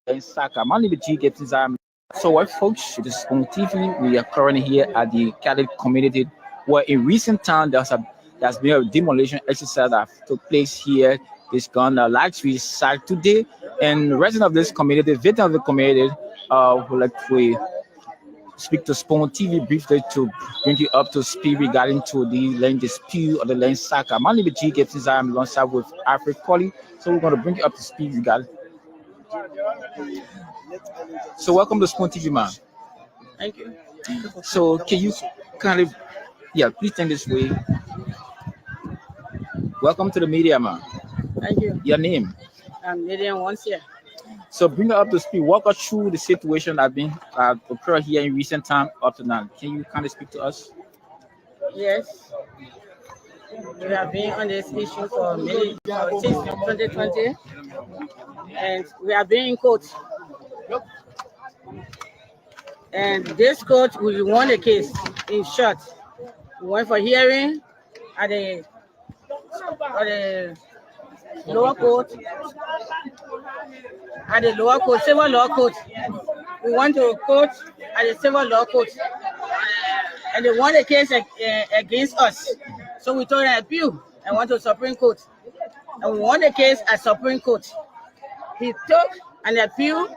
in Saka. My name is G. Gibson. So, what folks, it is Spoon TV. We are currently here at the Catholic community where in recent time there's been a demolition exercise that took place here. It's gone last week, Saturday. And resident of this community, victim of the community, would like to speak to Spoon TV briefly to bring you up to speed regarding to the land dispute or the land Saka. My name is G. Gibson. I'm alongside with Alfred Colley. So, we're going to bring you up to speed regarding. So welcome to Spoon TV, man. Thank you. So can you kind of, yeah, please turn this way. Welcome to the media, man. Thank you. Your name. I'm Lydian once here. So bring it up to speed. Walk us through the situation that been occurred here in recent time up to now. Can you kind of speak to us? Yes, we have been on this issue for since 2020, and we have been in court. And this court, we won the case. In short, we went for hearing at the lower court, civil law court. We went to court at the civil law court, and they won the case against us. So we took an appeal and went to Supreme Court, and we won the case at Supreme Court. He took an appeal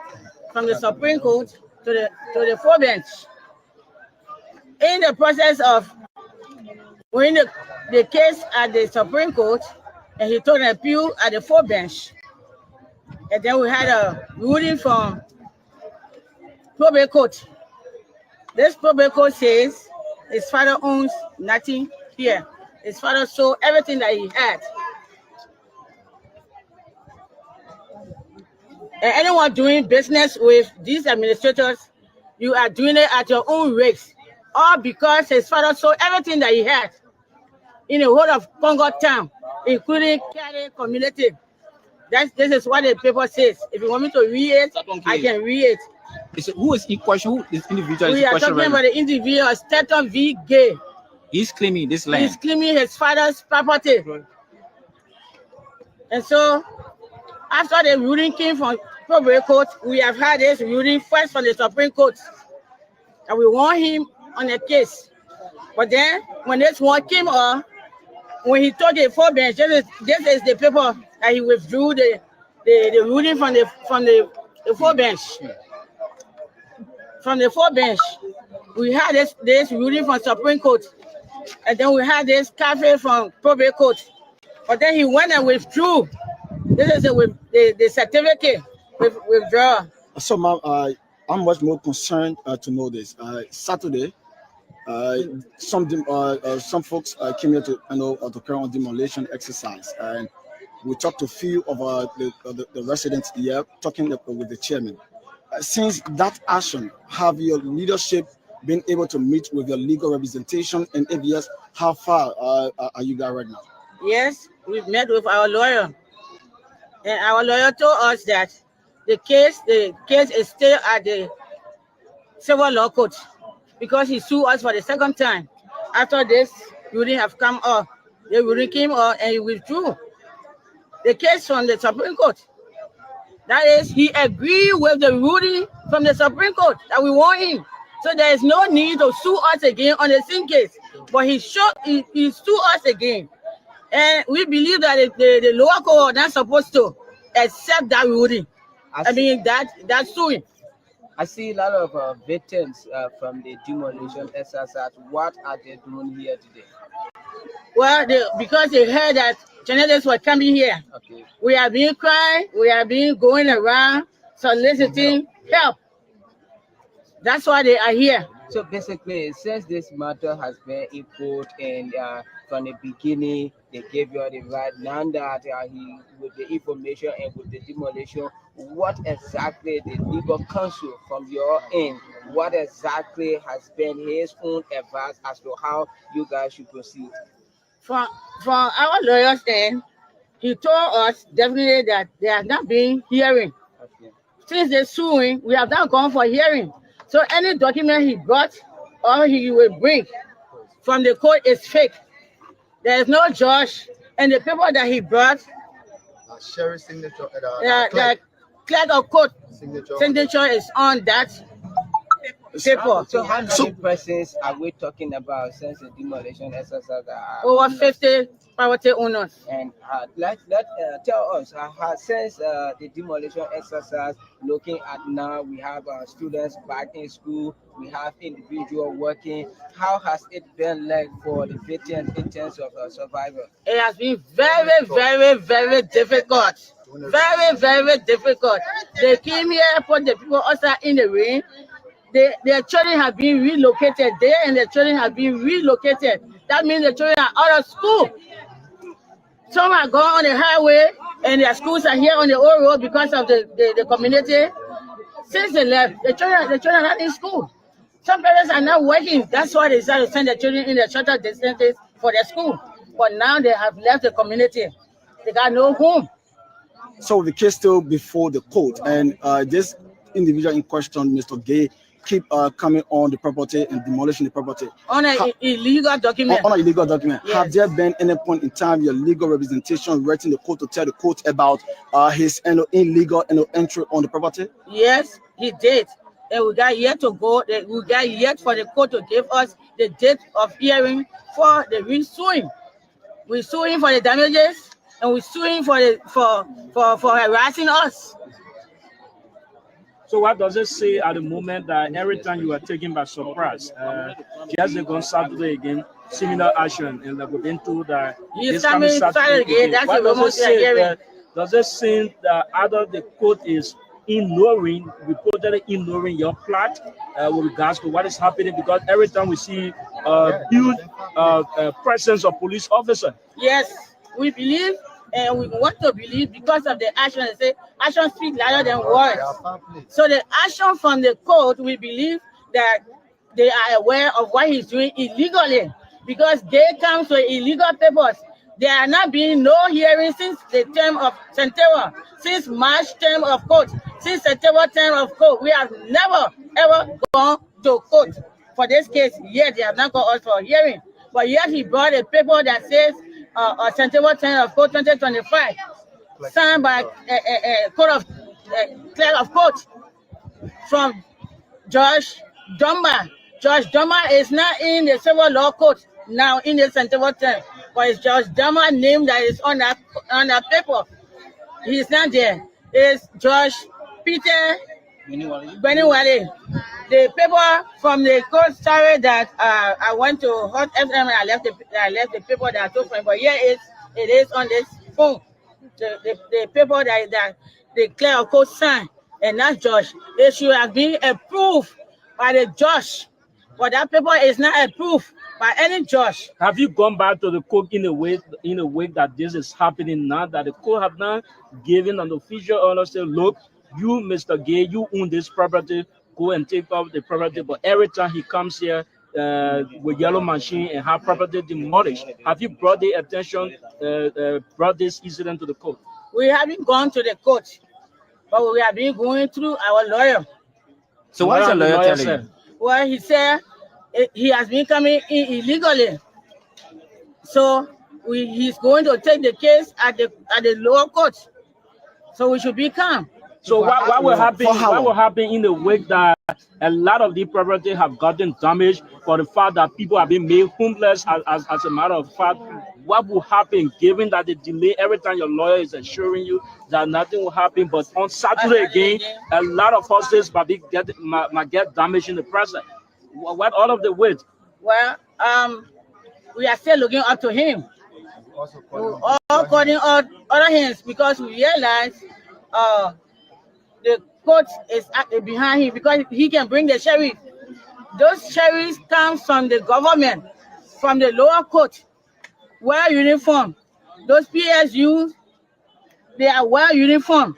from the Supreme Court to the full bench. In the process of winning the case at the Supreme Court, and he took an appeal at the full bench. And then we had a ruling from probate court. This probate court says his father owns nothing here. His father sold everything that he had. And anyone doing business with these administrators, you are doing it at your own risk. All because his father sold everything that he had in the whole of Congo town, including Kare community. This is what the paper says. If you want me to read it, I can read it. Who is in question? Who is individual? We are talking about the individual, Staton V. Gay. He's claiming this land. He's claiming his father's property. And so, after the ruling came from probate court, we have had this ruling first from the Supreme Court. And we want him on the case. But then, when this one came up, when he took the full bench, this is the paper that he withdrew the ruling from the full bench. From the full bench, we had this ruling from Supreme Court, and then we had this cafe from probate court. But then he went and withdrew. This is the certificate withdrawal. So, ma'am, I'm much more concerned to know this. Saturday, some folks came here to carry on demolition exercise, and we talked to a few of the residents here, talking with the chairman. Since that action, have your leadership been able to meet with your legal representation? And if yes, how far are you guys right now? Yes, we've met with our lawyer, and our lawyer told us that the case is still at the civil law court because he sued us for the second time. After this ruling have come up, the ruling came up and he withdrew the case from the Supreme Court. That is, he agreed with the ruling from the Supreme Court that we want him. So there is no need to sue us again on the same case. But he sued us again. And we believe that the lower court are not supposed to accept that ruling. That suing. I see a lot of victims from the demolition exercise. What are they doing here today? Well, because they heard that journalists were coming here. Okay. We have been crying. We have been going around soliciting help. That's why they are here. So basically, since this matter has been in court and from the beginning, they gave you the right. Now that he, with the information and with the demolition, what exactly the legal counsel from your end, what exactly has been his own advice as to how you guys should proceed? From our lawyer's end, he told us definitely that there has not been hearing. Okay. Since the suing, we have not gone for hearing. So any document he brought or he will bring from the court is fake. There is no judge, and the paper that he brought, Sherry's signature. clerk of court signature is on that paper. So how many persons are we talking about since the demolition exercise? Over 50 property owners. And tell us, since the demolition exercise, looking at now, we have students back in school, we have individual working. How has it been like for the victims in terms of survival? It has been very, very, very difficult. Very, very difficult. They came here, put the people outside in the rain. Their children have been relocated. They and their children have been relocated. That means the children are out of school. Some are gone on the highway, and their schools are here on the old road because of the community. Since they left, the children are not in school. Some parents are not working. That's why they decided to send their children in the shorter distances for their school. But now they have left the community. They got no home. So the case still before the court, and this individual in question, Mr. Gay, keep coming on the property and demolishing the property On an illegal document. On an illegal document. Yes. Have there been any point in time your legal representation writing the court to tell the court about his illegal entry on the property? Yes, he did. And we got yet to go. We got yet for the court to give us the date of hearing for the resuing. We're suing for the damages, and we're suing for harassing us. So what does it say at the moment that every time you are taken by surprise? Just on Saturday again, similar action, and like we've been told that This coming Saturday again, that's the moment we are hearing. Does it seem that either the court is reportedly ignoring your plot with regards to what is happening? Because every time we see huge presence of police officers. Yes, we believe, and we want to believe because of the action. They say action speaks louder than words. So the action from the court, we believe that they are aware of what he's doing illegally because they come to illegal papers. There are not been no hearing since the term of Centera, since March term of court, since September term of court. We have never ever gone to court for this case. Yet they have not got us for hearing. But yet he brought a paper that says September term of court 2025, signed by clerk of court from Judge Dumba. Judge Dumba is not in the civil law court now in the September term. But it's Judge Dumba name that is on that paper. He's not there. It's Judge Peter Beniwale. The paper from the court started that I went to Hot FM and I left the paper that I took from him. But here it is on this phone. The paper that the clerk of court signed, and that judge, it should have been approved by the judge. But that paper is not approved by any judge. Have you gone back to the court in a way that this is happening now, that the court have not given an official order, say, look, you, Mr. Gay, you own this property, go and take off the property. But every time he comes here with yellow machine and have property demolished, have you brought the attention, brought this incident to the court? We haven't gone to the court, but we have been going through our lawyer. So what's the lawyer telling you? Well, he said he has been coming in illegally. So he's going to take the case at the lower court. So we should be calm. So what will happen? What will happen in the wake that a lot of the property have gotten damaged for the fact that people have been made homeless? As a matter of fact, what will happen given that the delay every time your lawyer is assuring you that nothing will happen, but on Saturday again, a lot of houses might get damaged in the process? What all of the weight? Well, we are still looking up to him. All calling out other hands because we realize the court is behind him because he can bring the sheriff. Those sheriffs come from the government, from the lower court, wear uniform. Those PSUs, they are wear uniform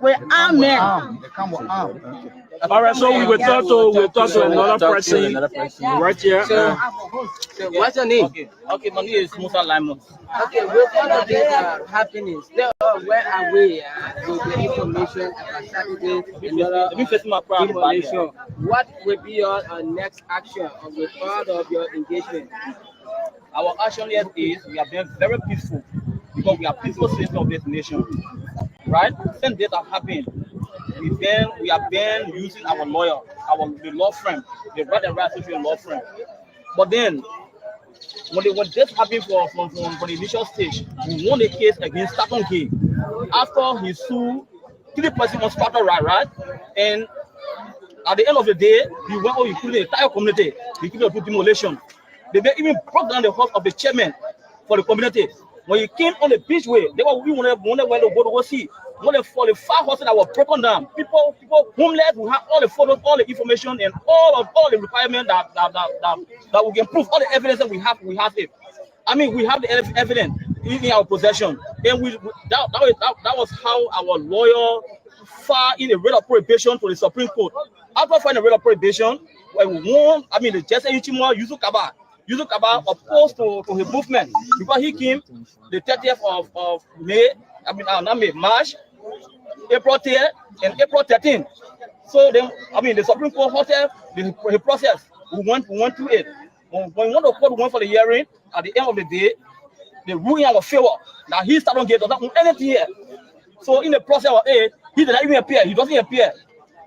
with armed men. They come with armed. All right, so we will talk to another person right here. So what's your name? Okay, my name is Musa Limo. Okay, with all of these happenings, they are well aware with the information about Saturday demolition. What will be your next action on the part of your engagement? Our action here is we are being very peaceful because we are peaceful citizens of this nation. Right? Same data happened. we have been using our lawyer, the law firm, the right and right social law firm. But then when this happened from the initial stage, we won a case against Staton Gay after he sued 3 persons on Staton right? And at the end of the day, he went on, he killed the entire community. He killed the demolition. They even broke down the house of the chairman for the community. When he came on the beachway, they were we wanted to go see. For the 5 houses that were broken down, people homeless, we have all the photos, all the information, and all the requirements that we can prove all the evidence that we have it. I mean, we have the evidence in our possession, and that was how our lawyer filed in a writ of prohibition to the Supreme Court. After filing a writ of prohibition, when we won, I mean, the Jesse Ichimwa Yusuf Kaba opposed to his movement because he came the 30th of May, not May, March, April 10th, and April 13th. So then, I mean, the Supreme Court halted the process. We went through it. When we went to court, we went for the hearing. At the end of the day, the ruling in our favor. Now he started getting anything here. So in the process of it, he did not even appear. He doesn't appear.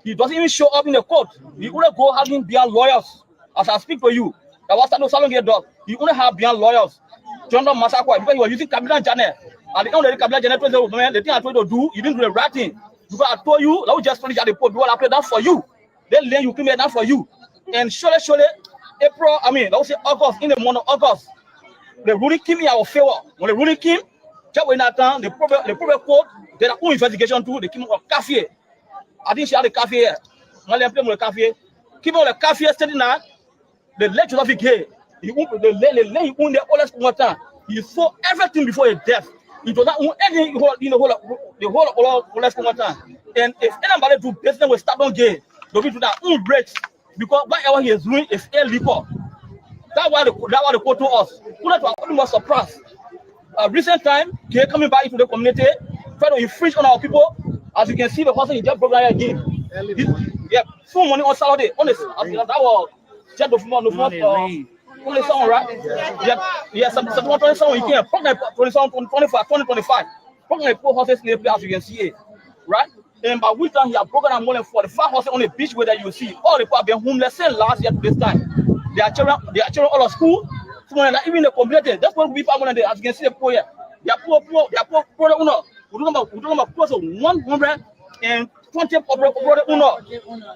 He doesn't even show up in the court. He only go having beyond lawyers. As I speak to you, that was no salon get dog. He only have beyond lawyers. John Masakwa, because he was using Cabinet Janet. At the end of the Cabinet Janet, the thing I told you to do, you didn't do the right thing. Because I told you, I will just finish at the port. I played that for you. Then you came here that for you. And surely, April, I mean, I would say August, in the month of August, the ruling came in our favor. When the ruling came, just when that time, the probate court, they had own investigation too. They came on cafe. I think she had a cafe here. When they play with the cafe, keep on the cafe standing there. The lecture of the gay. He owned the oldest water. He saw everything before his death. He does not own anything in the whole of oldest water. And if anybody do business with Staton Gay, they'll be to that own rates because whatever he is doing is illegal. That's why the court to us. We was surprised. Recent time, Gay coming back into the community, trying to infringe on our people. As you can see, the person he just broke down again. Yeah, full money on Saturday. Honestly, that was just the only song, right? Yeah, some 27 we can't. 2025. Probably 4 horses in the place, as you can see it, right? And by which time he has broken down more than 45 horses on the beach where you see all the people have been homeless since last year to this time. They are children all of school. Even the community. That's what we found. As you can see the poor here. They are poor. We're talking about close to 120 product owner.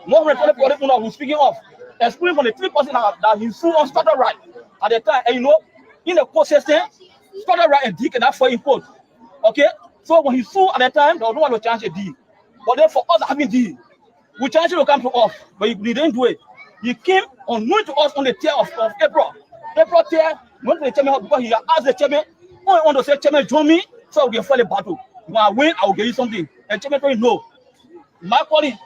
120 product owner who's speaking of. Excluding from the 3% that he sued on Staton right at the time. And you know, in the court system, Staton right and D cannot for import. Okay? So when he sued at the time, there was no one to change a D. But then for us having D, we changed it to come to us, but he didn't do it. He came unknown to us on the 10th of April. April 10th, went to the chairman because he asked the chairman, I want to say, chairman, join me so we can fight the battle. When I win, I will give you something. And chairman told him no. My colleague,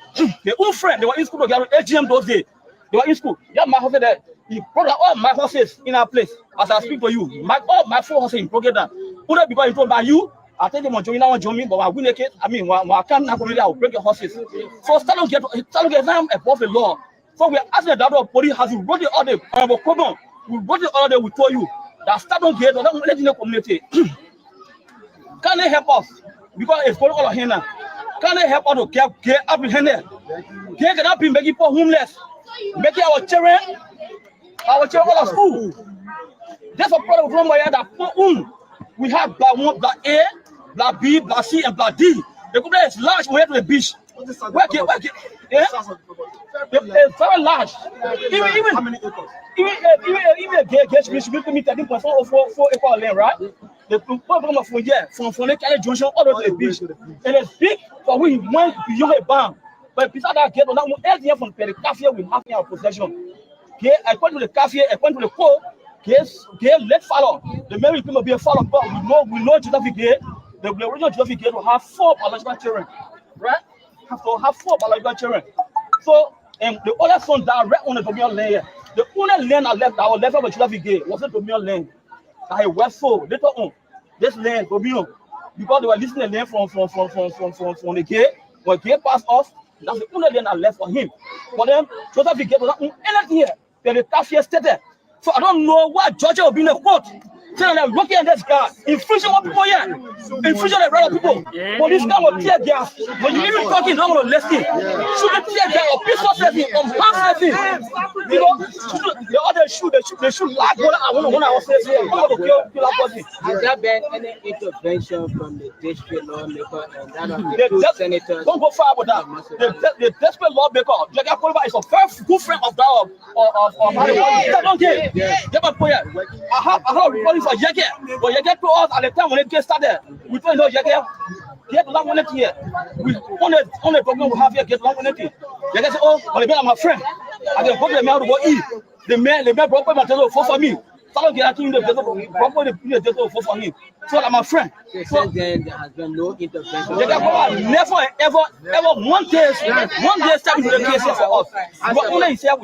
their own friend, they were in school together with AGM those days. They were in school. Yeah, my horse there. He brought all my horses in our place. As I speak to you, all my 4 horses, he broke it down. Only because he told by you, I think they want to join me, but I win a case. I mean, when I come now, I will break your horses. So Staton get them above the law. So we are asking the doctor of police, has he wrote the order? We wrote the order, we told you that Staton Gate or that let in the community. Can they help us? Because it's going all of here now. Can they help us to get up in here? Get cannot be making poor homeless. Making our children out of school. There's a problem from where that we have black 1, black A, black B, black C, and black D. The community is large way to the beach. Where yeah? It's very large. Even how many acres? Even a gate which will be 13.4 acre land, right? The problem from here, from the Cali Junction all the way to the beach. And it's big for we went beyond a bound. But besides that gate, now everything from the cafe we have in our possession. Okay, according to the cafe, according to the code, let follow. The Mary people be a follow, but we know Geographic Gate. The original Geographic Gate will have 4 biological children, right? Have to have 4 biological children. So, the other son direct on the Dominion land. The only land I left of the Geographic Gate was the Dominion land. I was sold later on. This land, Dominion, because they were listening to land from the gate. When the gate passed off, that's the only land I left for him. But then, Geographic Gate was not anything here. The cafe stated. So I don't know why Georgia will be in the court Saying that looking at this guy, infringing on people here, infringing the right of people. But this guy will tear gas. When you even talking, don't want to listen. Should they tear gas or peaceful setting or mass setting? You know, the other shoot, they should lag when I was saying, I'm going to kill that person. Has there been any intervention from the district lawmaker and that of the two senators? Don't go far with that. The district lawmaker, Jaga Kolba, is a very good friend of that of don't get. I have recording for Yeke, but Yeke told us at the time when it started, we told you Yeke, get long one here. We only problem we have here, get long one here. Yeke said, oh, I'm my friend. I can go to the man to go eat. The man brought my material for me. Someone get to the for him. So I'm a friend. So since then, there has been no intervention. Never, ever, one day starting the case for us. But only have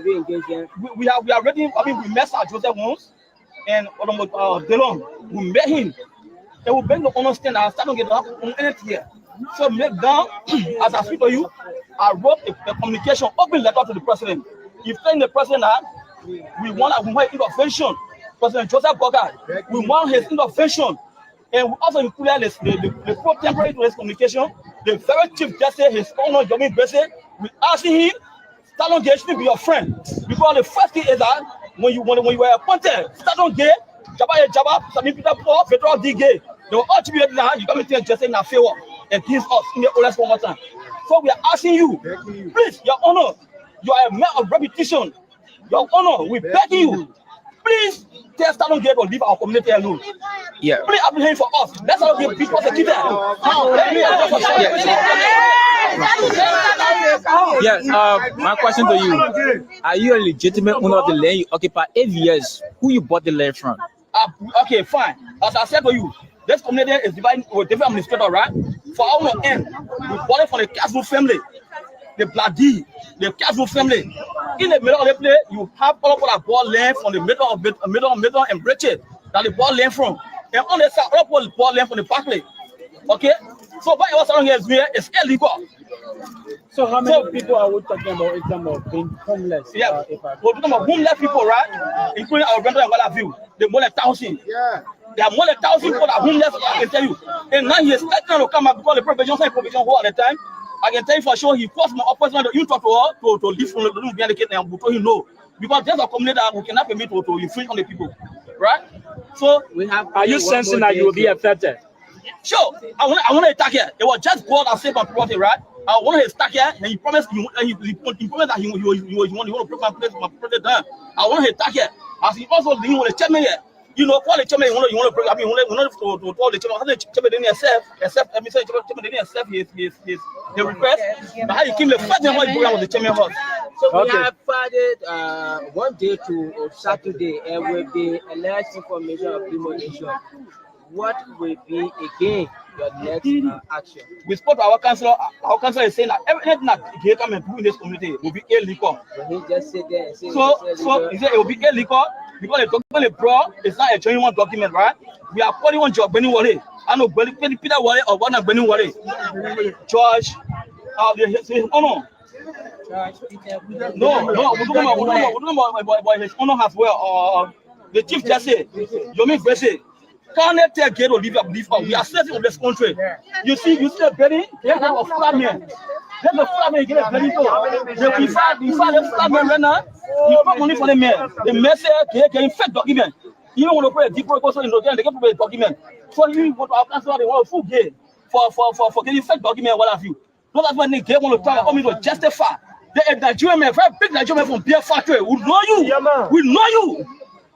you engaged them? We are ready. I mean, we met Joseph once, and Delon, we met him. And we bring the understand that I started to get up on anything here. So make down, as I speak to you, I wrote a communication, open letter to the president. If telling the president that we want intervention, President Joseph Boga, we want his intervention, and we also included the pro-temporary communication, the very chief justice, his honor, Jomi Bese. We asking him, Stalon Gate should be your friend, because the first thing is that when you were appointed, Stalon Gate, Jabba, Sami Peter Paul, Federal D Gate, they were all to be now. You got me just in a favor against us in the oldest one more time. So we are asking you, please, Your Honor, you are a man of reputation. Your Honor, we beg you, please tell Stalon Gate to leave our community alone. Yeah. Please advocate for us. Let's all give people the key there. My question to you: are you a legitimate owner of the land you occupy 8 years? Who you bought the land from? Okay, fine. As I said to you, this community is divided with different administrators, right? For our end, we bought it from the Castle family, the Bladi, the Castle family. In the middle of the place, you have all of that bought land from the middle and Bridget that they bought land from. And on the side, all of the bought land from the Parkway. Okay? So what you also here is illegal. So how many people are we talking about in terms of being homeless? Yeah, we're talking about homeless people, right? Including our rental and what have you. They're more than 1,000. Yeah. There are more than 1,000 people that are homeless, I can tell you. And now he is trying to come back because the provision hold at the time. I can tell you for sure he forced my opposition to talk to her to leave from the room behind the gate and we told him no. Because there's a community that we cannot permit to infringe on the people. Right? So we have. Are you sensing that you will be affected? Sure. I want to attack here. It was just God that saved my property, right? I want to attack here, and he promised that he want to put my property down. I want to attack here. As he also didn't want to check me here. You know, call the chairman, you want to bring, I mean, we want to call the chairman didn't accept, didn't accept his request. But how you came the first time when you was the chairman was. So we have added 1 day to Saturday, and with the alleged information of demolition, what will be again your next action? We spoke to our councillor. Our councillor is saying that everything that he come and do in this community will be illegal. He just said there and say so he said it will be illegal because the document brought is not a genuine document, right? We are calling one job Benny Wale. I know Peter Wale or one of Benny Wale. George, his honor. No, we're talking about his honor as well. The chief justice, Yomi Bese. Can't tell Gate to leave up. We are setting of this country. You see a building, they have a flatman. There's a flatman, get a building too. They decide the flatman right now. You put money for the man. The man say, okay, can infect document. You don't want to put a deep record in the they can put a document. So you want to cancel they want a full gate for getting fake document, what have you. Not that when they get want to talk about me to justify. The Nigerian man, very big Nigerian man from beer factory, we know you. We know you.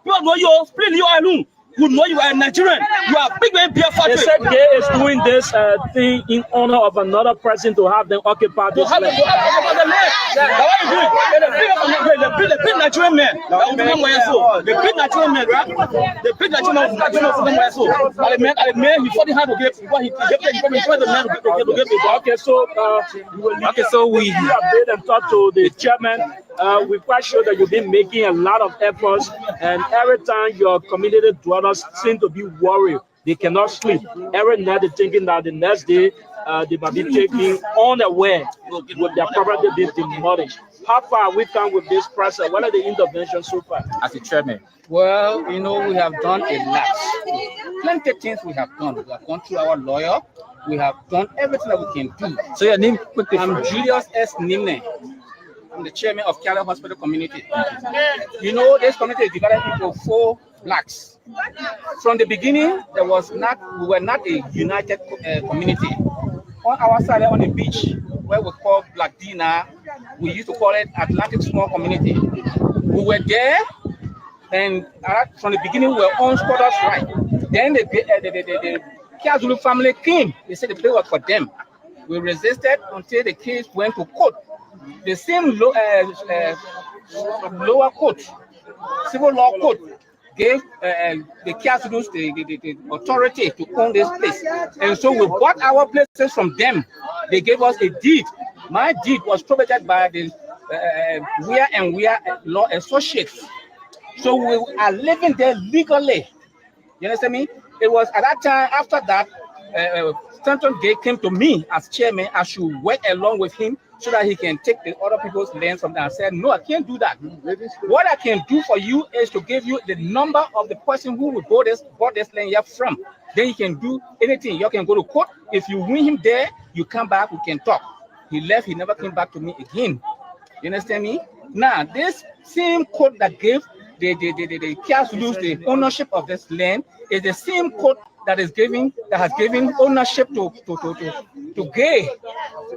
People know you, split you alone. We know you are a Nigerian. You are a big man beer factory. They said Gay is doing this thing in honor of another person to have them occupy this land. That's what you doing. The big Nigerian man. The big Nigerian man, right? The big Nigerian man. So, the man, he fought hard to get. He the man to get. Okay, so we have been and talked to the chairman. We're quite sure that you've been making a lot of efforts, and every time your community dwellers seem to be worried, they cannot sleep. Every night they're thinking that the next day they might be taken unaware with their property being demolished. How far we come with this process? What are the interventions so far? as a chairman? Well, we have done a lot. Plenty of things we have done. We have gone through our lawyer. We have done everything that we can do. So your name quickly. I'm Julius S. Nimne. I'm the chairman of Cali Hospital Community. This community is divided into 4 blocks. From the beginning, we were not a united community. On our side, on the beach, where we call Black Dina, we used to call it Atlantic Small Community. We were there, and from the beginning, we were on squatters' right. Then the KwaZulu family came. They said the place was for them. We resisted until the case went to court. The same lower court, civil law court, gave the KwaZulus the authority to own this place. And so we bought our places from them. They gave us a deed. My deed was provided by the we are law associates. So we are living there legally. You understand me? It was at that time, after that, Stanton Gay came to me as chairman. I should work along with him so that he can take the other people's land from them. I said, no, I can't do that. What I can do for you is to give you the number of the person who would bought this land here from. Then you can do anything. You can go to court. If you win him there, you come back, we can talk. He left, he never came back to me again. You understand me? Now, this same court that gave the KwaZulus the ownership of this land is the same court that has given ownership to Gay.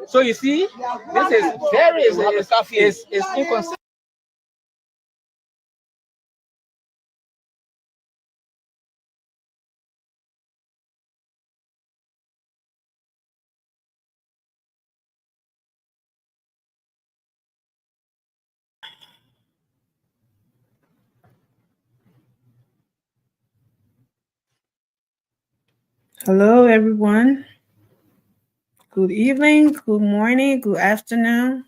So you see, this is very is inconsistent. Hello, everyone. Good evening, good morning, good afternoon.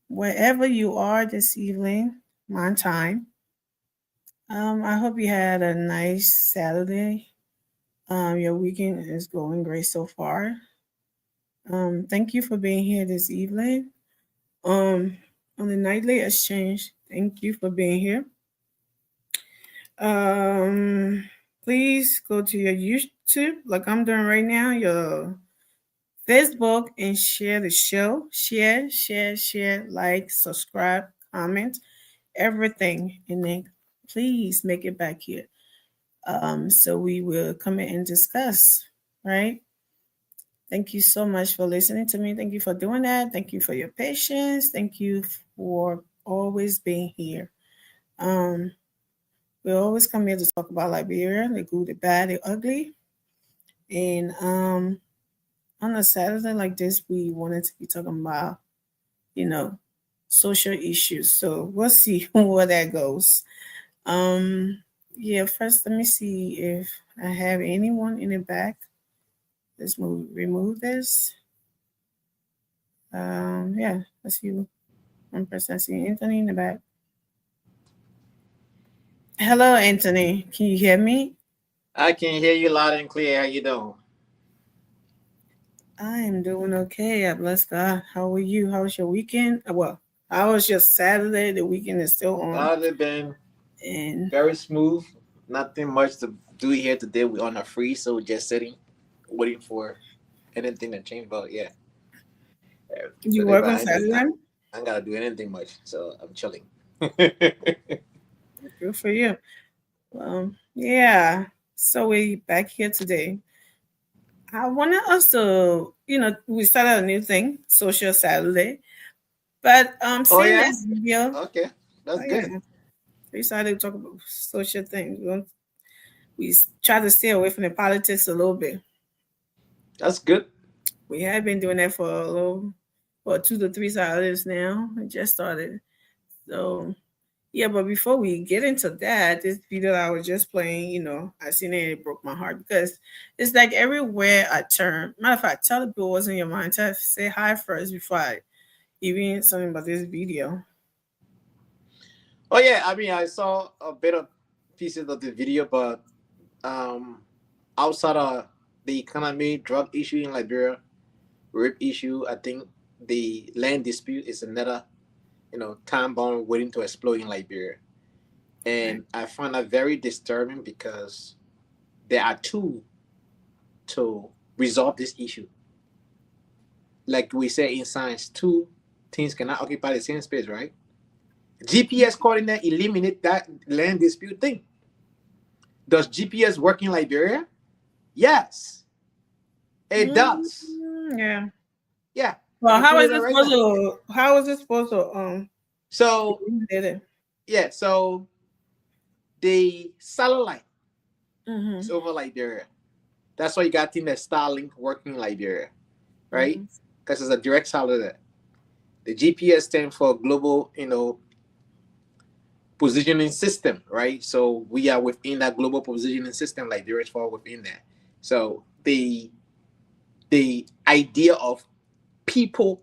Wherever you are this evening, my time. I hope you had a nice Saturday. Your weekend is going great so far. Thank you for being here this evening. On the Nightly Exchange, thank you for being here. Please go to your YouTube, like I'm doing right now, your Facebook, and share the show. Share, like, subscribe, comment, everything. And then please make it back here. So we will come in and discuss, right? Thank you so much for listening to me. Thank you for doing that. Thank you for your patience. Thank you for always being here. We always come here to talk about Liberia, the good, the bad, the ugly. And on a Saturday like this, we wanted to be talking about, social issues. So we'll see where that goes. First, let me see if I have anyone in the back. Let's remove this. Let's see one person. I see Anthony in the back. Hello, Anthony. Can you hear me? I can hear you loud and clear. How you doing? I am doing okay. I bless God. How are you? How was your weekend? Well, how was your Saturday? The weekend is still on. Other than very smooth. Nothing much to do here today. We're on a free, so we're just sitting, waiting for anything to change. But yeah. You work on Saturday? I gotta do anything much, so I'm chilling. Good for you. Yeah. So we're back here today. I wanted us to, we started a new thing, Social Saturday. But seeing this video. Okay, that's good. Yeah. We decided to talk about social things. We try to stay away from the politics a little bit. That's good. We have been doing that for 2 to 3 Saturdays now. It just started. So yeah, but before we get into that, this video that I was just playing, I seen it, it broke my heart because it's like everywhere I turn. Matter of fact, tell the people what's in your mind. Say hi first before I even something about this video. Oh yeah, I mean, I saw a bit of pieces of the video, but outside of the economy, drug issue in Liberia, rape issue, I think the land dispute is another time bomb waiting to explode in Liberia. And I find that very disturbing because there are two to resolve this issue. Like we say in science, two things cannot occupy the same space, right? GPS coordinate eliminate that land dispute thing. Does GPS work in Liberia? Yes, it does. Yeah. Yeah. Well, how is it supposed to? How is it supposed to? So did it? Yeah. So the satellite is over Liberia. That's why you got things that Starlink working in Liberia, right? Because it's a direct satellite. The GPS stands for global, positioning system, right? So we are within that global positioning system. Liberia is fall within that. So the idea of people,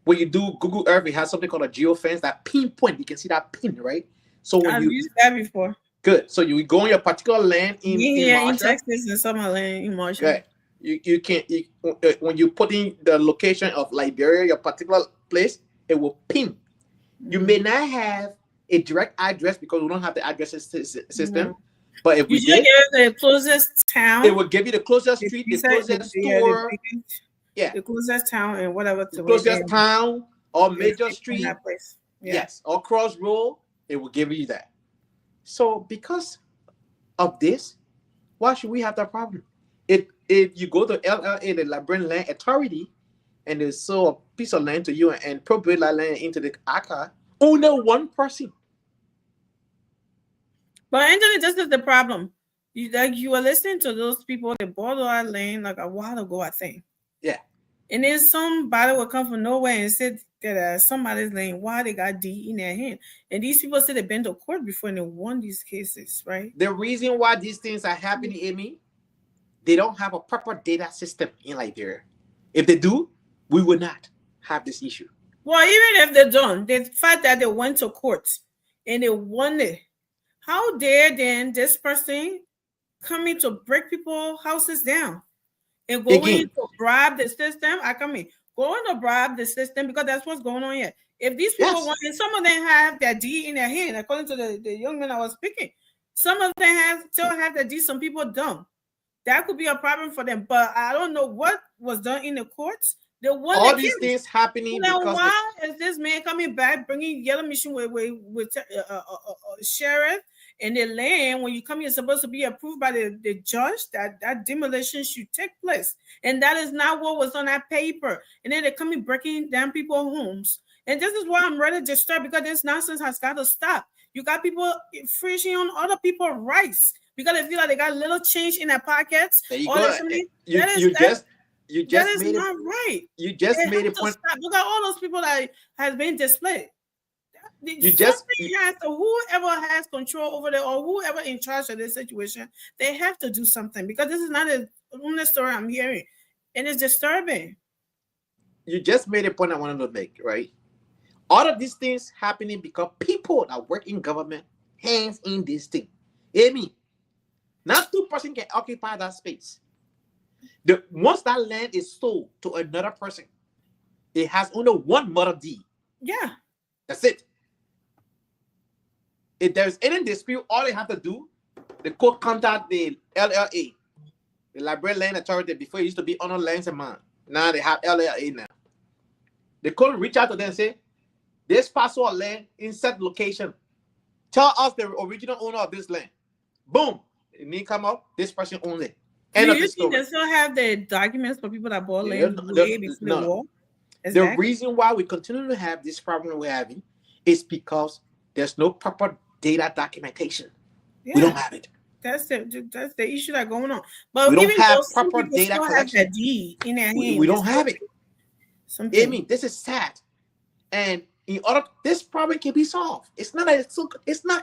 when you do Google Earth, it has something called a geofence, that pinpoint. You can see that pin, right? So when I've used that before. Good. So you go on your particular land in Texas and some land in Marshall. Good. You can when you put in the location of Liberia, your particular place, it will pin. You may not have a direct address because we don't have the address system. But if we did, the closest town, it will give you the closest street, the closest store, the closest town, and whatever. The closest town or major street, yes, or crossroad, it will give you that. So because of this, why should we have that problem? If you go to LLA, the Liberian Land Authority, and they sell a piece of land to you and appropriate that land into the ACA, only one person. But Anthony, this is the problem. You were listening to those people that bought our land like a while ago, I think. Yeah. And then somebody will come from nowhere and said that somebody's land, why they got D in their hand. And these people said they've been to court before and they won these cases, right? The reason why these things are happening, Amy, they don't have a proper data system in Liberia. If they do, we would not have this issue. Well, even if they don't, the fact that they went to court and they won it, how dare then this person coming to break people's houses down and going to bribe the system? Going to bribe the system because that's what's going on here. If these people want, and some of them have that D in their hand, according to the young man I was speaking, some of them still have that D, some people don't. That could be a problem for them, but I don't know what was done in the courts. All these things happening because why is this man coming back bringing yellow mission with sheriff and the land? When you come here, it's supposed to be approved by the judge that demolition should take place, and that is not what was on that paper. And then they're coming breaking down people's homes, and this is why I'm really disturbed, because this nonsense has got to stop. You got people infringing on other people's rights because they feel like they got a little change in their pockets. There you go. You just made not right. You just made a point. Look at all those people that has been displayed. Whoever has control over it or whoever in charge of this situation, they have to do something, because this is not a story I'm hearing, and it's disturbing. You just made a point I wanted to make, right? All of these things happening because people that work in government hands in this thing. Amy, not 2 person can occupy that space. Once that land is sold to another person, it has only one mother deed. Yeah. That's it. If there's any dispute, all they have to do, the court contact the LLA, the Liberian Land Authority. Before it used to be Honor Lands and Mine. Now they have LLA now. The court reach out to them and say, this parcel of land in set location. Tell us the original owner of this land. Boom. It need come up, this person owns it. Do you think they still have the documents for people that bought land way before the war? The reason why we continue to have this problem we're having is because there's no proper data documentation. Yeah. We don't have it. That's the issue that's going on. But we don't have proper data collection. Have D in their hand. We don't have it. I mean, this is sad. And in order, this problem can be solved. It's not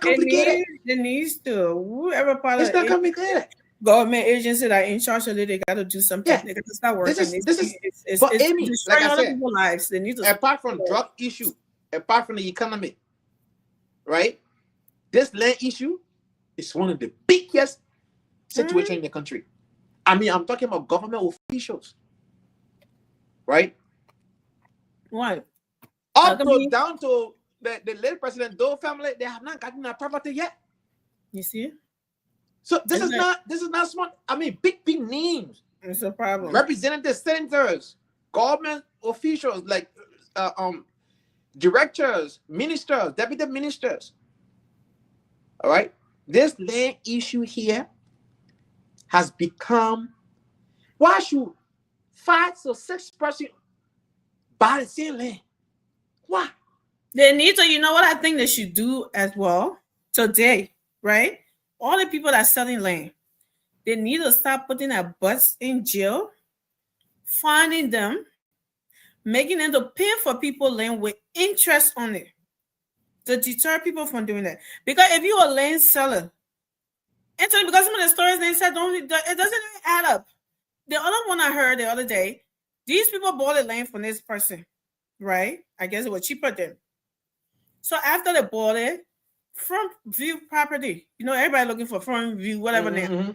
complicated. It needs to. Whoever part it's not complicated. Government agency that in charge of it, they got to do something. Yeah. They got to start working. But Amy, like I said, people's lives. They need to. Apart from drug issue, apart from the economy, right? This land issue is one of the biggest situations in the country. I mean, I'm talking about government officials, right? What? Up to down to the late President Doe family, they have not gotten that property yet. You see? So this is not smart. I mean, big names. It's a problem. Representatives, senators, government officials, like directors, ministers, deputy ministers. All right, this land issue here has become. Why should 5 or 6 persons buy the same land? Why? They need to, you know what I think they should do as well today, right? All the people that are selling land, they need to start putting their butts in jail, finding them, making them to pay for people land with interest on it to deter people from doing that. Because if you're a land seller, Anthony, because some of the stories they said, it doesn't even add up. The other one I heard the other day, these people bought the land from this person, right? I guess it was cheaper then. So after they bought it, front view property, you know, everybody looking for front view, whatever now.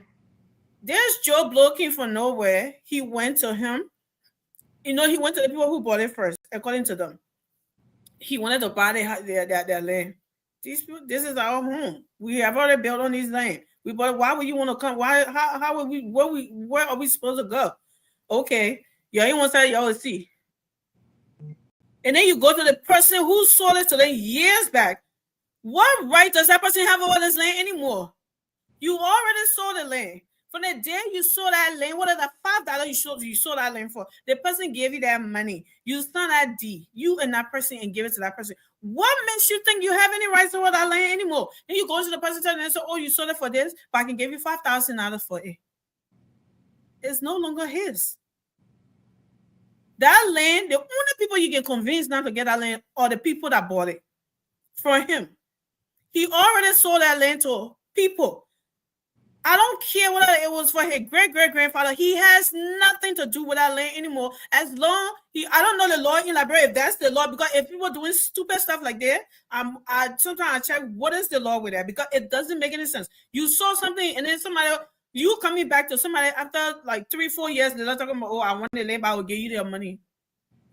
There's Joe Blow came from nowhere. He went to him. You know, he went to the people who bought it first, according to them. He wanted to buy their land. These people, this is our home. We have already built on these land. We bought it. Why would you want to come? Why? How would we? Where are we supposed to go? Okay, you ain't want to say y'all see. And then you go to the person who sold it to them years back. What right does that person have over this land anymore? You already sold the land. From the day you sold that land, what is that $5 you sold that land for? The person gave you that money. You signed that deed. You and that person and give it to that person. What makes you think you have any rights over that land anymore? Then you go to the person and say, "Oh, you sold it for this, but I can give you $5,000 for it." It's no longer his. That land, the only people you can convince not to get that land are the people that bought it from him. He already sold that land to people. I don't care whether it was for his great-great-grandfather. He has nothing to do with that land anymore. As long I don't know the law in Liberia, if that's the law, because if people are doing stupid stuff like that, sometimes I check what is the law with that, because it doesn't make any sense. You saw something and then you coming back to somebody after like 3-4 years, they're talking about, "Oh, I want the land, but I will give you their money."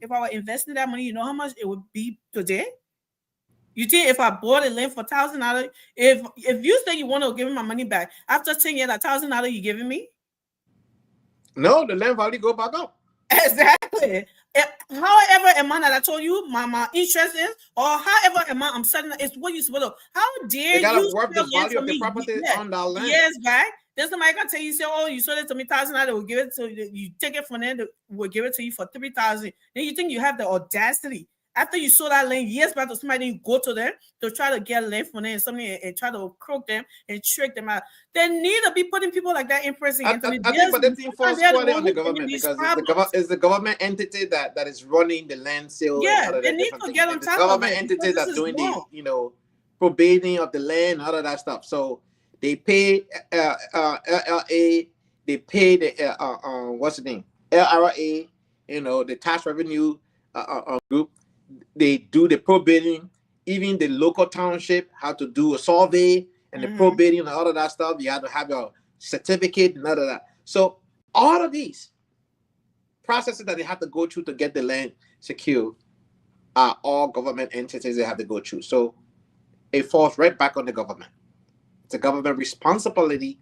If I were investing that money, you know how much it would be today? You think if I bought a land for $1,000, if you say you want to give me my money back after 10 years, $1,000 you giving me? No, the land value go back up. Exactly. However amount that I told you my interest is, or however amount I'm selling, it's what you're supposed to. How dare you gotta you work the value of the property on that land? Years back, then somebody can tell you, say, "Oh, you sold it to me $1,000, will give it to you. You take it from there, will give it to you for $3,000." Then you think you have the audacity after you sold that land years back to somebody, you go to them to try to get land from them and something and try to croak them and trick them out. They need to be putting people like that in prison. I think, but the thing falls squarely on the government, because it's the government entity that is running the land sale. Yeah, they need to get on top of it. The government entity that's doing the probating of the land, all of that stuff. So they pay LLA, they pay the what's the name, LRA, the tax revenue group. They do the probating. Even the local township have to do a survey and the probating and all of that stuff. You have to have your certificate and all of that. So all of these processes that they have to go through to get the land secure are all government entities they have to go through. So it falls right back on the government. It's a government responsibility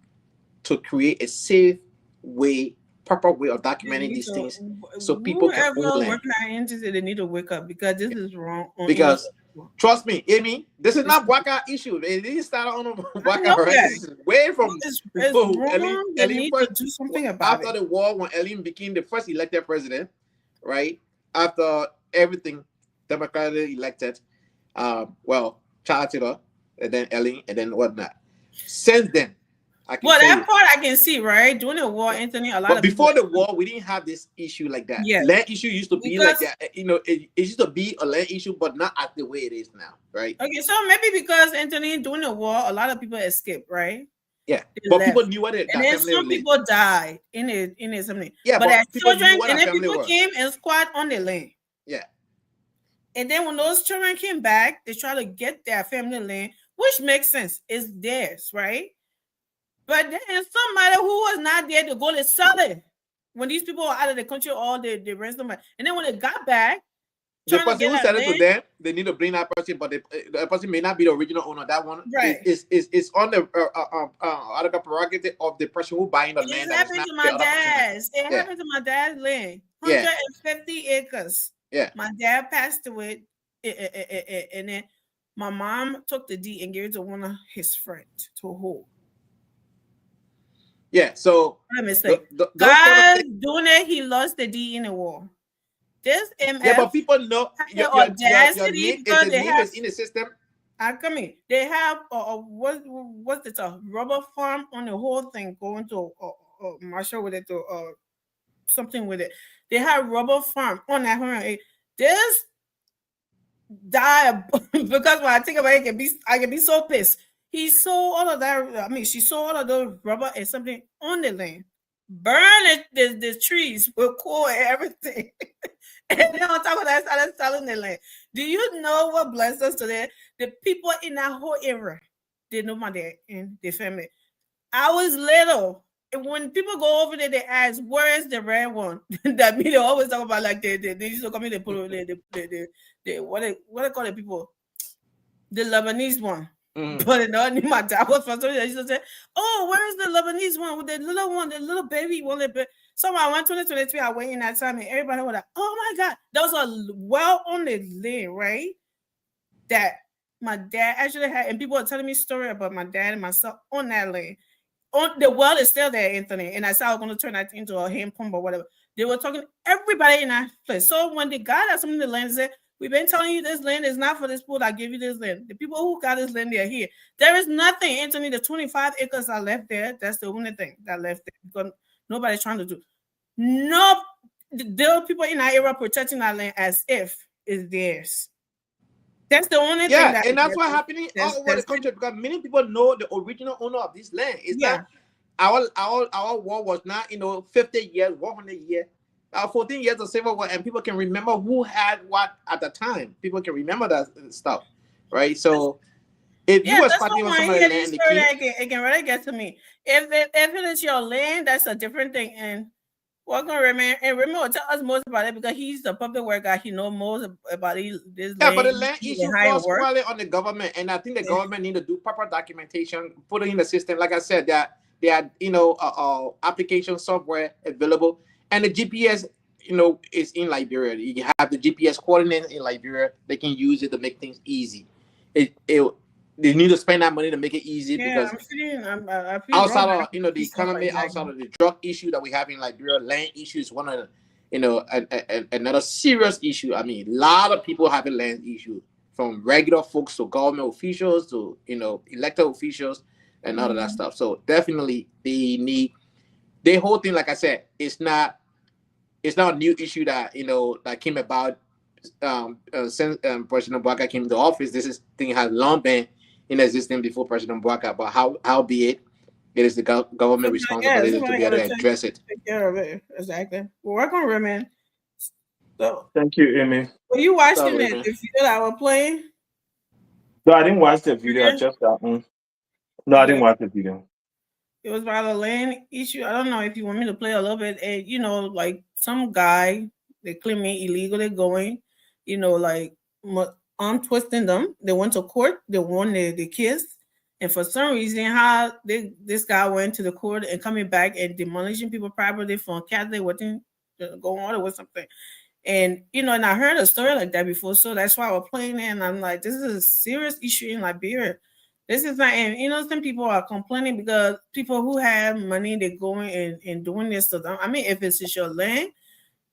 to create a safe way, proper way of documenting these things, so people can own land. They need to wake up, because this is wrong. Because trust me, Amy, this is not Waka issue. It didn't start on Waka, right? This is way from wrong. They need to do something about after the war, when Ellen became the first elected president, right? After everything democratically elected, Charles Taylor, and then Ellen, and then whatnot. Since then, that part I can see, right? During the war, Anthony, but before the war, we didn't have this issue like that. Yeah. Land issue used to be like that. It used to be a land issue, but not as the way it is now, right? Okay, so maybe because, Anthony, during the war, a lot of people escaped, right? Yeah, but people knew what it. And then some people died in it something. Yeah, but as children, and then people came and squat on the land. Yeah. And then when those children came back, they try to get their family land, which makes sense. It's theirs, right? But then somebody who was not there to go to sell it when these people were out of the country, all the rest of them. And then when they got back, the trying to person who get said a it to land. them, they need to bring that person, but the person may not be the original owner. That one Right. is on the article prerogative of the person who buying the land. It That is happened not to the my other person. dad's. It Yeah. happened to my dad's land. Yeah. 150 acres. Yeah. My dad passed away, and then my mom took the deed and gave it to one of his friends to hold. Yeah. So What a mistake. those kind of God things- doing it, he lost the deed in the war. This MF yeah, but people know have the your audacity name, if because the they name have. is in the system. I come in. They have what's it, a rubber farm on the whole thing going to Marshall with it to something with it. They have rubber farm on that 108. This die because when I think about it, I can be so pissed. He sold all of that. I mean, she sold all of those rubber and something on the land. Burn it, the trees with coal and everything. And then on top of that, started selling the land. Do you know what blessed us today? The people in that whole area, they know my dad and their family. I was little. And when people go over there, they ask, "Where is the red one?" That means they always talk about like they used to come in, they put the what they call the people, the Lebanese one. But it not my dad was first. They used to say, "Oh, where is the Lebanese one with the little one, the little baby one?" So I went 2023. I went in that time, and everybody was like, "Oh my God, that was a well on the land, right?" That my dad actually had, and people are telling me story about my dad and myself on that land. On the well is still there, Anthony, and I said I was going to turn that into a hand pump or whatever. They were talking everybody in that place. So when the guy that's on the land said, "We've been telling you this land is not for this pool. I give you this land." The people who got this land, they're here. There is nothing, Anthony. The 25 acres I left there, that's the only thing that left there because nobody's trying to do. No, there are people in that area protecting that land as if it's theirs. That's the only thing. And that's what's happening all over the country because many people know the original owner of this land. It's not our war was not 50 years, 100 years. 14 years of civil war, and people can remember who had what at the time. People can remember that stuff, right? So if you were fighting on somebody's land, it can really get to me. If it is your land, that's a different thing. And welcome, Raymond. And Raymond will tell us most about it because he's the public work guy. He knows most about this land. Yeah, but the land issue falls squarely on the government, and I think the government need to do proper documentation, put it in the system. Like I said, there are application software available. And the GPS, is in Liberia. You have the GPS coordinates in Liberia. They can use it to make things easy. They need to spend that money to make it easy because I feel outside wrong. of the economy, outside of the drug issue that we have in Liberia, land issue is one of the, another serious issue. I mean, a lot of people have a land issue, from regular folks to government officials to elected officials and all of that stuff. So definitely they need the whole thing. Like I said, it's not a new issue that that came about since President Mbaka came to office. This thing has long been in existence before President Mbaka, but how be it is the government responsibility to be able to address it. Take care of it. Exactly. We'll work on Raymond. So thank you, Amy. were you watching the video that I was playing? No, I didn't watch the video. I just got on. No, I didn't watch the video. It was about a land issue. I don't know if you want me to play a little bit. And like some guy, they claim me illegally going, like untwisting them. They went to court. They won the case. And for some reason, this guy went to the court and coming back and demolishing people's property for Catholic, wasn't going on or something. And and I heard a story like that before, so that's why I was playing it. And I'm like, this is a serious issue in Liberia. This is not, and some people are complaining because people who have money, they're going and doing this to them. I mean, if it's your land,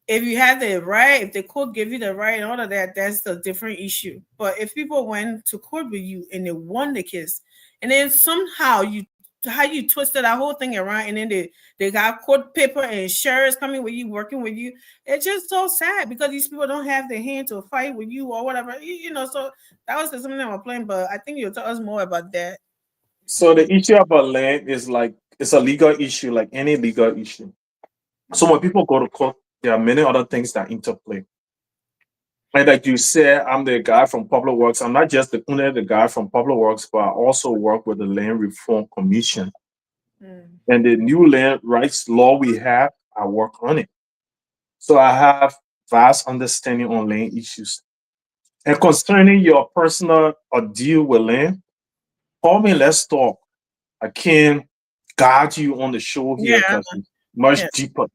if you have the right, if the court give you the right and all of that, that's a different issue. But if people went to court with you and they won the case, and then somehow you twisted that whole thing around, and then they got court paper and sheriffs coming with you, working with you. It's just so sad because these people don't have the hand to fight with you or whatever. So that was something that we're playing, but I think you'll tell us more about that. So the issue about land is like, it's a legal issue, like any legal issue. So when people go to court, there are many other things that interplay. And like you said, I'm the guy from Public Works. I'm not just the guy from Public Works, but I also work with the Land Reform Commission. And the new land rights law we have, I work on it. So I have vast understanding on land issues. And concerning your personal deal with land, call me, let's talk. I can't guide you on the show here Yeah. because it's much Yes. deeper.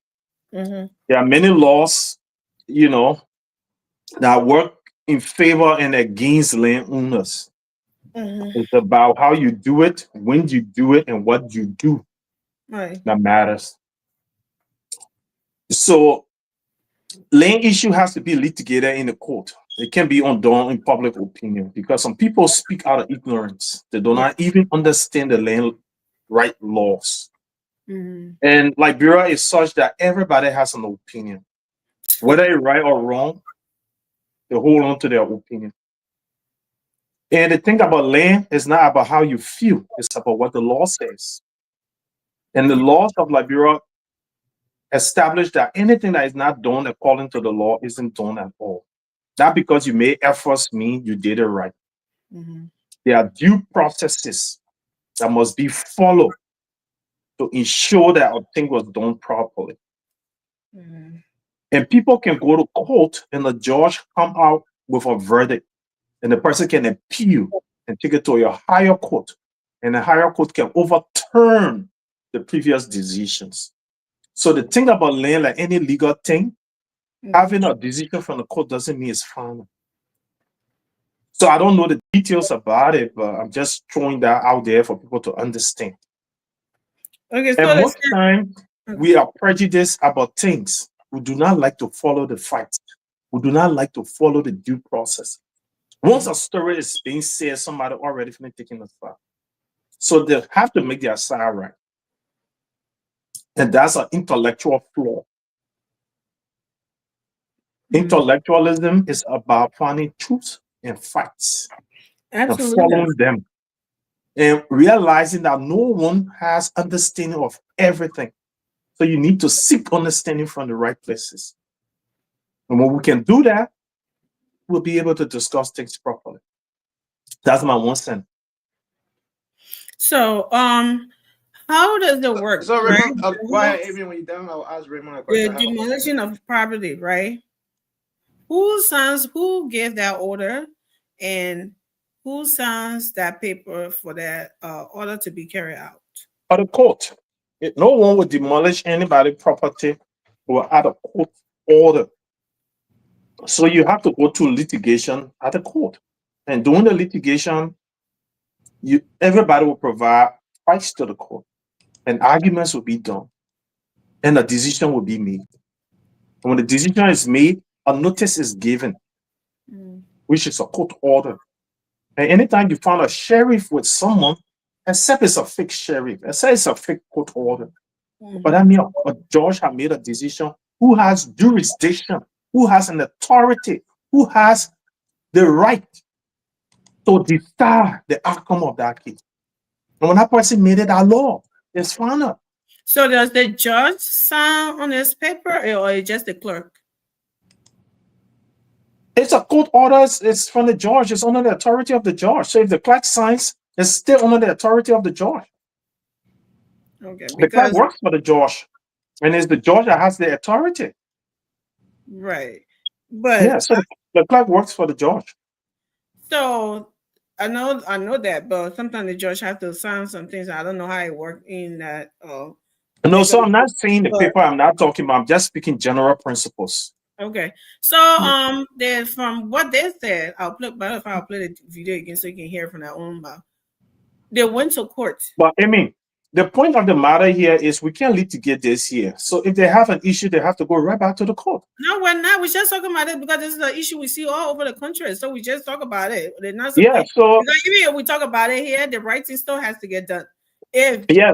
Mm-hmm. There are many laws, that work in favor and against landowners. Mm-hmm. It's about how you do it, when you do it, and what you do Right. that matters. So, land issue has to be litigated in the court. It can be undone in public opinion because some people speak out of ignorance. They do not even understand the land right laws. Mm-hmm. And Liberia is such that everybody has an opinion. Whether it's right or wrong, they hold on to their opinion. And the thing about land is not about how you feel, it's about what the law says. And the laws of Liberia establish that anything that is not done according to the law isn't done at all. Not because you made efforts mean you did it right. Mm-hmm. There are due processes that must be followed to ensure that a thing was done properly. Mm-hmm. And people can go to court and the judge come out with a verdict, and the person can appeal and take it to a higher court, and the higher court can overturn the previous decisions. So the thing about land, like any legal thing, having a decision from the court doesn't mean it's final. So I don't know the details about it, but I'm just throwing that out there for people to understand. Okay, so And most times we are prejudiced about things. We do not like to follow the facts. We do not like to follow the due process. Once a story is being said, somebody already finished taking the fact. So they have to make their side right. And that's an intellectual flaw. Intellectualism is about finding truth and facts and following them and realizing that no one has understanding of everything. So you need to seek understanding from the right places. And when we can do that, we'll be able to discuss things properly. That's my 1 cent. So, how does it work? So right? Raymond, go ahead, Adrian. When you're done, I'll ask Raymond a question. The demolition of property, right? Who gave that order, and who signs that paper for that order to be carried out? At the court. No one would demolish anybody's property without a court order. So you have to go to litigation at the court. And during the litigation, everybody will provide facts to the court, and arguments will be done, and a decision will be made. And when the decision is made, a notice is given, which is a court order. And anytime you find a sheriff with someone, except it's a fake sheriff, except it's a fake court order, but I mean a judge has made a decision, who has jurisdiction, who has an authority, who has the right to decide the outcome of that case. And when that person made it a law, it's final. So does the judge sign on this paper, or is just the clerk? It's a court order. It's from the judge. It's under the authority of the judge. So if the clerk signs, it's still under the authority of the judge. Okay, the clerk works for the judge, and it's the judge that has the authority. Right, but yeah, so the clerk works for the judge. So I know that, but sometimes the judge has to sign some things. I don't know how it works in that. No, so I'm not saying the paper. I'm not talking about. I'm just speaking general principles. Okay, so then from what they said, I'll play the video again so you can hear from their own mouth. They went to court. But I mean, the point of the matter here is we can't litigate this here. So if they have an issue, they have to go right back to the court. No, we're not. We're just talking about it because this is an issue we see all over the country. So we just talk about it. They're not. Yeah. So even if we talk about it here, the writing still has to get done.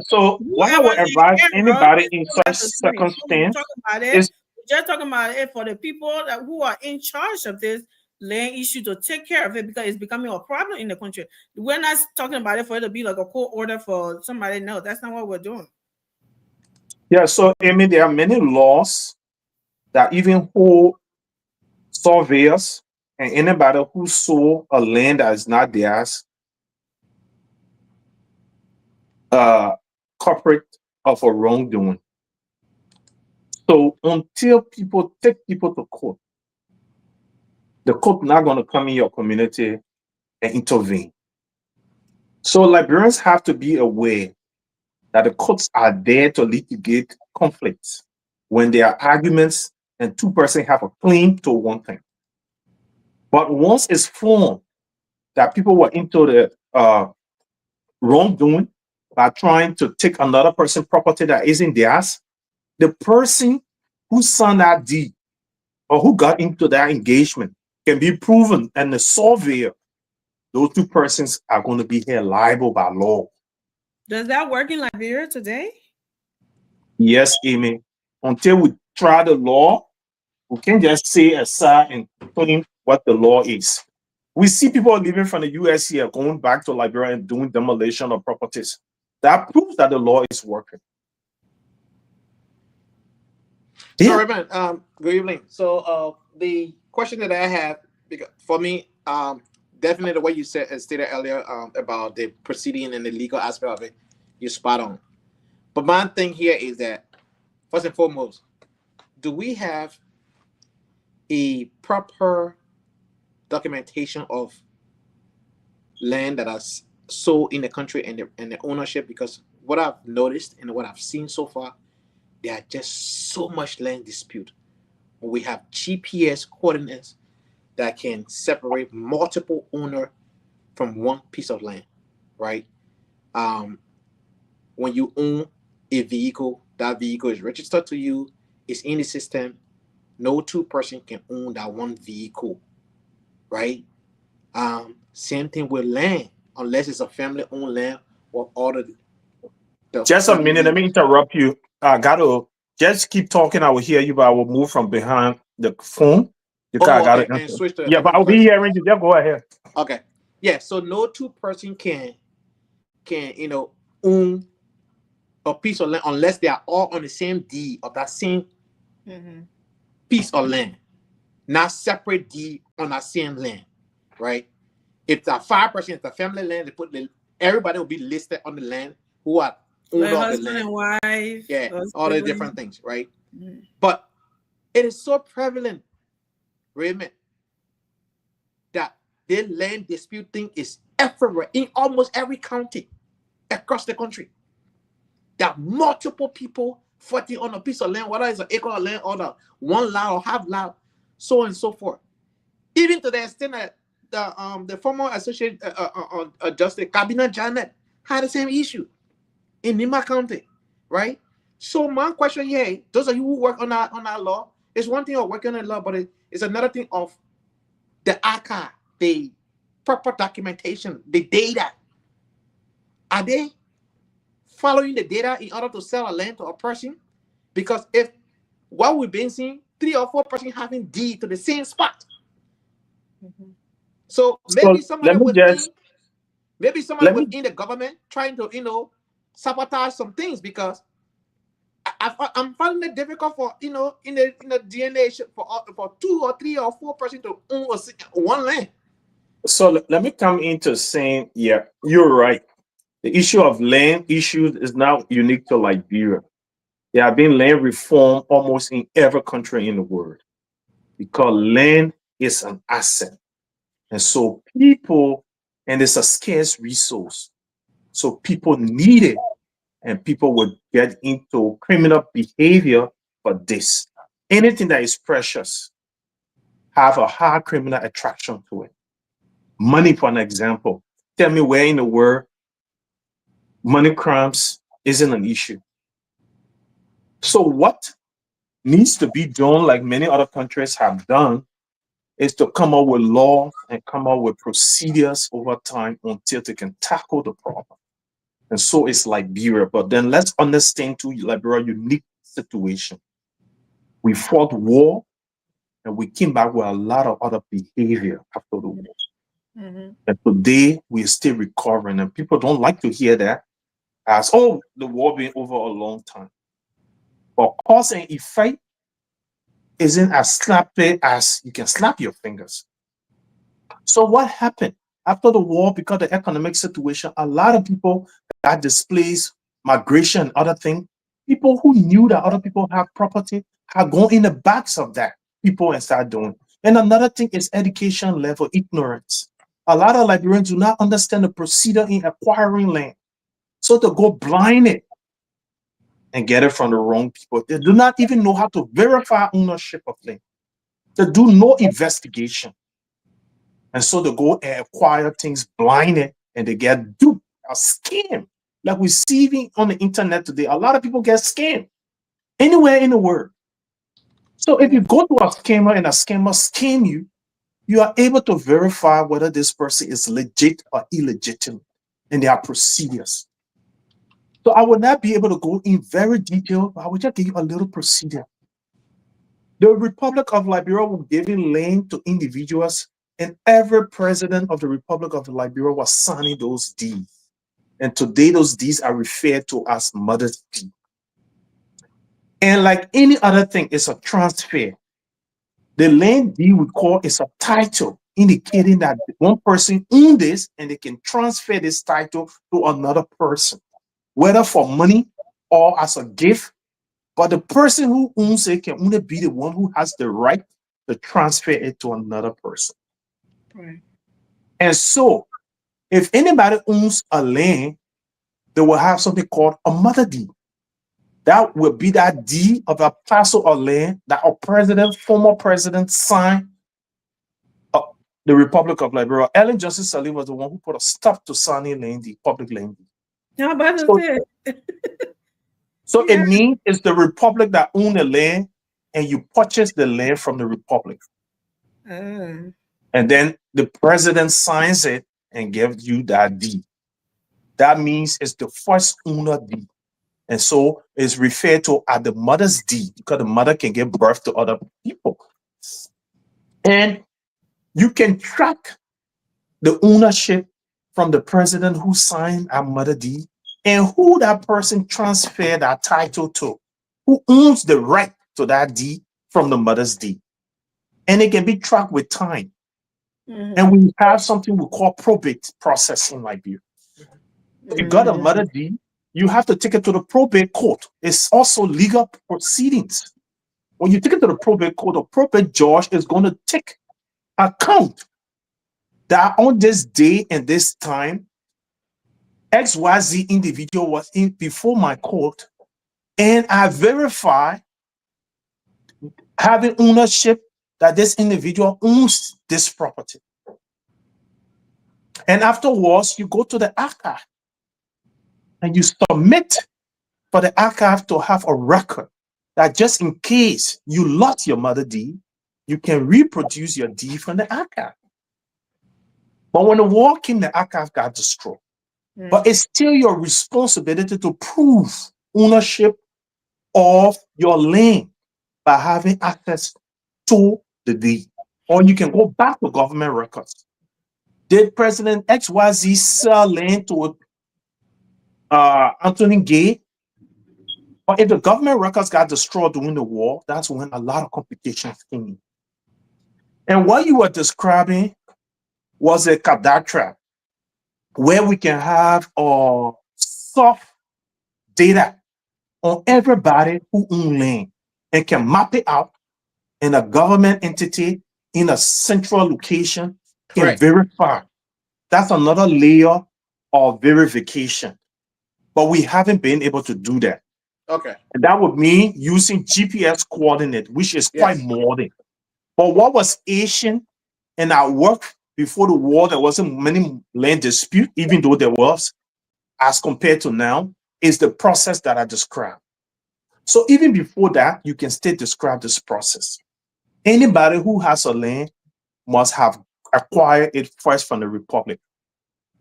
So what I would advise anybody in such circumstance is just talking about it for the people who are in charge of this land issue to take care of it, because it's becoming a problem in the country. We're not talking about it for it to be like a court order for somebody. No, that's not what we're doing. Yeah, so I mean, there are many laws that even hold surveyors and anybody who sold a land that is not theirs corporate of a wrongdoing. So until people take people to court, The court not going to come in your community and intervene. So Liberians have to be aware that the courts are there to litigate conflicts when there are arguments and two persons have a claim to one thing. But once it's formed that people were into the wrongdoing by trying to take another person's property that isn't theirs, the person who signed that deed or who got into that engagement can be proven, and the surveyor, those two persons are going to be held liable by law. Does that work in Liberia today? Yes, Amy. Until we try the law, we can't just say aside and claim what the law is. We see people leaving from the US here, going back to Liberia and doing demolition of properties. That proves that the law is working. Yeah. Sorry, man. Good evening. So the question that I have, because for me, definitely the way you stated earlier about the proceeding and the legal aspect of it, you're spot on. But my thing here is that, first and foremost, do we have a proper documentation of land that is sold in the country and the ownership? Because what I've noticed and what I've seen so far, there are just so much land dispute. We have GPS coordinates that can separate multiple owner from one piece of land, right? When you own a vehicle, that vehicle is registered to you, it's in the system. No two person can own that one vehicle, right? Same thing with land, unless it's a family-owned land or all the just a minute, let me interrupt you. I gotta just keep talking. I will hear you, but I will move from behind the phone because I gotta and switch to but I'll be hearing you. Just go ahead. Okay. Yeah. So no two person can own a piece of land unless they are all on the same deed of that same piece of land, not separate deed on that same land, right? If the 5% is the family land, they put everybody will be listed on the land who are like husband and wife, yeah, all the different things, right? But it is so prevalent, Raymond, that the land dispute thing is everywhere in almost every county across the country. There are multiple people fighting on a piece of land, whether it's an acre of land or the 1 lot or half lot, so on and so forth. Even to the extent that the former associate Justice Kabina Janet had the same issue in Nima County, right? So my question here, those of you who work on our law, it's one thing of working on law, but it's another thing of the archive, the proper documentation, the data. Are they following the data in order to sell a land to a person? Because if what we've been seeing, 3 or 4 persons having deed to the same spot. So maybe somebody within the government trying to sabotage some things, because I'm finding it difficult for in the DNA for 2 or 3 or 4 persons to own one land. So let me come into saying, yeah, you're right. The issue of land issues is not unique to Liberia. There have been land reform almost in every country in the world, because land is an asset. And so people, and it's a scarce resource. So people need it, and people will get into criminal behavior for this. Anything that is precious have a high criminal attraction to it. Money, for an example. Tell me where in the world money crimes isn't an issue. So what needs to be done, like many other countries have done, is to come up with law and come up with procedures over time until they can tackle the problem. And so it's Liberia. But then let's understand too, Liberia's unique situation. We fought war and we came back with a lot of other behavior after the war. And today we are still recovering, and people don't like to hear that as, oh, the war been over a long time. But cause and effect isn't as snappy as you can snap your fingers. So what happened after the war? Because of the economic situation, a lot of people that displaced, migration and other things, people who knew that other people have property have gone in the backs of that people and start doing. And another thing is education level ignorance. A lot of Liberians do not understand the procedure in acquiring land. So they go blind it and get it from the wrong people. They do not even know how to verify ownership of land. They do no investigation. And so they go and acquire things blinded and they get duped, a scam. Like we see even on the internet today, a lot of people get scammed anywhere in the world. So if you go to a scammer and a scammer scam you, you are able to verify whether this person is legit or illegitimate, and there are procedures. So I will not be able to go in very detail, but I will just give you a little procedure. The Republic of Liberia was giving land to individuals, and every president of the Republic of Liberia was signing those deeds. And today those deeds are referred to as mother's deed. And like any other thing, it's a transfer. The land deed we call is a title, indicating that one person owns this and they can transfer this title to another person, whether for money or as a gift. But the person who owns it can only be the one who has the right to transfer it to another person. Right. And so, if anybody owns a land, they will have something called a mother deed. That will be that deed of a parcel of land that a president, former president, signed the Republic of Liberia. Ellen Johnson Sirleaf was the one who put a stop to signing land deed, public land deed. No, about to say. So it means it's the Republic that owns the land, and you purchase the land from the Republic. And then the president signs it and gives you that deed. That means it's the first owner deed. And so it's referred to as the mother's deed because the mother can give birth to other people. And you can track the ownership from the president who signed a mother deed and who that person transferred that title to, who owns the right to that deed from the mother's deed. And it can be tracked with time. And we have something we call probate process in Liberia. If you got a mother deed, you have to take it to the probate court. It's also legal proceedings. When you take it to the probate court, the probate judge is going to take account that on this day and this time, XYZ individual was in before my court, and I verify having ownership that this individual owns this property. And afterwards, you go to the archive and you submit for the archive to have a record that just in case you lost your mother deed, you can reproduce your deed from the archive. But when the war came, the archive got destroyed. But it's still your responsibility to prove ownership of your land by having access to the deed. Or you can go back to government records. Did President XYZ sell land to Anthony Gay? But if the government records got destroyed during the war, that's when a lot of complications came in. And what you were describing was a cadastre, where we can have soft data on everybody who owns land and can map it out, and a government entity in a central location can verify. That's another layer of verification. But we haven't been able to do that. Okay. And that would mean using GPS coordinate, which is quite modern. But what was Asian in our work before the war, there wasn't many land dispute, even though there was, as compared to now, is the process that I described. So even before that, you can still describe this process. Anybody who has a land must have acquired it first from the Republic,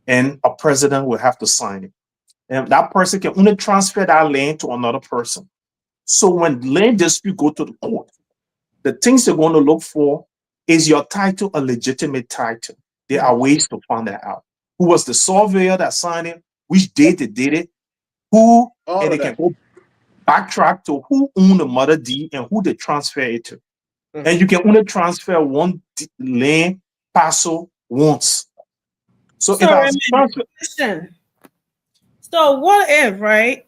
and a president will have to sign it. And that person can only transfer that land to another person. So when land dispute go to the court, the things they're going to look for is your title a legitimate title? There are ways to find that out. Who was the surveyor that signed it? Which date they did it? Who? And they can go backtrack to who owned the mother deed and who they transfer it to. And you can only transfer one land parcel once. So if I question. So what if, right?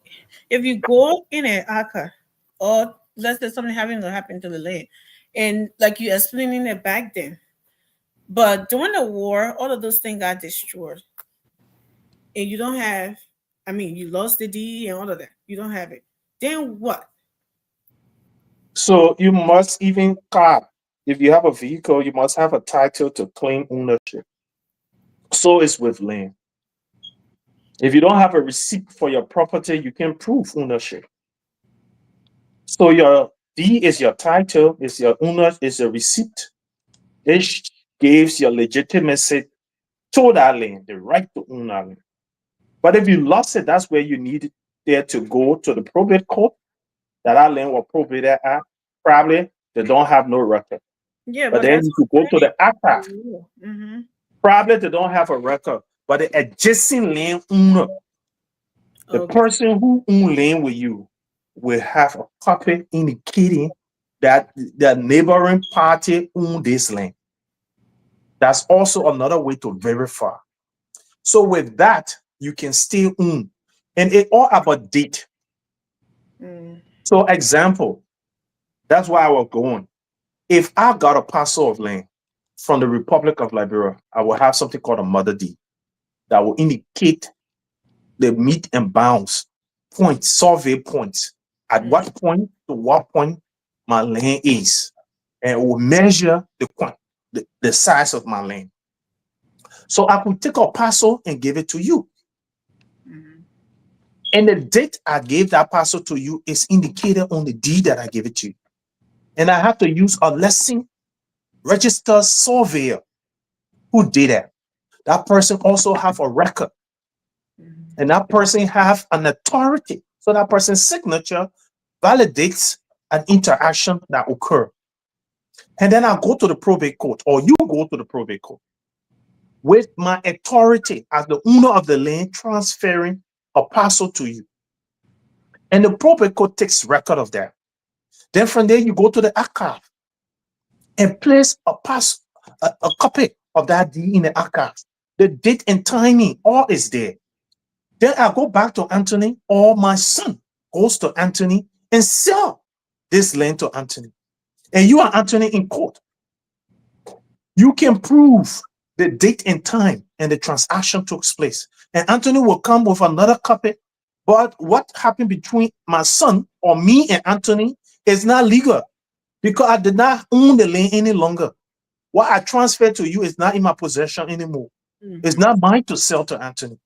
If you go in an archive, or let's say something having to happen to the land, And like you explaining it back then. But during the war, all of those things got destroyed. And you don't have, I mean, you lost the deed and all of that. You don't have it. Then what? So you must even car. If you have a vehicle, you must have a title to claim ownership. So it's with land. If you don't have a receipt for your property, you can prove ownership. So your deed is your title, is your owner, is a receipt. It gives your legitimacy to that land, the right to own that land. But if you lost it, that's where you need there to go to the probate court. That land was probated at. Probably they don't have no record. Yeah, But then that's you go to the archive. Mm-hmm. Probably they don't have a record, but the adjacent land owner, the person who owns land with you, will have a copy indicating that the neighboring party owns this land. That's also another way to verify. So with that, you can still own. And it's all about date. So example, that's why I was going. If I got a parcel of land from the Republic of Liberia, I will have something called a mother deed that will indicate the meet and bounds points, survey points, at what point to what point my land is, and it will measure the size of my land. So I could take a parcel and give it to you. And the date I gave that parcel to you is indicated on the deed that I gave it to you. And I have to use a lesson registered surveyor who did that. That person also have a record. And that person have an authority. So that person's signature validates an interaction that occur. And then I go to the probate court, or you go to the probate court with my authority as the owner of the land transferring a parcel to you. And the probate court takes record of that. Then from there, you go to the archive and place a copy of that deed in the archive. The date and timing, all is there. Then I go back to Anthony, or my son goes to Anthony and sell this land to Anthony. And you are Anthony in court. You can prove the date and time and the transaction took place. And Anthony will come with another copy. But what happened between my son or me and Anthony is not legal because I did not own the land any longer. What I transferred to you is not in my possession anymore. It's not mine to sell to Anthony.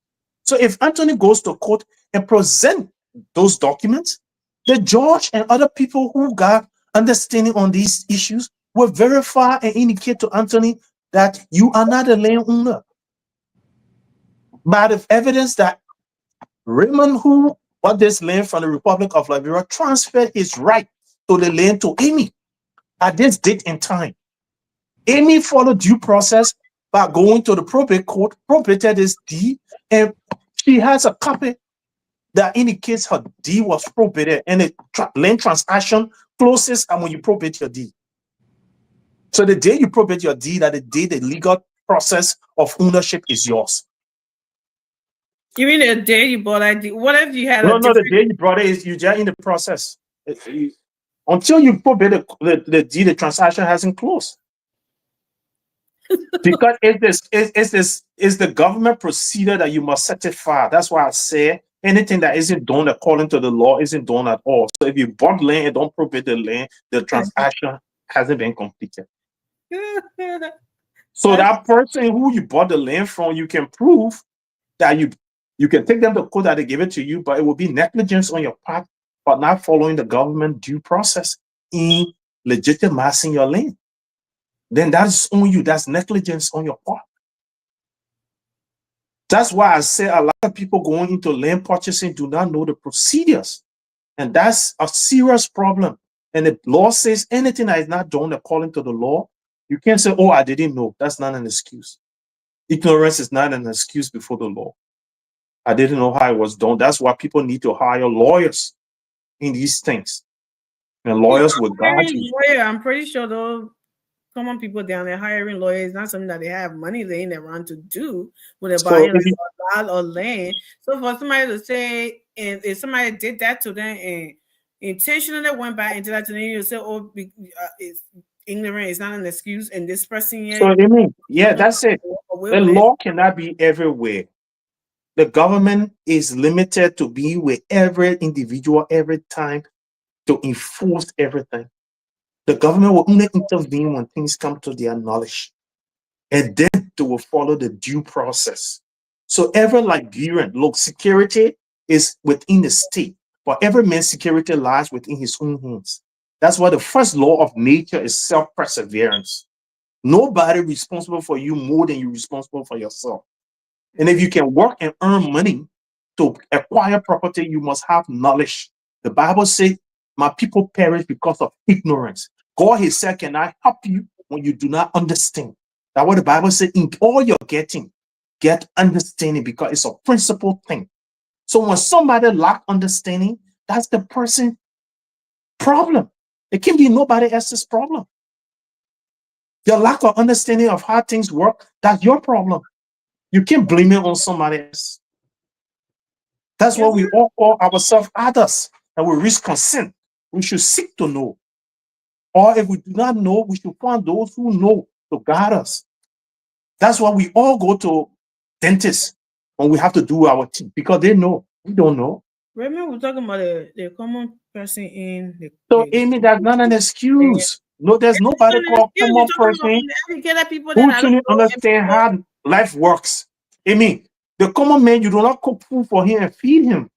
So if Anthony goes to court and present those documents, the judge and other people who got understanding on these issues will verify and indicate to Anthony that you are not a landowner. By the evidence that Raymond, who bought this land from the Republic of Liberia, transferred his right to the land to Amy at this date and time. Amy followed due process by going to the probate court, probated this deed, and she has a copy that indicates her deed was probated, and the land transaction closes and when you probate your deed. So the day you probate your deed, that the day the legal process of ownership is yours. You mean the day you bought that deed? What if you had no, the day you brought it is you just in the process. Until you probate the deed, the transaction hasn't closed. Because it's the government procedure that you must certify. That's why I say anything that isn't done according to the law isn't done at all. So if you bought land and don't probate the land, the transaction hasn't been completed. So that person who you bought the land from, you can prove that you can take them to court that they give it to you, but it will be negligence on your part for not following the government due process in legitimizing your land. Then that's on you. That's negligence on your part. That's why I say a lot of people going into land purchasing do not know the procedures. And that's a serious problem. And the law says anything that is not done according to the law, you can't say, oh, I didn't know. That's not an excuse. Ignorance is not an excuse before the law. I didn't know how it was done. That's why people need to hire lawyers in these things. And lawyers will guide you. I'm pretty sure those common people down there hiring lawyers, not something that they have money laying around to do when they're buying like a lot of land. So for somebody to say, and if somebody did that to them and intentionally went back and did that to them, you say, oh, ignorant is not an excuse. And this person here, So I mean, yeah, that's it. The law cannot be everywhere. The government is limited to be with every individual every time to enforce everything. The government will only intervene when things come to their knowledge, and then they will follow the due process. So every Liberian, look, security is within the state, but every man's security lies within his own hands. That's why the first law of nature is self-perseverance. Nobody responsible for you more than you're responsible for yourself. And if you can work and earn money to acquire property, you must have knowledge. The Bible says, my people perish because of ignorance. God himself cannot help you when you do not understand. That's what the Bible says, in all you're getting, get understanding, because it's a principal thing. So when somebody lacks understanding, that's the person's problem. It can be nobody else's problem. Your lack of understanding of how things work, that's your problem. You can't blame it on somebody else. That's why we all call ourselves others, and we reach consent. We should seek to know. Or if we do not know, we should find those who know to guide us. That's why we all go to dentists when we have to do our teeth, because they know. We don't know. Remember, we're talking about the common person in the. So, Amy, that's not an excuse. No, there's nobody called common person who truly understand how life works. Amy, the common man, you do not cook food for him and feed him.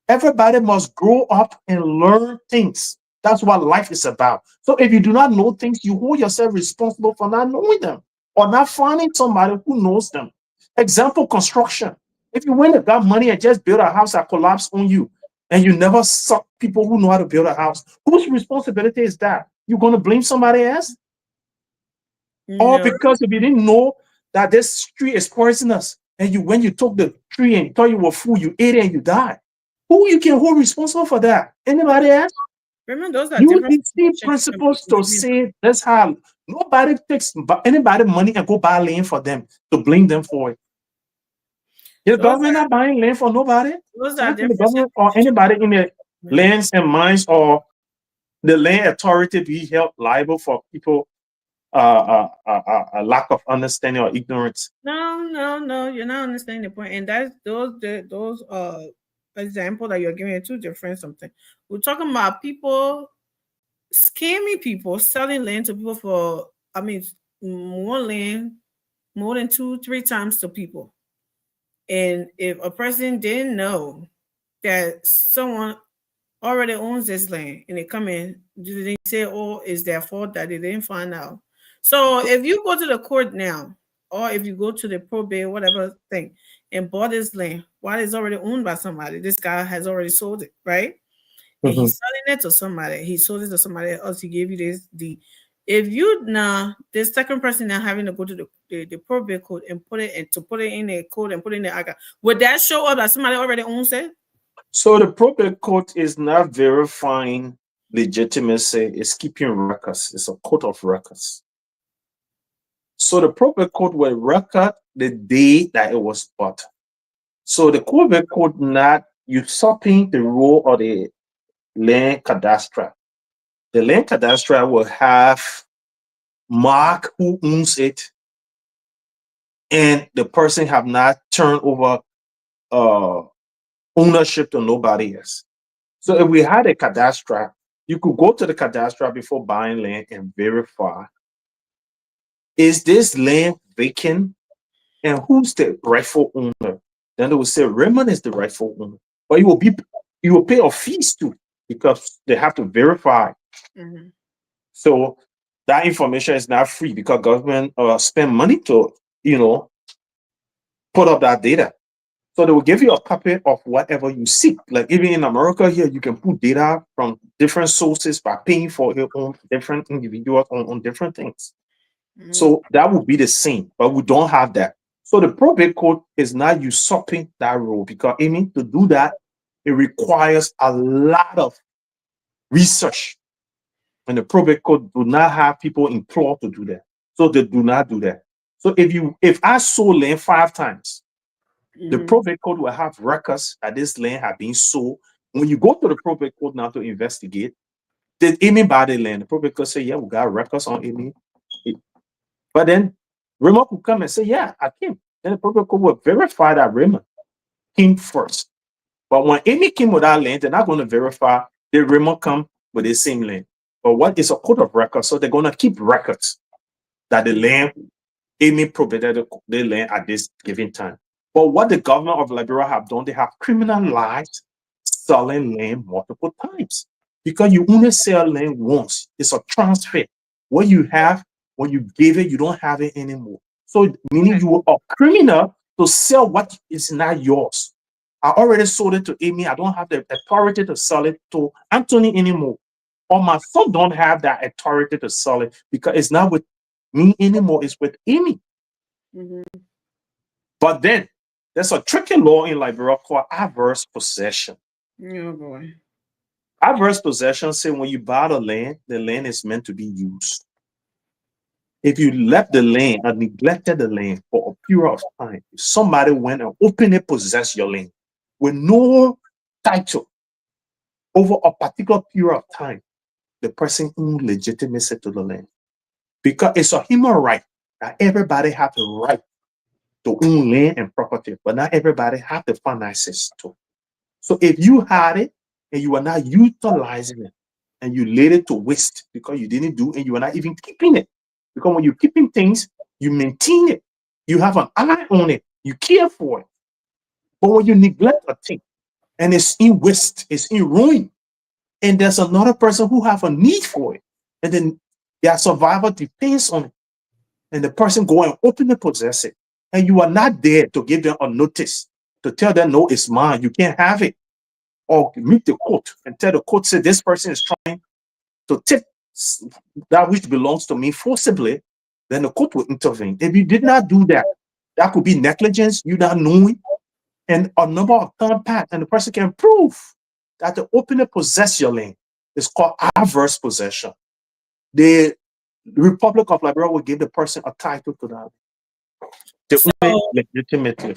Everybody must grow up and learn things. That's what life is about. So if you do not know things, you hold yourself responsible for not knowing them or not finding somebody who knows them. Example, construction. If you went and got money and just build a house that collapsed on you, and you never saw people who know how to build a house, whose responsibility is that? You're going to blame somebody else? No. Or because if you didn't know that this tree is poisonous, and when you took the tree and you thought you were food, you ate it and you died. Who you can hold responsible for that? Anybody else? Remember, those are you need principles to say that's how nobody takes anybody money and go buy land for them to blame them for it. The government not buying land for nobody. Those are the government or anybody in the lands and mines or the land authority be held liable for people a lack of understanding or ignorance. No, you're not understanding the point. And that's those example that you're giving are two different something. We're talking about people scamming people, selling land to people for one land more than 2-3 times to people. And if a person didn't know that someone already owns this land and they come in, do they say, oh, it's their fault that they didn't find out? So if you go to the court now, or if you go to the probate, whatever thing, and bought this land while it's already owned by somebody, this guy has already sold it, right? And he's selling it to somebody. He sold it to somebody else. He gave you this. If you now, the second person now having to go to the probate code and put it in the code and put it in the account, would that show up that somebody already owns it? So the probate code is not verifying legitimacy. It's keeping records. It's a code of records. So the probate code will record the day that it was bought. So the probate code not usurping the role of the land cadastre. The land cadastre will have mark who owns it, and the person have not turned over ownership to nobody else. So if we had a cadastre, you could go to the cadastre before buying land and verify, is this land vacant and who's the rightful owner? Then they will say Raymond is the rightful owner, but you will pay a fees too because they have to verify. So that information is not free because government spend money to put up that data. So they will give you a copy of whatever you seek. Like even in America here, you can put data from different sources by paying for your own different individuals on different things. So that would be the same, but we don't have that. So the probate code is not usurping that role because to do that, it requires a lot of research. And the probate code do not have people employed to do that. So they do not do that. So if I sold land 5 times, the probate code will have records that this land has been sold. When you go to the probate code now to investigate, Did Amy buy the land? The probate court say, yeah, we got records on Amy. But then Raymond could come and say, yeah, I came. Then the probate court will verify that Raymond came first. But when Amy came with that land, they're not going to verify that Raymond come with the same land. But what is a court of records? So they're going to keep records that the land, Amy probated the land at this given time. But what the government of Liberia have done, they have criminalized selling land multiple times. Because you only sell land once. It's a transfer. What you have, when you give it, you don't have it anymore. So meaning you are a criminal to sell what is not yours. I already sold it to Amy. I don't have the authority to sell it to Anthony anymore. Or my son don't have that authority to sell it because it's not with me anymore. It's with Amy. But then there's a tricky law in Liberia called adverse possession. Oh boy. Adverse possession say when you buy the land is meant to be used. If you left the land or neglected the land for a period of time, if somebody went and openly possessed your land with no title over a particular period of time, the person owns legitimacy to the land. Because it's a human right that everybody has the right to own land and property, but not everybody has the finances to. So if you had it and you are not utilizing it and you laid it to waste because you didn't do and you are not even keeping it. Because when you're keeping things, you maintain it. You have an eye on it. You care for it. But when you neglect a thing and it's in waste, it's in ruin, and there's another person who have a need for it, and then their survival depends on it, and the person go and openly possess it, and you are not there to give them a notice, to tell them, no, it's mine, you can't have it, or meet the court and tell the court, say, this person is trying to take that which belongs to me forcibly, then the court will intervene. If you did not do that, that could be negligence, you not knowing, and a number of third parties, and the person can prove that the openly possess your land. It's called adverse possession. The Republic of Liberia will give the person a title to that. The only legitimately.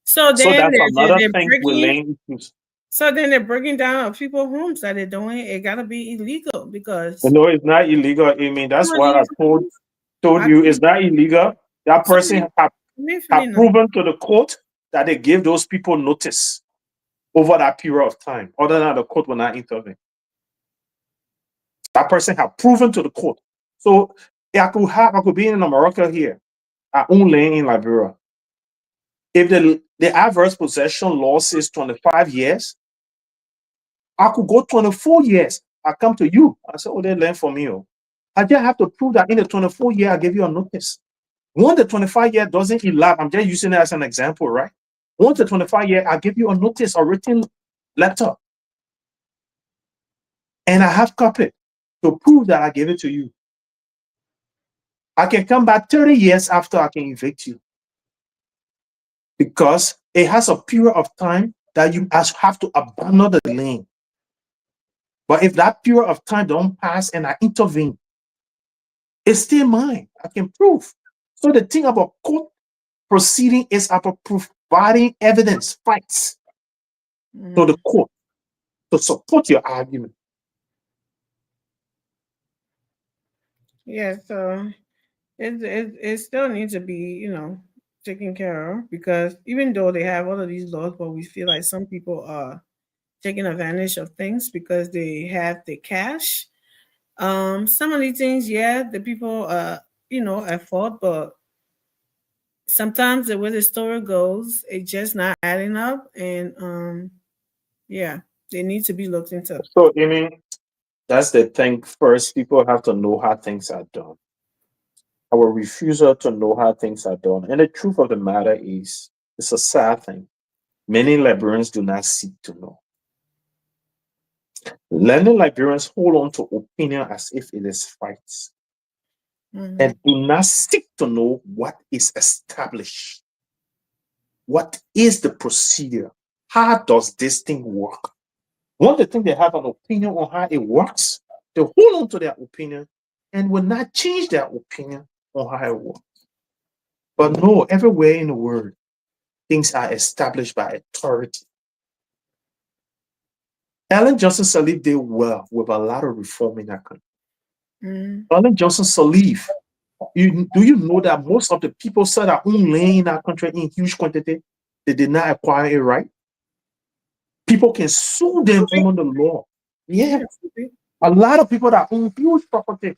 So then that's another thing with land issues. So then they're breaking down people's homes that they're doing. It gotta be illegal because no, it's not illegal. I mean, that's what I told you. It's not illegal. That person have proven to the court that they give those people notice over that period of time. Other than the court will not intervene. That person have proven to the court. So I could be in America here. I own land in Liberia. If the adverse possession law says 25 years, I could go 24 years. I come to you. I say, oh, they land for me. Oh. I just have to prove that in the 24 year, I give you a notice. Once the 25 year doesn't elapse, I'm just using it as an example, right? Once the 25 year, I give you a notice, a written letter. And I have copy to prove that I gave it to you. I can come back 30 years after I can evict you. Because it has a period of time that you have to abandon the land. But if that period of time don't pass and I intervene, it's still mine. I can prove. So the thing about court proceeding is about providing evidence, facts to the court to support your argument. Yeah, so it still needs to be, taken care of because even though they have all of these laws, but we feel like some people are taking advantage of things because they have the cash. Some of these things, yeah, the people at fault, but sometimes the way the story goes, it's just not adding up, and yeah, they need to be looked into. So, I mean, that's the thing. First, people have to know how things are done. Our refusal to know how things are done. And the truth of the matter is, it's a sad thing. Many Liberians do not seek to know. Many Liberians hold on to opinion as if it is facts. And do not seek to know what is established. What is the procedure? How does this thing work? One of the things they have an opinion on how it works, they hold on to their opinion and will not change their opinion on how it works. But no, everywhere in the world, things are established by authority. Ellen Johnson Sirleaf did well with a lot of reform in that country. Mm. Ellen Johnson Sirleaf, do you know that most of the people that own land in our country in huge quantity, they did not acquire it right? People can sue them under the law. Yeah. A lot of people that own huge property,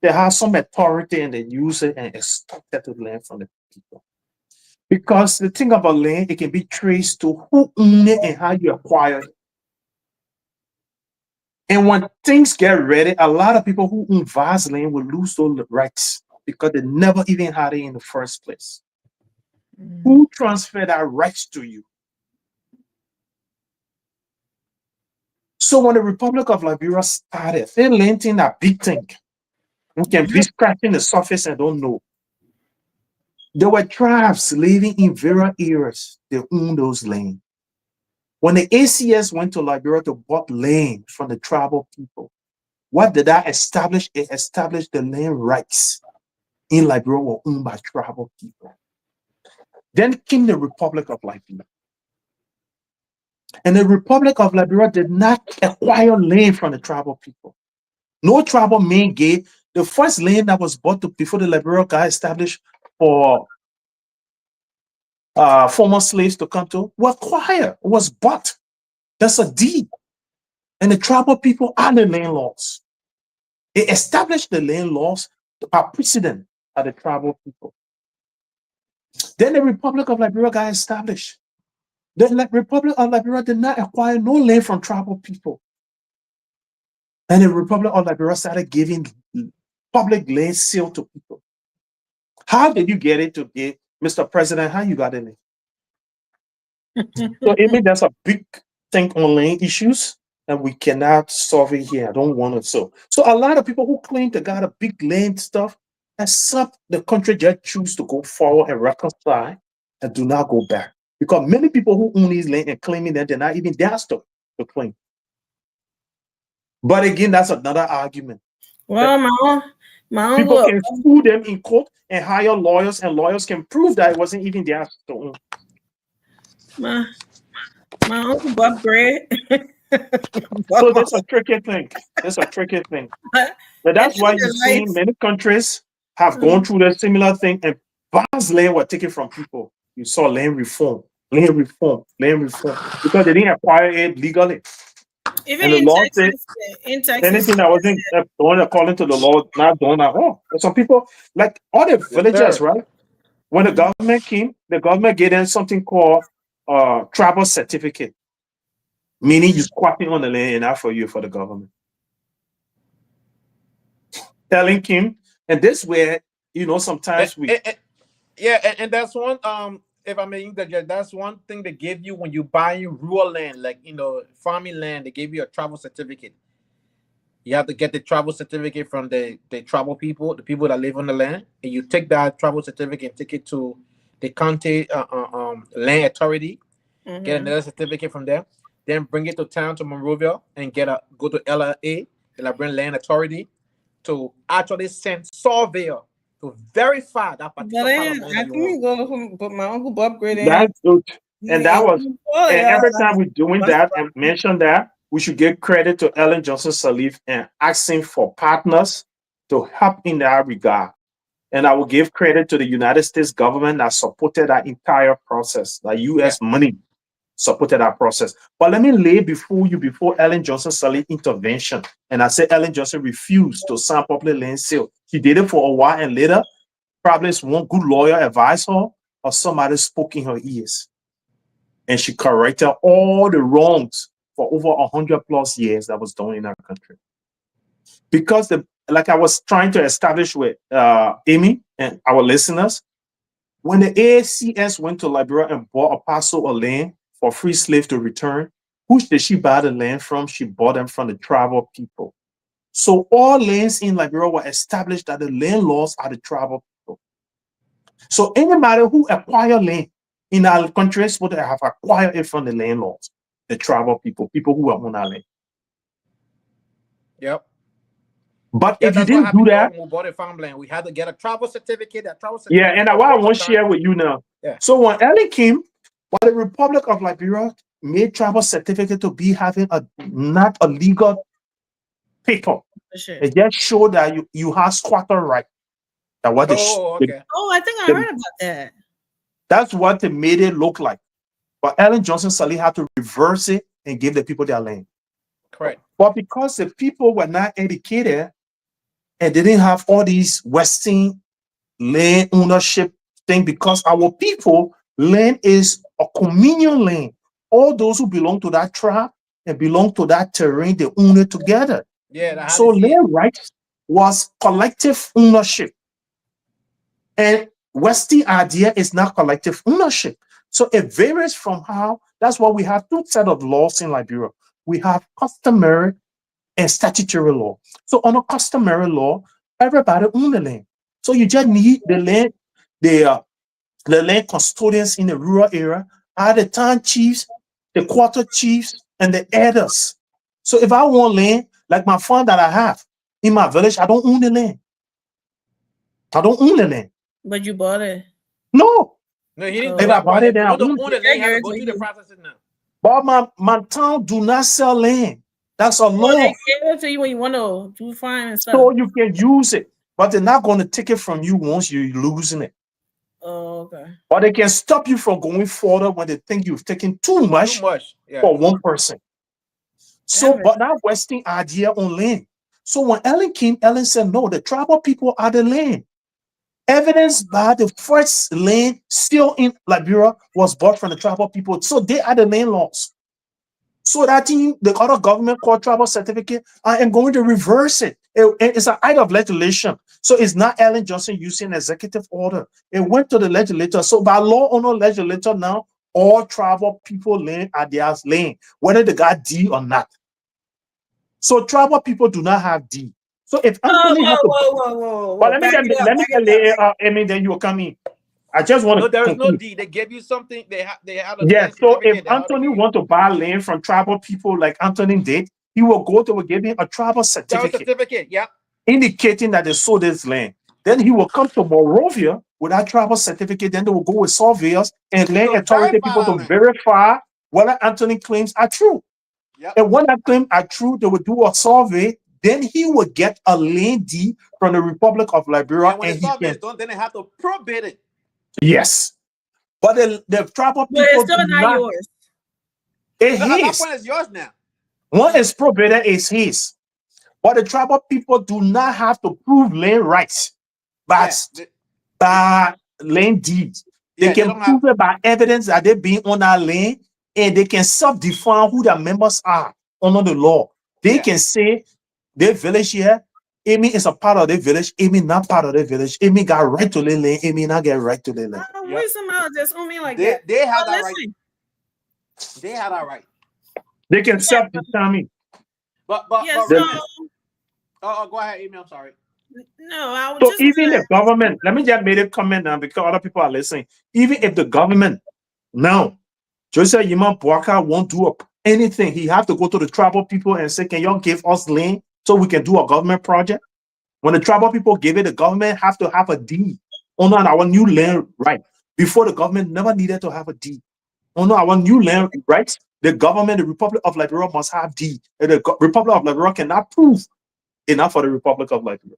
they have some authority and they use it and extract that land from the people. Because the thing about land, it can be traced to who owned it and how you acquire it. And when things get ready, a lot of people who own vast land will lose those rights because they never even had it in the first place. Who transferred that rights to you? So when the Republic of Liberia started, they learned in that big thing. We can be scratching the surface and don't know. There were tribes living in various areas. They owned those lands. When the ACS went to Liberia to bought land from the tribal people, what did that establish? It established the land rights in Liberia were owned by tribal people. Then came the Republic of Liberia. And the Republic of Liberia did not acquire land from the tribal people. No tribal man gave. The first land that was bought before the Liberia got established for former slaves to come to was acquired, was bought. That's a deed. And the tribal people are the landlords. It established the landlords by precedent of the tribal people. Then the Republic of Liberia got established. The Republic of Liberia did not acquire no land from tribal people. And the Republic of Liberia started giving public land sale to people. How did you get it to give, Mr. President? How you got in it? So I mean, that's a big thing on land issues, and we cannot solve it here. I don't want it so. So a lot of people who claim they got a big land stuff, except the country just choose to go forward and reconcile and do not go back. Because many people who own these land and claiming that they're not even their stuff to claim. But again, that's another argument. Well, my people uncle can sue them in court and hire lawyers, and lawyers can prove that it wasn't even theirs to own. My uncle Bob Gray. So that's a tricky thing. That's a tricky thing. But that's why you see many countries have gone through a similar thing, and vast land were taken from people. You saw land reform, because they didn't acquire it legally. Even and the in law Texas, said anything that wasn't done according to the law, not done at all. And some people, like all the villagers, right? When the government came, the government gave them something called tribal certificate, meaning you're squatting on the land enough for you for the government. Telling him, and this way, you know, sometimes and that's one if I may interject, that's one thing they give you when you buy rural land, like farming land. They give you a travel certificate. You have to get the travel certificate from the tribal people, the people that live on the land, and you take that travel certificate and take it to the county land authority, get another certificate from them, then bring it to town to Monrovia and go to LRA, the Liberian Land Authority, to actually send surveyor to verify that particular part of land. But my uncle Bob Gray. That's good. And that was, and every time we're doing that and mention that, we should give credit to Ellen Johnson Sirleaf and asking for partners to help in that regard. And I will give credit to the United States government that supported that entire process. The U.S. money supported that process. But let me lay before Ellen Johnson Sirleaf intervention. And I said Ellen Johnson refused to sign public land sale. She did it for a while, and later, probably one good lawyer advised her, or somebody spoke in her ears. And she corrected all the wrongs for over 100+ years that was done in our country. Because like I was trying to establish with Amy and our listeners, when the ACS went to Liberia and bought a parcel of land for free slaves to return, who did she buy the land from? She bought them from the tribal people. So all lands in Liberia were established that the landlords are the tribal people. So anybody who acquire land in our country is supposed to have acquired it from the landlords, the tribal people who are on our land. Yep. But if you didn't do that, we bought a farmland, we had to get a travel certificate. Yeah, and what I want to share with you now. Yeah. So when Ellen came, what the Republic of Liberia made tribal certificate to be having a not a legal paper. Sure. It just showed that you have squatter right. That what okay. Oh, I think I heard about that. That's what they made it look like. But Ellen Johnson Sirleaf had to reverse it and give the people their land. Correct. But because the people were not educated and they didn't have all these Western land ownership thing, because our people, land is a communion land. All those who belong to that tribe and belong to that terrain, they own it together. Yeah. So land rights was collective ownership. And Western idea is not collective ownership. So it varies from how, that's why we have two sets of laws in Liberia. We have customary and statutory law. So on a customary law, everybody owns the land. So you just need the land, the land custodians in the rural area are the town chiefs, the quarter chiefs, and the elders. So if I want land, like my farm that I have in my village, I don't own the land. I don't own the land. But you bought it. No. No, he didn't. If I bought it, then I don't own own it. the land. You have to go through the processes now. But my town do not sell land. That's a law. They give it to you when you want to do fine and stuff. So you can use it, but they're not going to take it from you once you're losing it. Oh, okay. But they can stop you from going further when they think you've taken too much for one person. So, but that Western idea on land. So when Ellen came, Ellen said, no, the tribal people are the land. Evidenced by the first land still in Liberia was bought from the tribal people. So they are the landlords. So that thing, the other government called tribal certificate, I am going to reverse it. It's an act of legislation. So it's not Ellen Johnson using executive order. It went to the legislature. So by law on a legislature now, all tribal people land at their land, whether they got D or not. So tribal people do not have D. So if Anthony had to, whoa. But let me tell you, Amy, then you will come in. I just want to. No, there is no D. They gave you something. They had a yes. So if Anthony want to buy land from tribal people like Anthony did, he will go to give him a tribal certificate. Yeah. Indicating that they sold this land. Then he will come to Monrovia with that tribal certificate. Then they will go with surveyors and land authority people to verify whether Anthony claims are true. Yep. And when that claim are true, they will do a survey. Then he will get a land deed from the Republic of Liberia. And when the survey is done, then they have to probate it. Yes. But the tribal people. But it's still not yours. It's his. That one is yours now. One is probated, is his. But the tribal people do not have to prove land rights by land deeds. They can prove it by evidence that they've been on that land, and they can self-define who their members are under the law. They can say their village here, Amy is a part of their village, Amy not part of their village, Amy got right to their land, Amy not get right to their land. Why somehow just on me like that? They have that right. They have that right. They can self-determine. But go ahead, Amy. I'm sorry. No, I was so even the government, let me just make a comment now because other people are listening. Even if the government now, Joseph Yima Boaka won't do anything, he have to go to the tribal people and say, can y'all give us land so we can do a government project? When the tribal people give it, the government have to have a deed on our new land right. Before the government never needed to have a deed. On our new land rights, the government, the Republic of Liberia must have deed. And the Republic of Liberia cannot prove enough for the Republic of Liberia.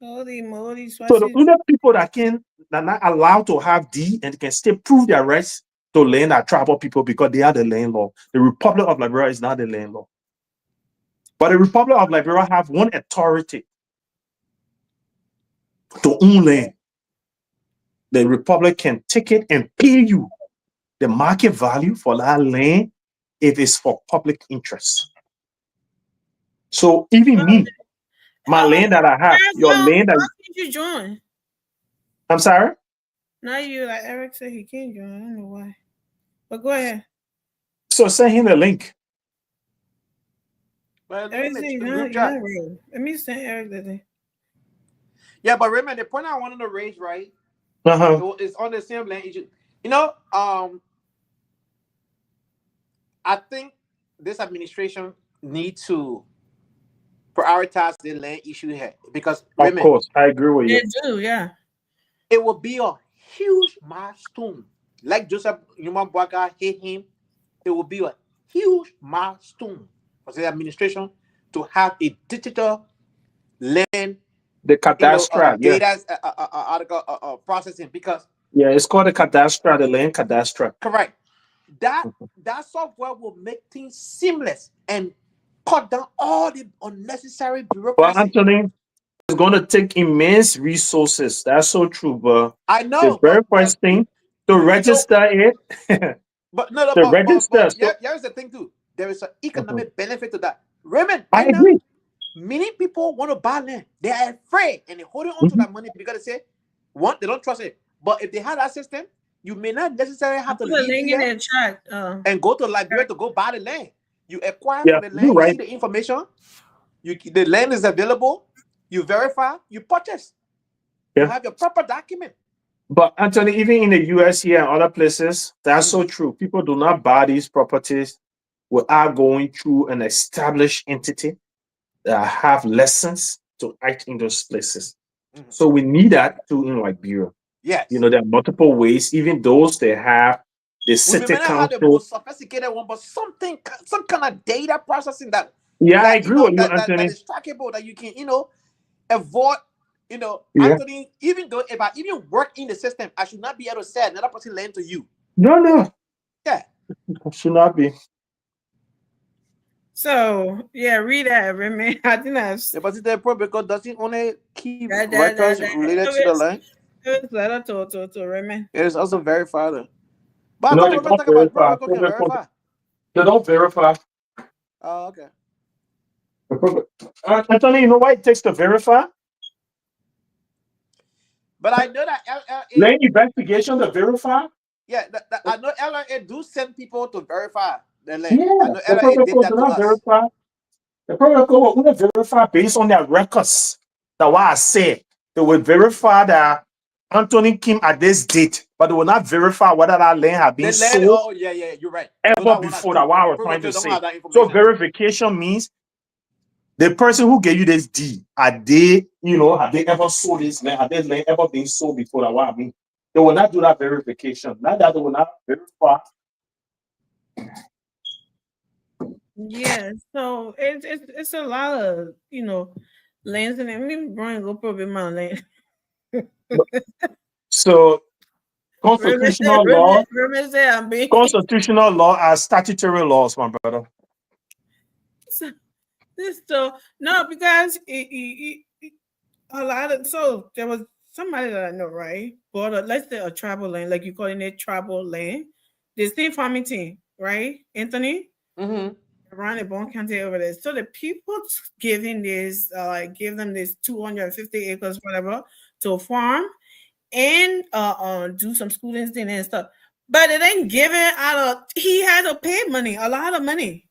So the only people that are not allowed to have deed and can still prove their rights to land are tribal people because they are the landlord. The Republic of Liberia is not the landlord. But the Republic of Liberia have one authority to own land. The Republic can take it and pay you the market value for that land if it's for public interest. So even me, my land that I have, your land that you join. I'm sorry? Now you like Eric said he can't join. I don't know why. But go ahead. So send him the link. Well, let me send Eric that thing. Yeah, but remember the point I wanted to raise, right? It's on the same land issue. You know, I think this administration needs to prioritize the land issue here because of course I agree with you. They do, yeah. It will be a huge milestone. Like Joseph Yuma Boaka hit him it will be a huge milestone for the administration to have a digital land, The cadastre, yeah. data processing, because Yeah, it's called the cadastre, the land cadastre. correct. That software will make things seamless and cut down all the unnecessary But bureaucracy. Anthony, it's going to take immense resources. That's so true, but I the know, very but first thing to register it, but no, no, to register. So here's the thing too. There is an economic benefit to that. Raymond, I right now, agree. many people want to buy land. They are afraid and they're holding on to that money because they say, one, they don't trust it. But if they have that system, you may not necessarily have to Put a leave link in here the chat. and go to Liberia to go buy the land. You acquire Yeah, for the you're land, you right. see the information, the land is available, you verify, you purchase. You Yeah. have your proper document. But Anthony, even in the US here and other places, that's so true. People do not buy these properties without going through an established entity that have lessons to act in those places. So we need that too in Liberia. Yes. You know, there are multiple ways, even those they have the We city may not have the council. most sophisticated one, but some kind of data processing that Yeah, I that agree with you, that Anthony. is trackable, that you can avoid. Yeah. Anthony, even though if I even work in the system, I should not be able to sell another person land to you. No. Yeah. Should not be. So yeah, read that, Remy. I think that's but the protocol doesn't only keep that records related to the land. It's letter to Remy. It is also verified. But No, I they thought we don't talk about verify. protocol can verify. They don't verify. Oh, okay. Anthony, you know why it takes to verify? But I know that LLA, Land investigation to verify? yeah, I know LLA do send people to verify the land. Yeah, I know the LLA did protocol that do to not us. verify. The protocol will only verify based on their records. That's why I say they will verify that Anthony came at this date, but they will not verify whether that land had been The land, sold oh yeah, you're right. ever before. That's what I was trying to say. So verification means the person who gave you this deed, have they ever sold this land? Have this land ever been sold before? That's what I mean. They will not do that verification. Not that they will not verify. Yeah, so it's a lot of lands and let me bring up a bit my land. So constitutional law, constitutional law are statutory laws, my brother. So no, because a lot of there was somebody that I know, right? Bought let's say a tribal land, like you calling it tribal land. The same farming team, right, Anthony? Around the Bone County over there. So the people giving this, give them this 250 acres, whatever, to farm and do some schooling thing and stuff. But it ain't given he had to pay money, a lot of money.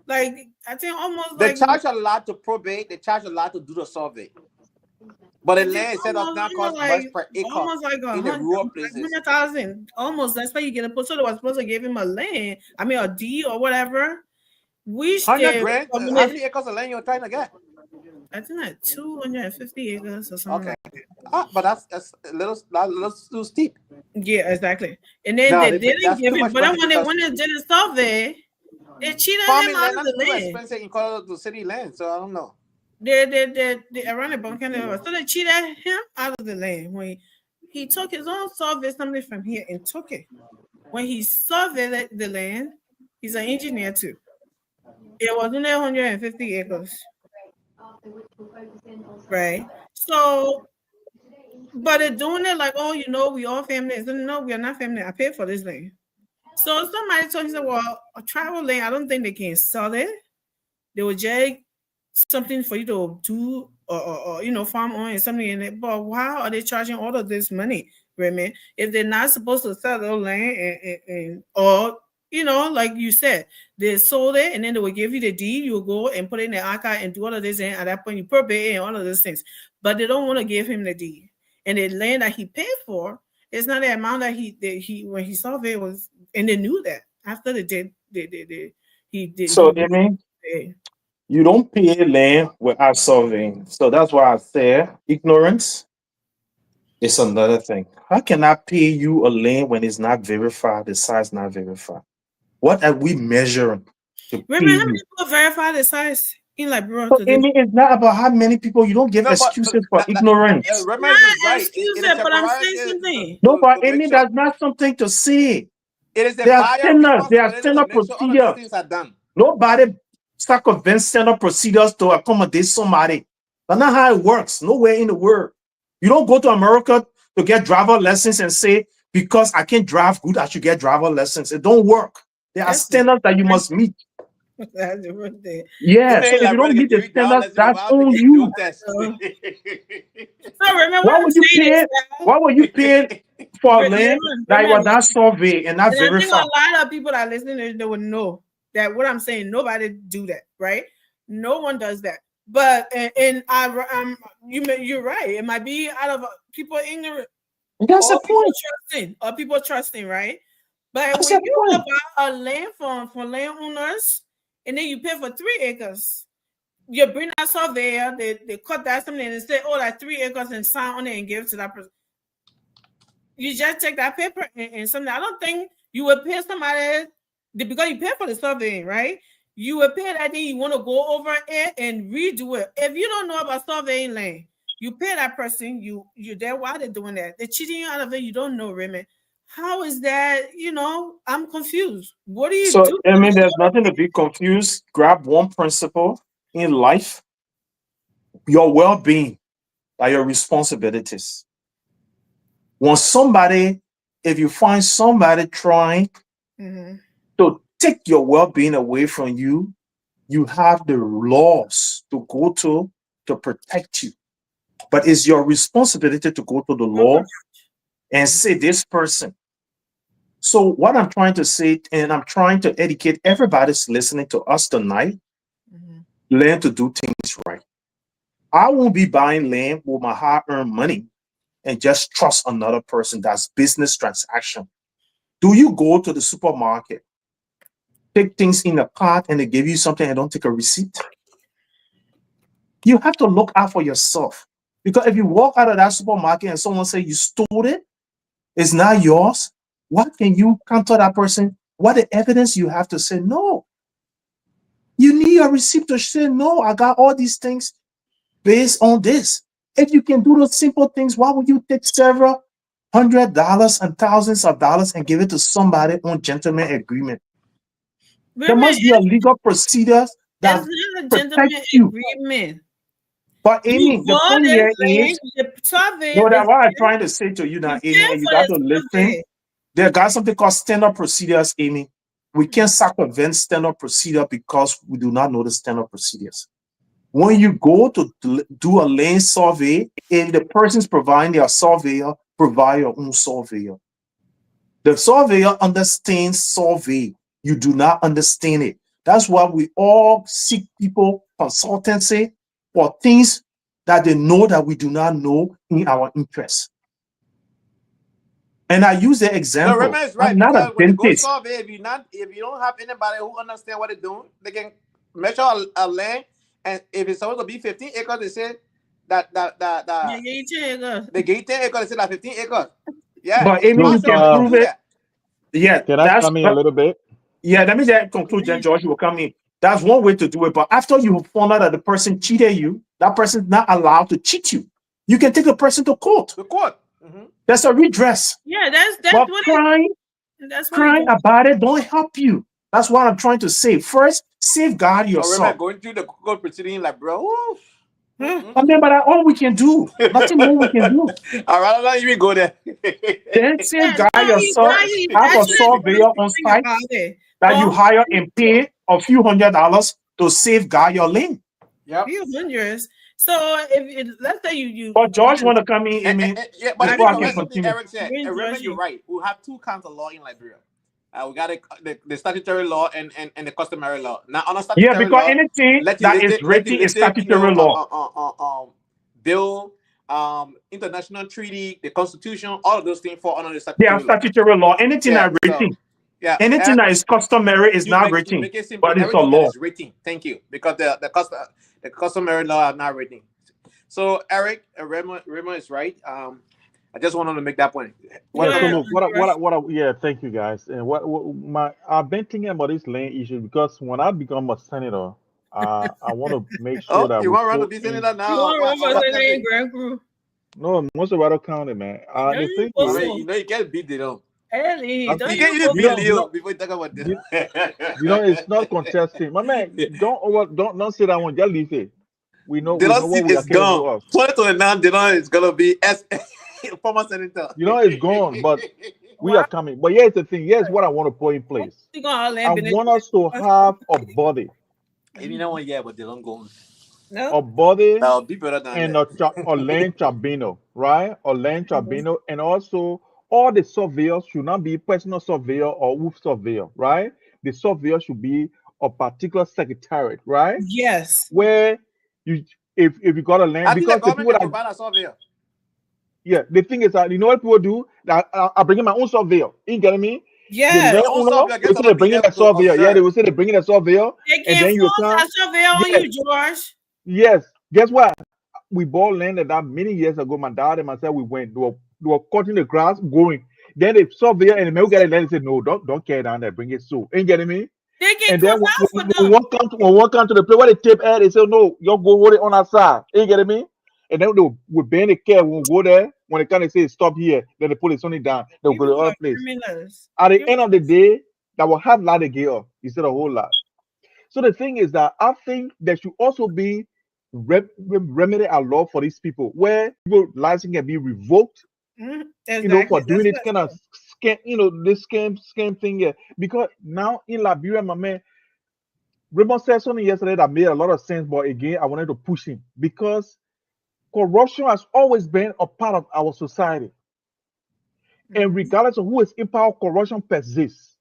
Like I think almost they charge a lot to probate, they charge a lot to do the survey. But the land set up now costs much per acre almost like in the rural places. 100,000, almost. That's why you get a put. So they was supposed to give him a land. I mean a deed or whatever. We 100 grand. How many acres of land you're trying to get? I think like 250 acres or something. Okay, but that's a little too steep. Yeah, exactly. And then they didn't give it. But then when they did a survey, they cheated him out of the land. Too expensive in Colorado city land, so I don't know. They around the bunker, so they cheated him out of the land when he took his own survey something from here and took it. When he surveyed the land, he's an engineer too. It was only 150 acres, right? So, but they're doing it like, oh, we all family. So, no, we are not family. I paid for this land. So somebody told me, said, well, a tribal land, I don't think they can sell it. They will jag something for you to do or farm on and something in it. But why are they charging all of this money, Remy? If they're not supposed to sell the land and like you said, they sold it and then they will give you the deed. You will go and put it in the archive and do all of this, and at that point you probate and all of those things. But they don't want to give him the deed. And the land that he paid for is not the amount that he when he sold it was, and they knew that after he did. So you don't pay land without surveying. So that's why I say ignorance is another thing. How can I pay you a land when it's not verified, the size not verified? What are we measuring to pay Remember how you? many people verify the size in Liberia So, today? Amy, it's not about how many people. You don't give No, excuses for that, ignorance. Remember is Not right. It is excuse, a but I'm priority saying something. No, but to make Amy, sure. that's not something to say. It is the There are buyer standards. There are responsibility to standard make sure all of these procedures. things are done. Nobody circumvents standard procedures to accommodate somebody. That's not how it works. Nowhere in the world. You don't go to America to get driver lessons and say, because I can't drive good, I should get driver lessons. It don't work. There are That's standards that you must meet. That's the word there. Yeah, Hey, so if like, you brother, don't meet give the me driver standards, lesson that's without on taking no you. test. So remember Why what I'm would you saying pay? is Why would you pay for a land that you are remember, not survey and not and I think verify? a lot of people that are listening, they would know that what I'm saying. Nobody do that, right? No one does that. But you're right. It might be out of people ignorant That's or the point. people trusting, right? But That's when the you point. buy a land from landowners and then you pay for 3 acres, you bring that surveyor, they cut that something and say, oh, that's 3 acres and sign on it and give it to that person. You just take that paper and something. I don't think you would pay somebody because you pay for the surveying, right? You would pay that thing, you want to go over it and redo it. If you don't know about surveying land, you pay that person, you're there while they're doing that. They're cheating you out of it, you don't know, Raymond. How is that? I'm confused. What do you So, do? I mean, there's nothing to be confused. Grab one principle in life: your well-being are your responsibilities. If you find somebody trying to take your well-being away from you, you have the laws to go to protect you. But it's your responsibility to go to the law and say this person. So what I'm trying to say, and I'm trying to educate everybody's listening to us tonight, learn to do things right. I won't be buying land with my hard-earned money and just trust another person. That's business transaction. Do you go to the supermarket, take things in a cart, and they give you something and don't take a receipt? You have to look out for yourself. Because if you walk out of that supermarket and someone say you stole it, it's not yours, what can you counter that person? What the evidence you have to say no? You need a receipt to say no, I got all these things based on this. If you can do those simple things, why would you take several $100 and thousands of dollars and give it to somebody on gentleman agreement? There must be a legal procedure that protects you. Agreement. But Amy, the point here is, no, that's what I'm trying to say to you now, Amy, and you got to listen. There got something called standard procedures, Amy. We can't circumvent standard procedure because we do not know the standard procedures. When you go to do a land survey, if the person's providing their surveyor, provide your own surveyor. The surveyor understands survey. You do not understand it. That's why we all seek people consultancy for things that they know that we do not know in our interest. And I use the example. No, Raymond is right, I'm not a when you go dentist. survey, if you don't have anybody who understand what they're doing, they can measure a land, and if it's supposed to be 15 acres, they say that they give you 10 acres, they say that 15 acres. Yeah, But it's Amy, you possible can to prove do it. that. Yeah, Can I come in a little bit? Yeah, let me just conclude, then George will come in. That's one way to do it. But after you found out that the person cheated you, that person is not allowed to cheat you. You can take the person to court. The court. That's a redress. Yeah, that's but what crying about it don't help you. That's what I'm trying to say. First, safeguard yourself. Remember going through the court proceeding, like, bro. I mean, but that's all we can do. Nothing more we can do. I'd rather not even go there. Then safeguard yourself. Have a surveyor on site that you hire and pay a few $100s to safeguard your land. Yeah, few hundreds. So if let's say you But George want to come in, Amy. Yeah, but before I can something continue. Eric said. Remember, you're right. We have two kinds of law in Liberia. We got the statutory law and the customary law. Now, on a statutory because law, anything that is written is statutory law. Bill, international treaty, the constitution, all of those things fall under the They statutory are statutory law. Anything that written. Yeah, anything that is customary is not written, but it's a law. Is written. Thank you, because the customary law are not written. So Eric, Raymond is right. I just wanted to make that point. Go Yeah, so ahead, look, Andres. yeah, thank you guys. And I've been thinking about this land issue because when I become a senator, I want to make sure Oh, that you we want to run to put be in. senator You now? want to run Or for what Senate campaign? in Grand Crew? No, most of Colorado County, man. Don't The you thing post is, You so? know, you can't beat them. Hey, I don't You think can't you even post beat so? Leo before you talk about them. it's not contesting. My man, don't say that one. Just leave it. We know Dylan what seat we are is gone. capable of. 2029, Dylan is gonna be former senator. It's gone, but we Why? are coming. But here's the thing. Here's what I want to put in place. You gonna all I land beneath want us to have a body, Maybe not one year, but Dylan going. No. That'll be better than and that. a land tribunal, right? A land tribunal, and also all the surveyors should not be personal surveyor or wolf surveyor, right? The surveyor should be a particular secretariat, right? Yes. Where you, if you got a land, I think the because the government people can that, provide a surveyor. yeah, the thing is that you know what people do? That I bring in my own surveyor. You getting me? They Yes. let Your own uno, surveyor they gets say they to be bring in there a to surveyor. Yeah, they observe. will say they bring in a surveyor, They and can't then you force come. that surveyor on Yes, you, George. yes. Guess what? We bought land that many years ago. My dad and myself, we went. They were cutting the grass, going. Then the surveyor and the man who got it land said, "No, don't carry down there. Bring it so." Ain't getting me? They can And cut then out for when them. one come to the place where they tape air, they say, "No, you go hold it on our side." Ain't getting me? And then we bend the care when we go there. When they kind of say stop here, then they put it only down. They'll go to People the are other place. criminals. At the You end of the day, that will have lot of gear instead of a whole lot. So the thing is that I think there should also be remedy a law for these people where people license can be revoked, for exactly. doing That's this what kind I of said. scam, this scam thing here. Because now in Liberia, my man, Raymond said something yesterday that made a lot of sense, but again, I wanted to push him because corruption has always been a part of our society. And regardless of who is in power, corruption persists.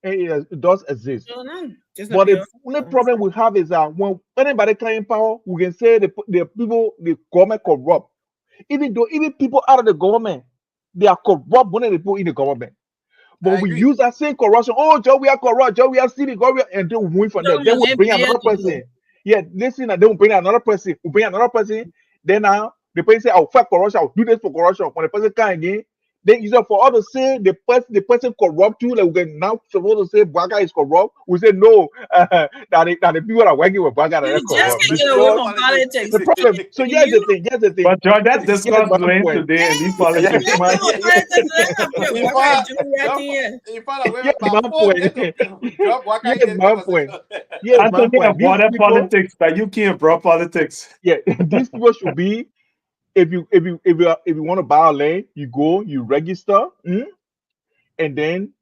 And it does exist. So no, just a But the bill. only problem we have is that when anybody claim power, we can say the people, the government corrupt. Even though even people out of the government, they are corrupt more than the people in the government. I But we agree. use that same corruption. Oh, Joe, we are corrupt. Joe, we are stealing. And then we move from there. So Then we they bring billion another to person. do. Yeah, listen, and then we bring another person. We bring another person. Then now the person say, "I'll fight corruption. I'll do this for corruption." When the person come again, then you say for us to say the person corrupt too, like we can now supposed to say Baga is corrupt. We say no, that the people that are working with Baga You are just corrupt can't get away because from Politics. the politics. problem. So here's You the thing. Here's the thing. But George, that Here's discussed my land point. today and these so Here's politics. let's my talk about politics. Let's not put In Waka and fact, Joey at the end. in fact, I went here's my about 4 point. minutes to drop Waka Here's in this my conversation. point. Here's my Anthony point. These avoided people. politics, but you can't brought politics. Yeah, these people should be. If you want to buy a land, you go, you register, and then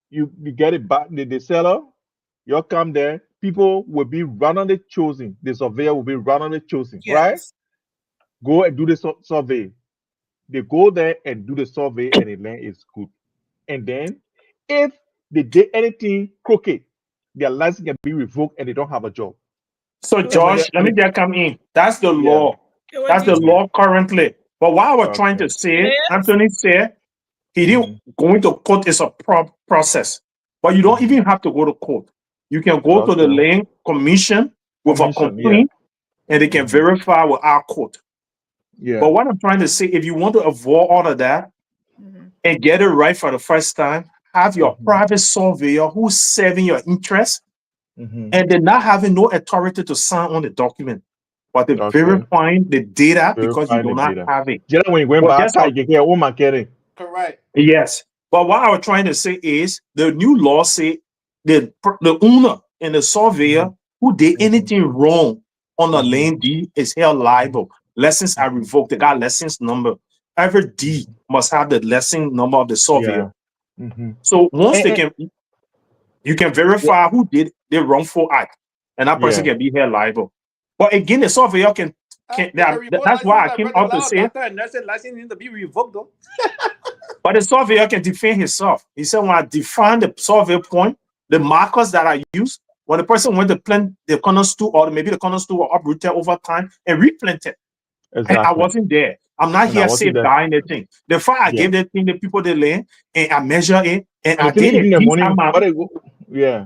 you get it back. The seller, you come there. People will be randomly chosen. The surveyor will be randomly chosen, right? Yes. Go and do the survey. They go there and do the survey, and the land is good. And then, if they did anything crooked, their license can be revoked, and they don't have a job. So So what George, let me just come in. That's the Yeah. law. what That's the teacher? law currently. But what I was trying Okay. to say, Yes. Anthony said he didn't going to court is a process. But you don't even have to go to court. You can go to the Okay. land commission with a Commission, yeah. complaint and they can verify with our court. Yeah. But what I'm trying to say, if you want to avoid all of that and get it right for the first time, have your private surveyor who's serving your interest and they're not having no authority to sign on the document. But they're verifying the data because you Verify do the not data. have it. Just when you went But back, that's all. you can get home and get it. Correct. Yes. But what I was trying to say is the new law say the owner and the surveyor who did anything wrong on the land deed is held liable. Lessons are revoked. They got lessons number. Every deed must have the lesson number of the surveyor. So once they can, you can verify who did the wrongful act, and that person can be held liable. But again, the surveyor can that's why I came out to say. Doctor and nurse license need to be revoked though. But the surveyor can defend himself. He said, when I define the survey point, the markers that I use, when the person went to plant the corner stool, or maybe the corner stool were uprooted over time and replanted. Exactly. I wasn't there. I'm not here safeguarding the thing. The fact I gave the thing, the people the land, and I measure it, and I did it.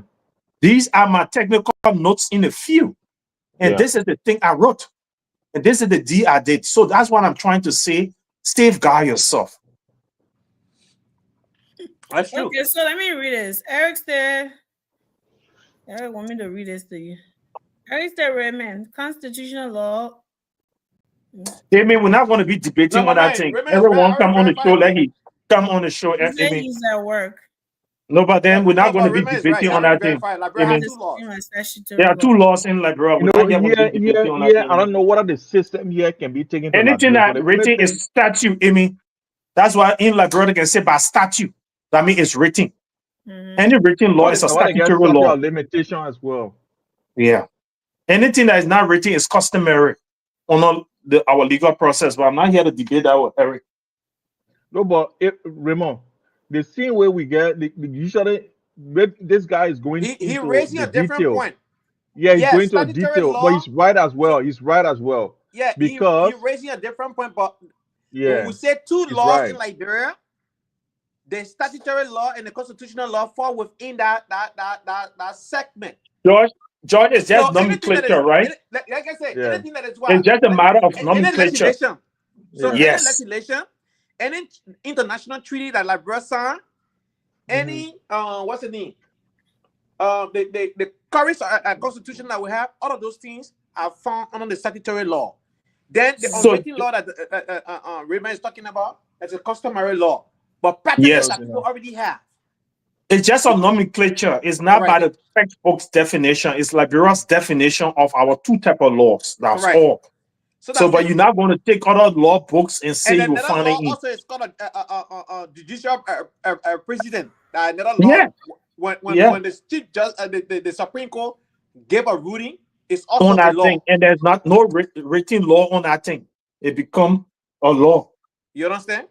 These are my technical notes in the field. And this is the thing I wrote. And this is the deed I did. So that's what I'm trying to say. Safeguard yourself. That's true. Okay, so let me read this. Eric said, Eric want me to read this to you. Eric said, Raymond, constitutional law. Amy, we're not going to be debating on that thing. Everyone come on the show. Let him come on the show. He said he's at work. No, but then we're not going to be debating on that thing. There are two laws in Liberia. You know, I don't know what are the system here can be taken. Anything that written is statute, Amy. That's why in Liberia they can say by statute. That means it's written. Any written law is a statutory law. Limitation as well. Yeah. Anything that is not written is customary on our legal process. But I'm not here to debate that with Eric. No, but Raymond, the same way we get usually this guy is going. He raising a different point. Yeah, he's going to a detail, but he's right as well. Yeah, because he's raising a different point, but yeah, when we say two laws in Liberia, the statutory law and the constitutional law fall within that segment. George is just nomenclature, right? Like I said, anything that is it's just a matter of nomenclature. So any legislation, any international treaty that Liberia signed, any what's the name? The current constitution that we have, all of those things are found under the statutory law. Then the unwritten law that Raymond is talking about, that's a customary law. But practices that people already have. It's just a nomenclature. It's not by the textbook's definition. It's Liberia's definition of our two type of laws. That's all. So but you're not going to take other law books and say you find it. Also, it's called a judicial president. Another law. Yeah. When the chief judge, the Supreme Court gave a ruling, it's also on that a law. thing, and there's no written law on that thing. It become a law. You understand?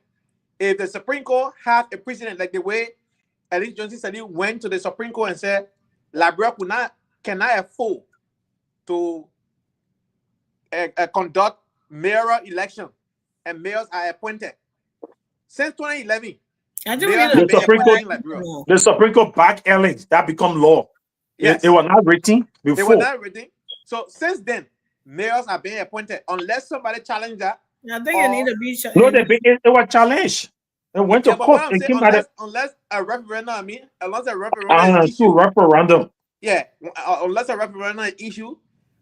If the Supreme Court have a precedent, like the way Ellis Johnson said, he went to the Supreme Court and said, Liberia cannot afford to conduct mayoral election, and mayors are appointed. Since 2011, the Supreme Court back Ellis, that become law. Yes. It was not written before. They were not written. So since then, mayors are being appointed unless somebody challenge that. I think it need to be challenged. No, it was challenged. It went to court. It came unless a referendum, unless a referendum. Yeah, unless a referendum issue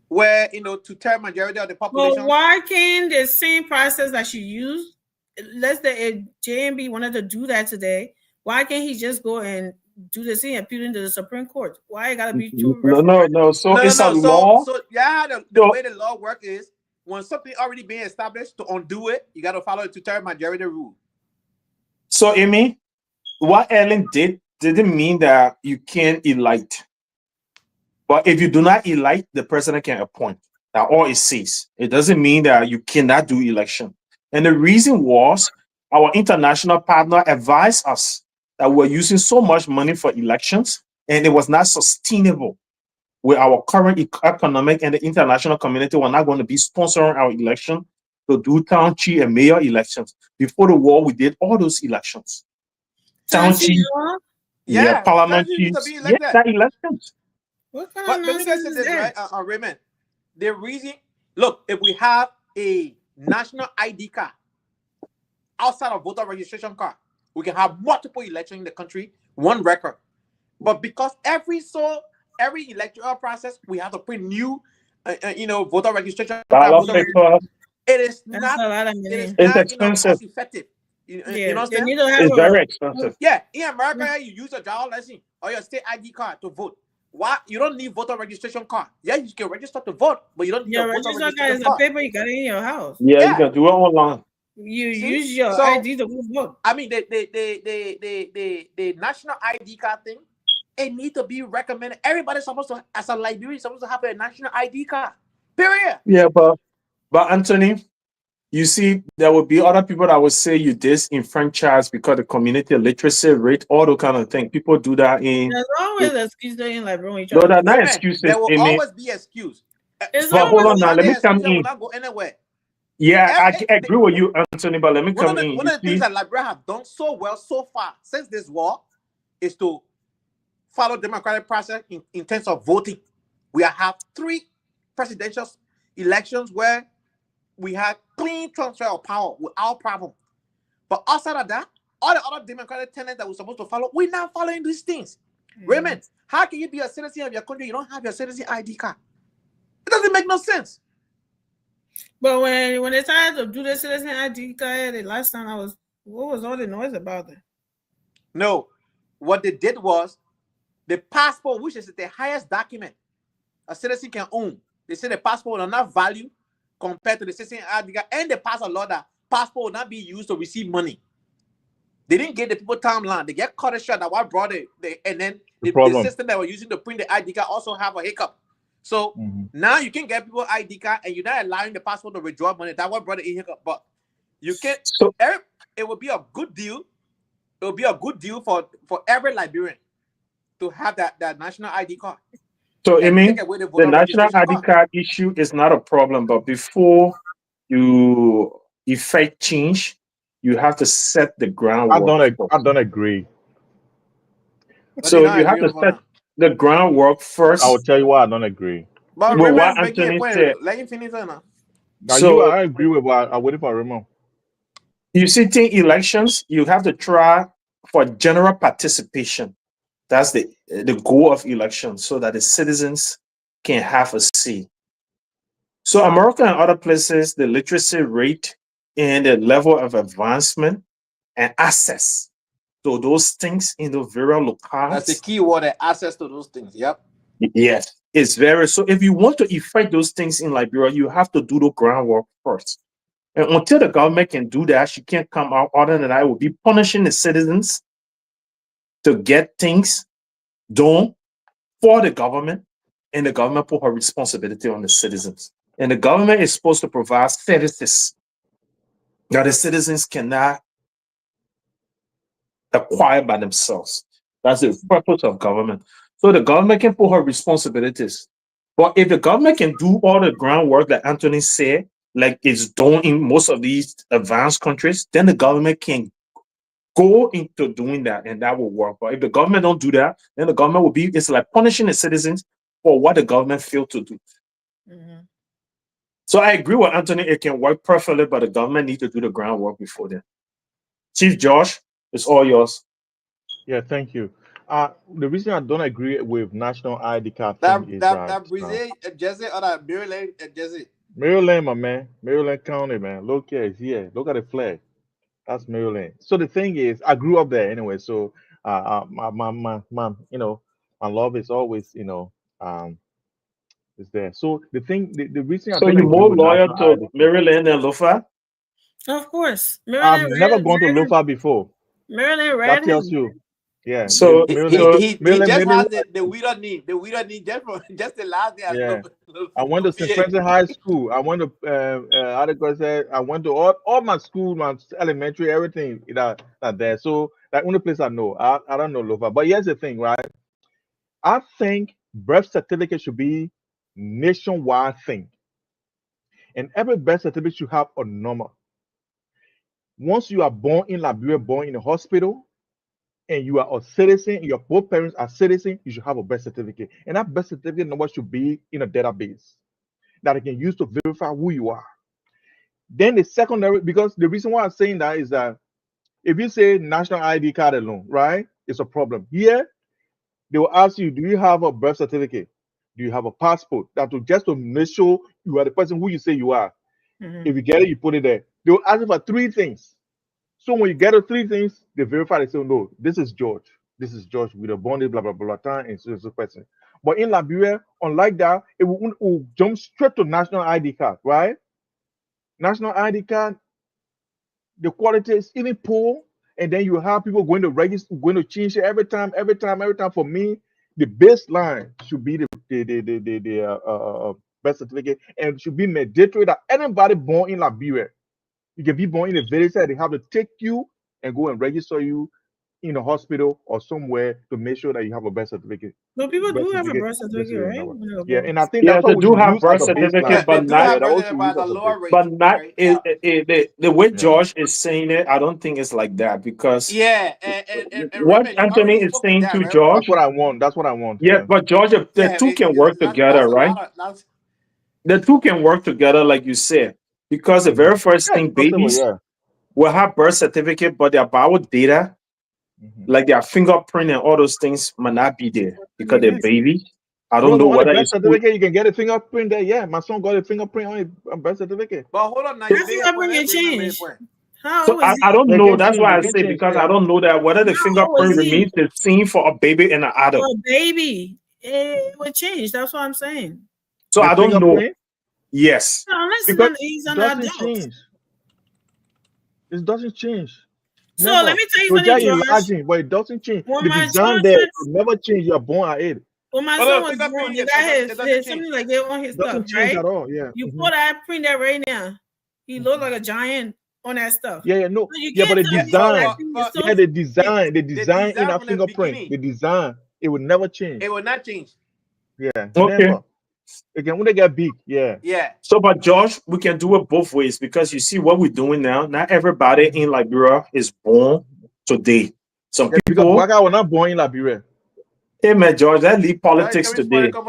where to tell majority of the population. But why can't the same process that she used? Let's say if JMB wanted to do that today, why can't he just go and do the same appealing to the Supreme Court? Why it gotta be two? No. So it's a law. So the way the law works is when something already being established, to undo it, you gotta follow the two-thirds majority rule. So Amy, what Ellen didn't mean that you can't elect. But if you do not elect, the president can appoint. That's all it says. It doesn't mean that you cannot do election. And the reason was our international partner advised us that we're using so much money for elections and it was not sustainable with our current economic, and the international community were not going to be sponsoring our election to do town chief and mayor elections. Before the war, we did all those elections. Town chief, parliament chiefs, elections. What kind of nonsense is that? Right, Raymond, the reason, look, if we have a national ID card outside of voter registration card, we can have multiple elections in the country, one record. But because every electoral process, we have to print new, voter registration card. It is not expensive. Cost effective. You understand? It's very expensive. Yeah, in America, you use a driver's license or your state ID card to vote. Why? You don't need voter registration card. Yeah, you can register to vote, but you don't need a voter registration card. Is a paper you got in your house. Yeah, you can do it online. You use your ID to vote. I mean, the national ID card thing, it needs to be recommended. Everybody's supposed to, as a Liberian, supposed to have a national ID card. Period. Yeah, but Anthony, you see, there will be other people that will say you disenfranchised because the community literacy rate, all those kind of things. People do that in. There's always excuses in Liberia. No, that's not excuses. There will always be excuse. But hold on now, let me come in. Not go anywhere. Yeah, I agree with you, Anthony, but let me come in. One of the things that Liberia have done so well so far since this war is to follow democratic process in terms of voting. We have 3 presidential elections where we had clean transfer of power without problem. But outside of that, all the other democratic tenets that we're supposed to follow, we're not following these things. Raymond, how can you be a citizen of your country? You don't have your citizen ID card. It doesn't make no sense. But when they started to do the citizen ID card, the last time what was all the noise about that? No, what they did was the passport, which is the highest document a citizen can own. They say the passport will not value compared to the citizen ID card, and they pass a law that passport will not be used to receive money. They didn't give the people timeline. They get caught short that what brought it, and then the system that were using to print the ID card also have a hiccup. So now you can get people ID card, and you're not allowing the passport to withdraw money. That what brought it hiccup. But you can't. So, it would be a good deal. It would be a good deal for every Liberian to have that national ID card. So I mean, the national ID card issue is not a problem, but before you effect change, you have to set the groundwork. I don't agree. So you have to set the groundwork first. I will tell you why I don't agree. But what Anthony said. Let him finish now. So I agree with what I'm waiting for Raymond. You see, in elections, you have to try for general participation. That's the goal of elections, so that the citizens can have a say. So America and other places, the literacy rate and the level of advancement and access to those things in the various locales. That's the key word, access to those things. Yep. Yes, it's very. So if you want to effect those things in Liberia, you have to do the groundwork first. And until the government can do that, she can't come out. Other than that, it will be punishing the citizens to get things done for the government, and the government put her responsibility on the citizens. And the government is supposed to provide services that the citizens cannot acquire by themselves. That's the purpose of government. So the government can put her responsibilities. But if the government can do all the groundwork that Anthony said, like it's done in most of these advanced countries, then the government can go into doing that, and that will work. But if the government don't do that, then the government will be, it's like punishing the citizens for what the government failed to do. So I agree with Anthony, it can work perfectly, but the government needs to do the groundwork before then. Chief Josh, it's all yours. Yeah, thank you. The reason I don't agree with national ID card is that Brazil, Jesse, or that Maryland, Jesse. Maryland, my man. Maryland County, man. Look here, it's here. Look at the flag. That's Maryland. So the thing is, I grew up there anyway. So my my love is always, is there. So the thing, the reason so you're more loyal to Maryland than Lofa? Of course. I've never gone to Lofa before. Maryland, that tells you. Yeah. So he just has the weirder name. The weirder name just the last day. Yeah. I went to St. Francis High School. I went to I went to all my school, my elementary, everything that there. So that only place I know. I don't know Lofa. But here's the thing, right? I think birth certificate should be nationwide thing. And every birth certificate should have a number. Once you are born in Liberia, born in a hospital, and you are a citizen, your both parents are citizens, you should have a birth certificate. And that birth certificate number should be in a database that it can use to verify who you are. Then the secondary, because the reason why I'm saying that is that if you say national ID card alone, right, it's a problem. Here, they will ask you, do you have a birth certificate? Do you have a passport? That will just to make sure you are the person who you say you are. If you get it, you put it there. They will ask you for 3 things. So when you get the 3 things, they verify. They say, no, this is George. This is George with a bonded blah blah blah time and so person. But in Liberia, unlike that, it will jump straight to national ID card, right? National ID card, the quality is even poor, and then you have people going to register, going to change it every time. For me, the baseline should be the birth certificate, and it should be mandatory that anybody born in Liberia. You can be born in a village, they have to take you and go and register you in a hospital or somewhere to make sure that you have a birth certificate. No, people do have a birth certificate, right? Yeah, and I think that's what they do have birth certificate, but not the way George is saying it. I don't think it's like that because and what Anthony is saying to George. That's what I want. Yeah, but George, the two can work together, right? The two can work together, like you said. Because the very first thing, babies will have birth certificate, but their bio data, like their fingerprint and all those things, might not be there because they're baby. I don't know whether it's certificate. You can get a fingerprint there. Yeah, my son got a fingerprint on a birth certificate. But hold on, now That fingerprint can change. So I don't know. That's why I say, because I don't know that whether the fingerprint remains the same for a baby and an adult. For a baby, it would change. That's what I'm saying. So I don't know. Yes. No, unless Because he's an it doesn't adult. change. It doesn't change. So let me tell you something, George. Imagine, but it doesn't change. When The my design son there turns- will never change. You're born at it. When my son was born, he got his something like that on his It doesn't stuff, change right? at all. Yeah. You put that print there right now. He looked like a giant on that stuff. Yeah, no. So you Yeah, but the can't tell me design, that thing is so- the design design in that from the fingerprint, beginning. the design, it will never change. It will not change. Yeah. Okay. Never. Again, when they get big, yeah. Yeah. So, but Josh, we can do it both ways because you see what we're doing now. Not everybody in Liberia is born today. Some Because people. black guy were not born in Liberia. Hey man, George, that leave politics today. Do we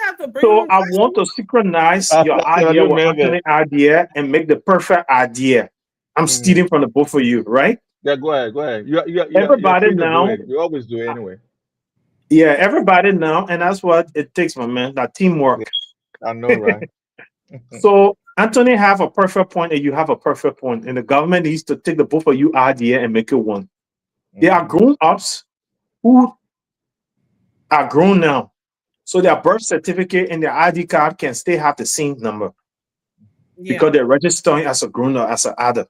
have to bring So on I want to synchronize your idea with Anthony's idea and make the perfect idea. I'm stealing from the both of you, right? Yeah, go ahead. Everybody you're free to do now. it. You always do it anyway. Yeah, everybody now, and that's what it takes, my man. That teamwork. I know, right? So Anthony have a perfect point, and you have a perfect point, and the government needs to take the both of you idea and make it one. There are grown-ups who are grown now, so their birth certificate and their ID card can still have the same number because they're registering as a grown-up, as an adult.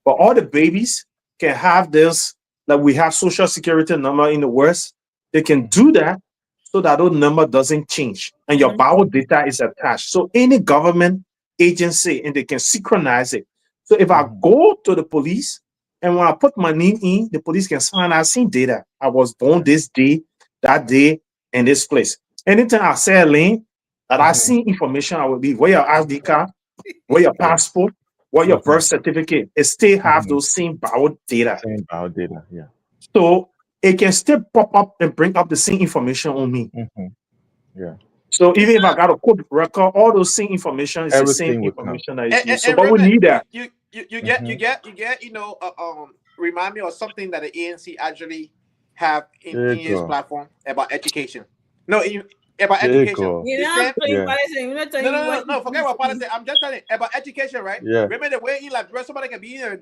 But all the babies can have this, like we have social security number in the West. They can do that so that those number doesn't change and your bio data is attached. So any government agency, and they can synchronize it. So if I go to the police and when I put my name in, the police can find out same data. I was born this day, that day, and this place. Anytime I say a lane that I see information, I will leave. Where your ID card, where your passport, where your birth certificate, it still have those same bio data. Same bio data, yeah. So it can still pop up and bring up the same information on me. Yeah. So even if I got a code record, all those same information is the same information that is used. So but we need that. You get, remind me of something that the ANC actually have in its platform about education. No, about education. No, forget about politics. I'm just telling you about education, right? Yeah. Remember the way in Liberia, somebody can be in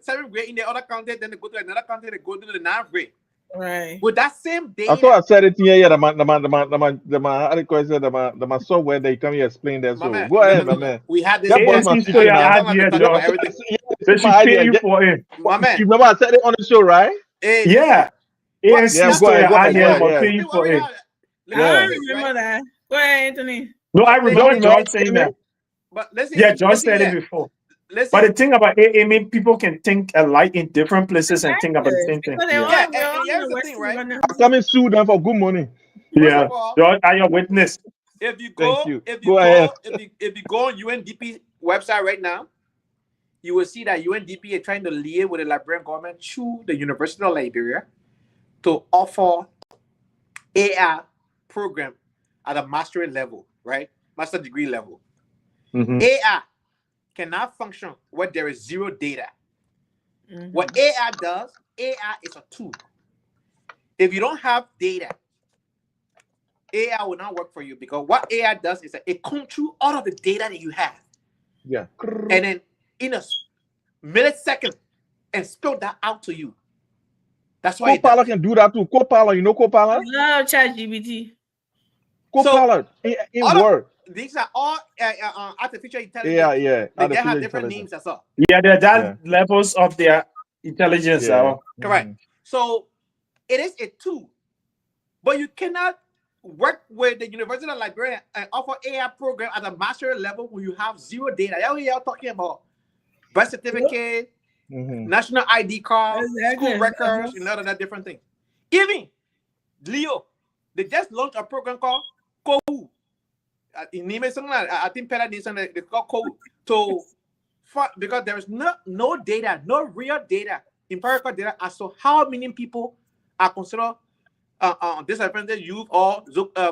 seventh grade in the other country, then they go to another country, they go to the ninth grade. Right. With that same data. I thought I said it here. The software they come here explain that. So go ahead, my man. We had this. That was my They should for it. My man. You remember I said it on the show, right? Yeah. ANC go ahead. I remember that. Go ahead, Anthony. No, I remember George saying that. But listen, yeah, George said it before. Listen. But the thing about it, I mean, people can think alike in different places and think about the same thing. Yeah, and here's the thing, right? I'm coming sue them for good money. Yeah, George, are your witness? If you go, if you go on UNDP website right now, you will see that UNDP is trying to liaise with the Liberian government through the University of Liberia to offer AI program at a mastery level, right? Master degree level. AI cannot function where there is zero data. What AI does, AI is a tool. If you don't have data, AI will not work for you because what AI does is that it comes through all of the data that you have. Yeah. And then in a millisecond and spill that out to you. That's why Copilot can do that too. Copilot, you know Copilot? Love ChatGPT. Copilot in Word. These are all artificial intelligence. Yeah. They have different names as well. Yeah, there are levels of their intelligence. Correct. So it is a tool, but you cannot work with the University of Liberia and offer AI program at a master level when you have zero data. You're talking about birth certificate, national ID card, school records, and all of that different things. Even Leo, they just launched a program called COHU. I think they call COHU because there is no data, no real data, empirical data as to how many people are considered disadvantaged youth or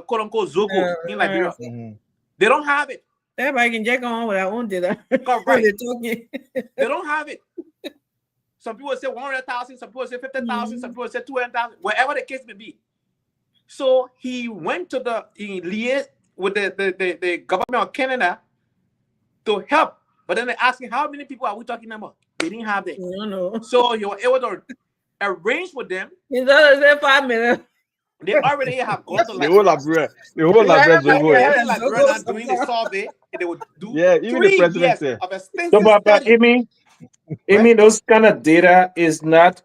quote unquote Zogo in Liberia. They don't have it. Everybody can check on with our own data. Correct. They're talking. They don't have it. Some people say 100,000, some people say 50,000, some people say 200,000, wherever the case may be. So he went to he liaised with the government of Canada to help. But then they asking how many people are we talking about? They didn't have it. No. So he was able to arrange with them. He doesn't say 5 minutes. They already have gone to The whole Labrador, not doing the survey. And they would do even the 3 president years said. of extensive So, but study. Amy, those kind of data is not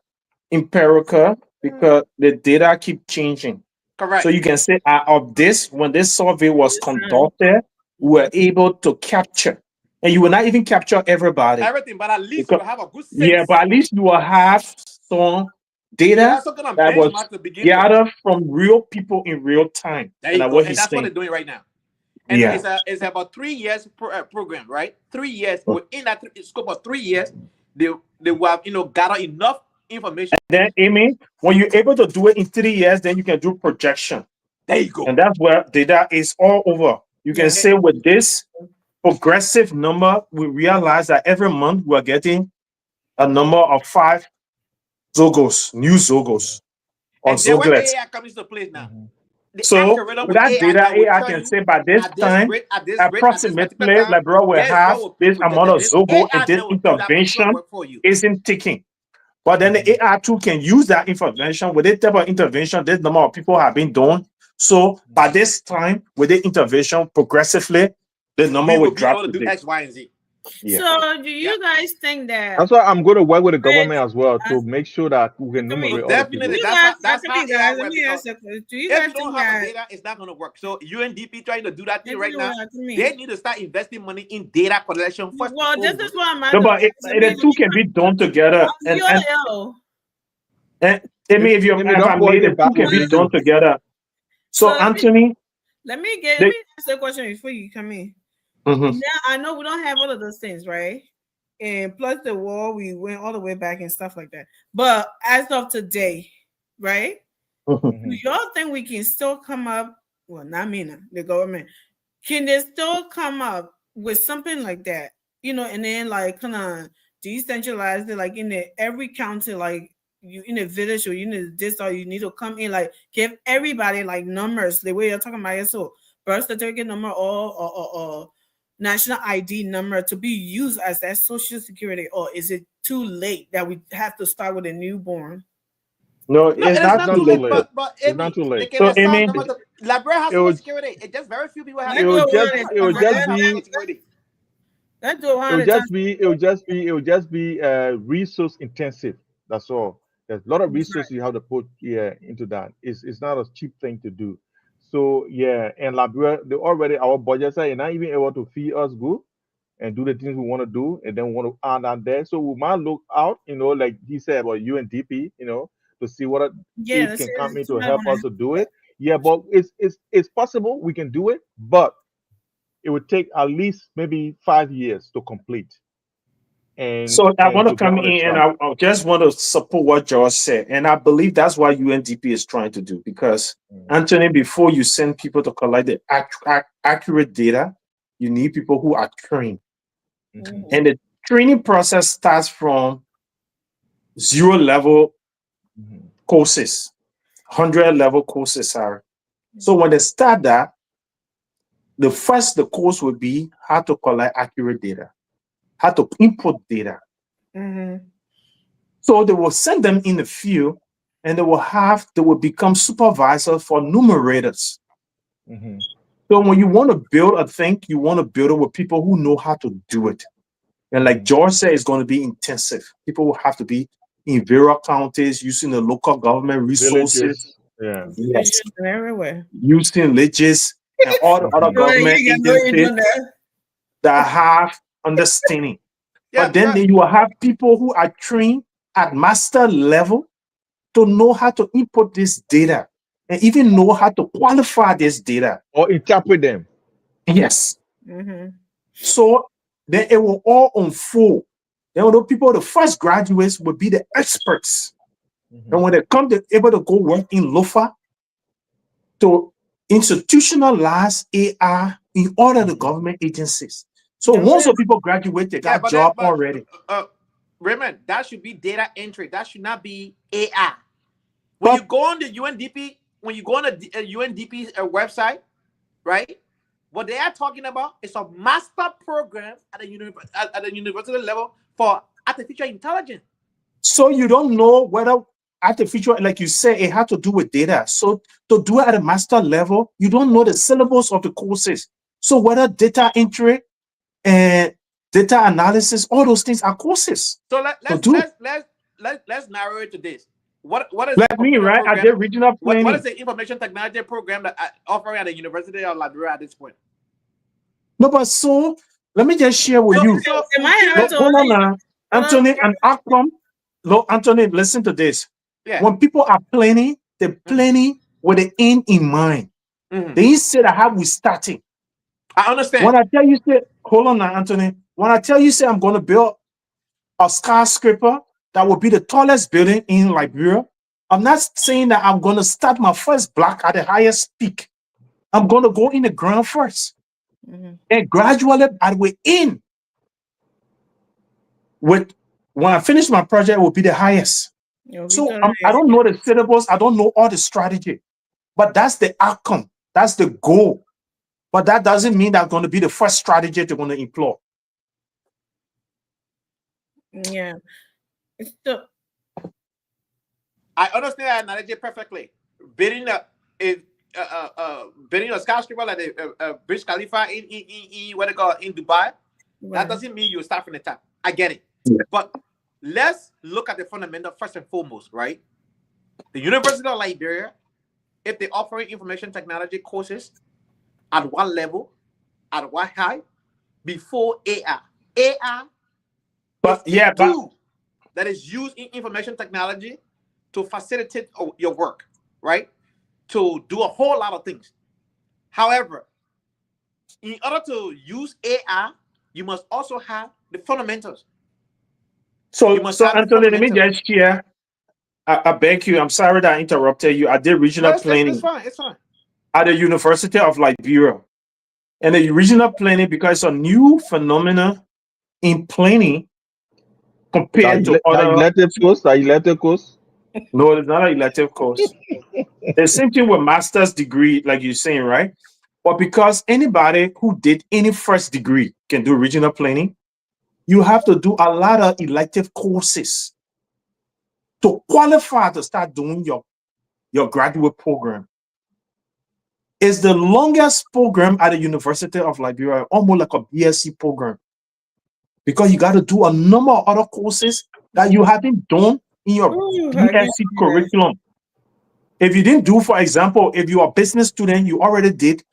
empirical because the data keep changing. Correct. So you can say of this, when this survey was conducted, we were able to capture, and you will not even capture everybody. Everything, but at least you have a good sense. Yeah, but at least you will have some data that was gathered from real people in real time. There you go. What And that's what they're doing right now. And it's about 3 years program, right? 3 years. Within that scope of 3 years, they will have gather enough information. And then, Amy, when you're able to do it in 3 years, then you can do projection. There you go. And that's where data is all over. You can say with this progressive number, we realize that every month we're getting a number of 5 Zogos, new Zogos, or Zoglets. AI comes to place now. So with that data, AI can say by this time, approximately, like bro, we have this amount of Zogo, and this intervention isn't ticking. But then the AI tool can use that information. With this type of intervention, this number of people have been done. So by this time, with the intervention, progressively, the number will drop to do X, Y, and Z. Yeah. So do you guys think that? That's why I'm going to work with the government as well to make sure that we can numerate all the people. Definitely, that's how AI works. Do you If guys you don't think have that? data, it's not going to work. So UNDP trying to do that thing right now. Me. They need to start investing money in data collection first. Well, this is what I'm No, but the two can be done together. And I mean, if you have made the two can be done together. So Anthony, let me ask a question before you come in. Now I know we don't have all of those things, right? And plus the war, we went all the way back and stuff like that. But as of today, right? Do y'all think we can still come up? Well, not me now, the government. Can they still come up with something like that? And then like kind of decentralize it, like in every county, like you in a village or you need this or you need to come in, like give everybody like numbers the way you're talking about it. So birth certificate number or national ID number to be used as that social security, or is it too late that we have to start with a newborn? No, it's not too late. But it's not too late. So Amy, Labrador has social security. It's just very few people have. It will just be resource intensive. That's all. There's a lot of resources you have to put into that. It's not a cheap thing to do. So and Liberia, our budgets are not even able to feed us good and do the things we want to do, and then we want to add that there. So we might look out, like he said about UNDP, to see what it can come in to help us to do it. Yeah, but it's possible we can do it, but it would take at least maybe 5 years to complete. So I want to come in and I just want to support what George said. And I believe that's what UNDP is trying to do, because Anthony, before you send people to collect the accurate data, you need people who are trained. And the training process starts from 0 level courses, 100 level courses are. So when they start that, the course will be how to collect accurate data, how to input data. So they will send them in the field, and they will become supervisors for numerators. So when you want to build a thing, you want to build it with people who know how to do it. And like George said, it's going to be intensive. People will have to be in various counties using the local government resources. Villages. Everywhere. Using villages and all the other government agencies that have understanding. But then you will have people who are trained at master level to know how to input this data and even know how to qualify this data or interpret them. Yes. So then it will all unfold. Then the first graduates will be the experts. And when they come, they're able to go work in LOFA to institutionalize AI in all of the government agencies. So most of people graduate, they got job already. Raymond, that should be data entry. That should not be AI. When you go on the UNDP, when you go on the UNDP website, right? What they are talking about is a master program at the university level for artificial intelligence. So you don't know whether artificial, like you say, it had to do with data. So to do it at a master level, you don't know the syllabus of the courses. So whether data entry and data analysis, all those things are courses. So let's narrow it to this. What is like me, right? At the regional planning. What is the information technology program that offering at the University of Liberia at this point? No, but so let me just share with you. Hold on now, Anthony and Akram. Look, Anthony, listen to this. Yeah. When people are planning, they're planning with the end in mind. They say that how we starting. I understand. When I tell you, say, hold on now, Anthony. When I tell you, say I'm going to build a skyscraper that will be the tallest building in Liberia, I'm not saying that I'm going to start my first block at the highest peak. I'm going to go in the ground first. And gradually I will in. When I finish my project, it will be the highest. So I don't know the syllabus. I don't know all the strategy. But that's the outcome. That's the goal. But that doesn't mean that's going to be the first strategy they're going to employ. Yeah. I understand that analogy perfectly. Building a skyscraper like the Burj Khalifa in what they call in Dubai, that doesn't mean you start from the top. I get it. Yeah. But let's look at the fundamental first and foremost, right? The University of Liberia, if they offer information technology courses, at what level, at what height, before AI. AI but yeah, tool that is used in information technology to facilitate your work, right? To do a whole lot of things. However, in order to use AI, you must also have the fundamentals. So Anthony, let me just share. I beg you, I'm sorry that I interrupted you. I did regional planning. It's fine, it's fine. At the University of Liberia. And the regional planning, because it's a new phenomenon in planning compared to other elective course. No, it's not an elective course. The same thing with master's degree, like you're saying, right? But because anybody who did any first degree can do regional planning, you have to do a lot of elective courses to qualify to start doing your graduate program. It's the longest program at the University of Liberia, almost like a BSc program, because you got to do a number of other courses that you haven't done in your BSc curriculum. If you didn't do, for example, if you're a business student, you already did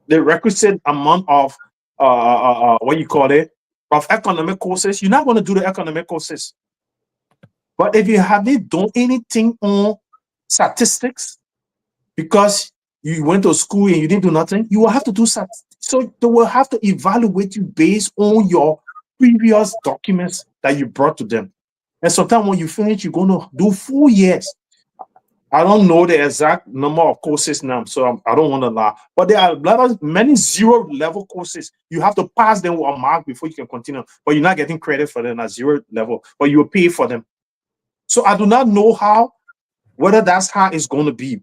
the requisite amount of what you call it, of economic courses. You're not going to do the economic courses. But if you haven't done anything on statistics, because you went to school and you didn't do nothing, you will have to do so they will have to evaluate you based on your previous documents that you brought to them. And sometimes when you finish, you're going to do 4 years. I don't know the exact number of courses now, so I don't want to lie. But there are many zero-level courses. You have to pass them with a mark before you can continue. But you're not getting credit for them at zero level, but you will pay for them. So I do not know whether that's how it's going to be.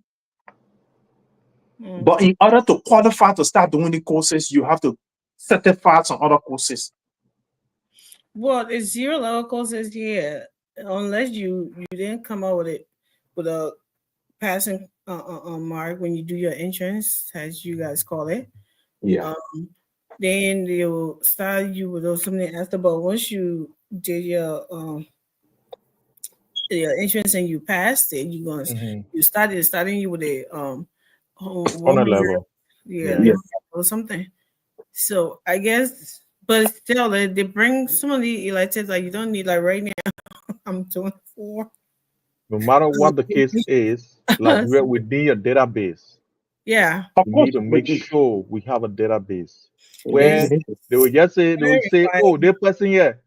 But in order to qualify to start doing the courses, you have to certify some other courses. Well, it's zero-level courses here, unless you didn't come out with a passing mark when you do your entrance, as you guys call it. Yeah. Then they'll start you with something after. But once you did your entrance and you passed it, you're gonna you starting you with a on a level, or something. So I guess, but still, they bring some of the electives like you don't need. Like right now, I'm 24. No matter what the case is, like we're within your database. Yeah, we need to make sure we have a database where they will just say, oh, the person here,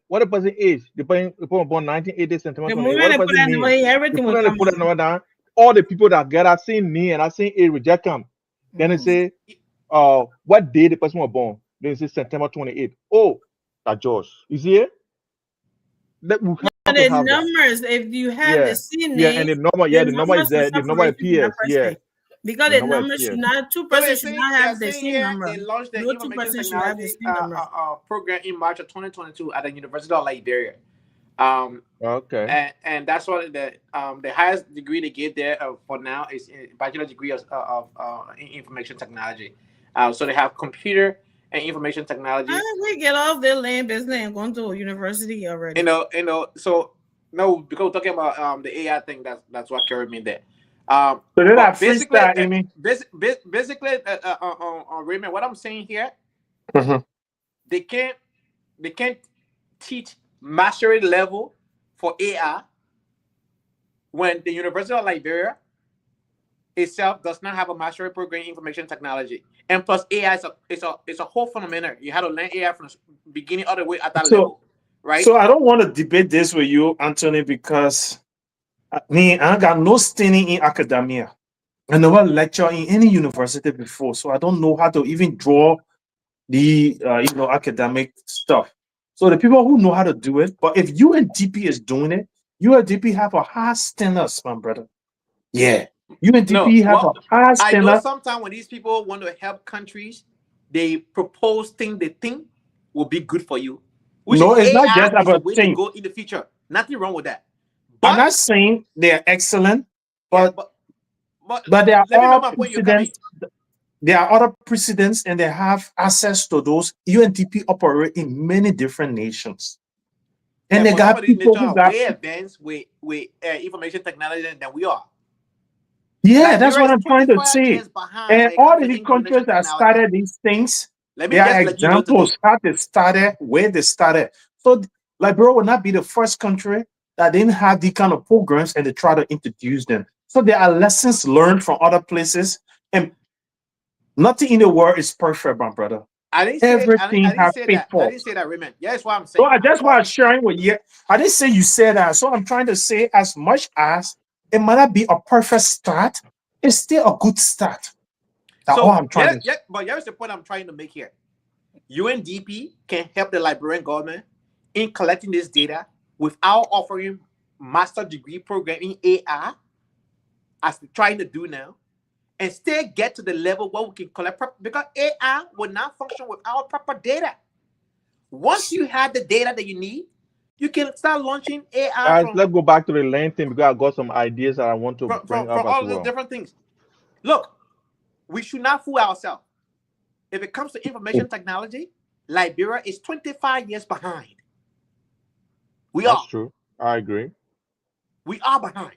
what the person is, the person born 1980 centimeters. Everything will put down. All the people that get that same name and that same age reject them. Then they say, what day the person was born. Then it says September 28th. Oh, that George. You see it? That we have to The have that. numbers, if you have Yeah. the same Yeah, name, and the number, the the number is numbers will there. The number separate you from that appears. Yeah. person. Because The the number numbers should appears. not, two So persons should not they're have the saying same here number. they launched the No two information persons should have the technology same number. program in March of 2022 at the University of Liberia. Um, Okay. and that's what the highest degree they get there for now is a bachelor degree of information technology. So they have computer and information technology. How did we get off their land business and going to a university already? You know. So no, because we're talking about the AI thing. That's what carried me there. So then But that basically, freestyle, Amy. basically, Raymond, what I'm saying here, Mhm. they can't teach mastery level for AI when the University of Liberia itself does not have a mastery program in information technology. And plus AI is a whole phenomenon. You have to learn AI from the beginning all the way at that level, right? So I don't want to debate this with you, Anthony, because I got no standing in academia. I never lectured in any university before, so I don't know how to even draw the academic stuff. So the people who know how to do it, but if UNDP is doing it, UNDP have a high standards, my brother. Yeah, UNDP have a high I know standard. sometimes when these people want to help countries, they propose things they think will be good for you. No, it's not just is the about way to things. go in the future. Nothing wrong with that. I'm not saying they're excellent, but but there are let me all make my point. You're coming. precedents. There are other precedents, and they have access to those. UNDP operate in many different nations, and they but got some of these people nations who are got. way advanced with information technology than we are. Yeah, that's what Liberia I'm is trying to 25 say. years behind And when it all comes to the information countries that technology. started these things, Let me there just are let you know today. examples how they started, where they started. So Liberia will not be the first country that didn't have these kind of programs and they try to introduce them. So there are lessons learned from other places, and nothing in the world is perfect, my brother. I didn't say Everything has that. I pitfalls. didn't say that, Raymond. Yeah, that's what I'm So saying. that's why I'm sharing with you. I didn't say you said that. So I'm trying to say, as much as it might not be a perfect start, it's still a good start. That's all I'm trying to say. But here's the point I'm trying to make here. UNDP can help the Liberian government in collecting this data without offering master degree program in AI, as they're trying to do now, and still get to the level where we can collect because AI will not function without proper data. Once you have the data that you need, you can start launching AI. Guys, let's go back to the land thing because I got some ideas that I want to bring up from all as well. the different things. Look, we should not fool ourselves. If it comes to information technology, Liberia is 25 years behind. That's true. I agree. We are behind.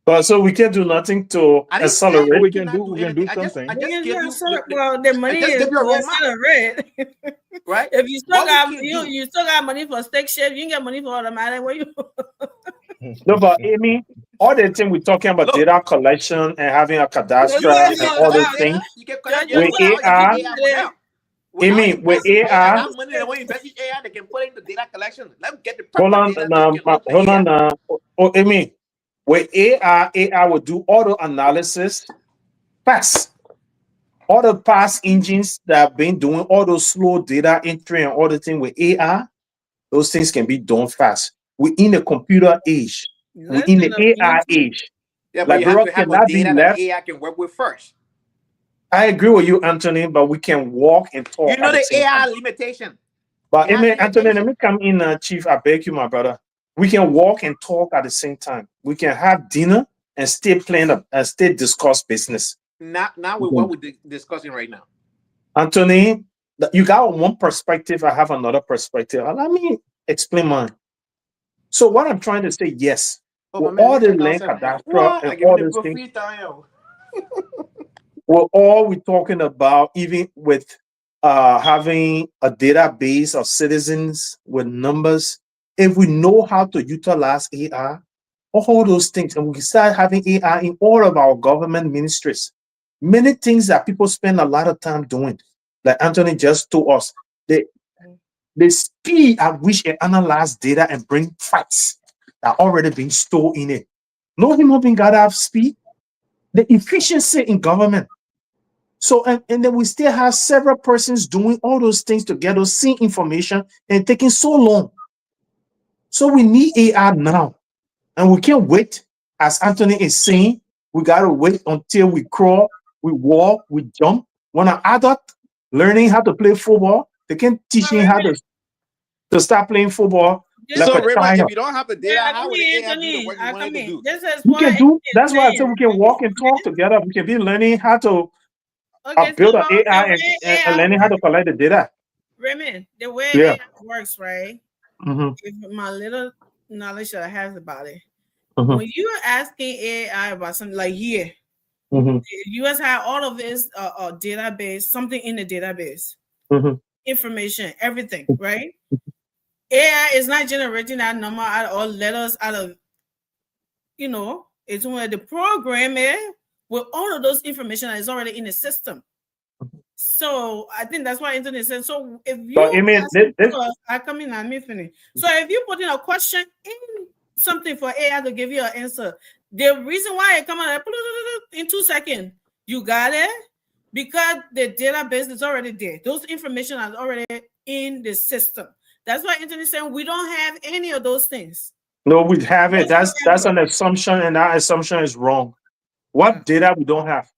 But so we can't do nothing to accelerate. We can do something. I just give you. Well, the money is to accelerate. Right? If you still got you still got money for stick shift, you can get money for automatic. Where you? No, but Amy, all the thing we're talking about data collection and having a cadastre and all those things with AI. Amy, with AI. When you invest in AI, they can put in the data collection. Let them get the Hold on, oh, Amy. With AI will do auto analysis fast. All the past engines that have been doing all those slow data entry and all the things with AI, those things can be done fast. We're in the computer age. We're in the AI age. Yeah, but you have to have a data that AI can work with first. I agree with you, Anthony, but we can walk and talk. You know the AI limitation. But Anthony, let me come in, Chief. I beg you, my brother. We can walk and talk at the same time. We can have dinner and stay playing up and stay discuss business. Now with what we're discussing right now. Anthony, you got one perspective. I have another perspective. Let me explain mine. So what I'm trying to say, yes, with all the link cadastre and all these things, we're talking about, even with having a database of citizens with numbers. If we know how to utilize AI, all those things, and we start having AI in all of our government ministries, many things that people spend a lot of time doing, like Anthony just told us, the speed at which it analyzes data and bring facts that already been stored in it. No human being got to have speed. The efficiency in government. So, and then we still have several persons doing all those things together, seeing information and taking so long. So we need AI now. And we can't wait, as Anthony is saying, we got to wait until we crawl, we walk, we jump. When an adult learning how to play football, they can teach him how to start playing football like So a Raymond, if child. you don't have the data, how would the AI do the work you wanted to do? This is We what can do, it that's is why I said saying. we can walk and talk together. We can be learning how to Okay, build so an the AI way and AI learning how to collect the data. Raymond, the way Yeah. AI works, right? Mhm. If my little knowledge that I have about it, Mhm. when you are asking AI about something like here, Mhm. the US had all of this database, something in the database, Mhm. information, everything, right? AI is not generating that number out or letters out of, it's when the program with all of those information that is already in the system. So I think that's why internet says. So if you But I mean, I come in and me finish. So if you put in a question in something for AI to give you an answer, the reason why it come out in 2 seconds, you got it because the database is already there. Those information are already in the system. That's why internet is saying we don't have any of those things. no, we have it. That's an assumption, and that assumption is wrong. What data we don't have?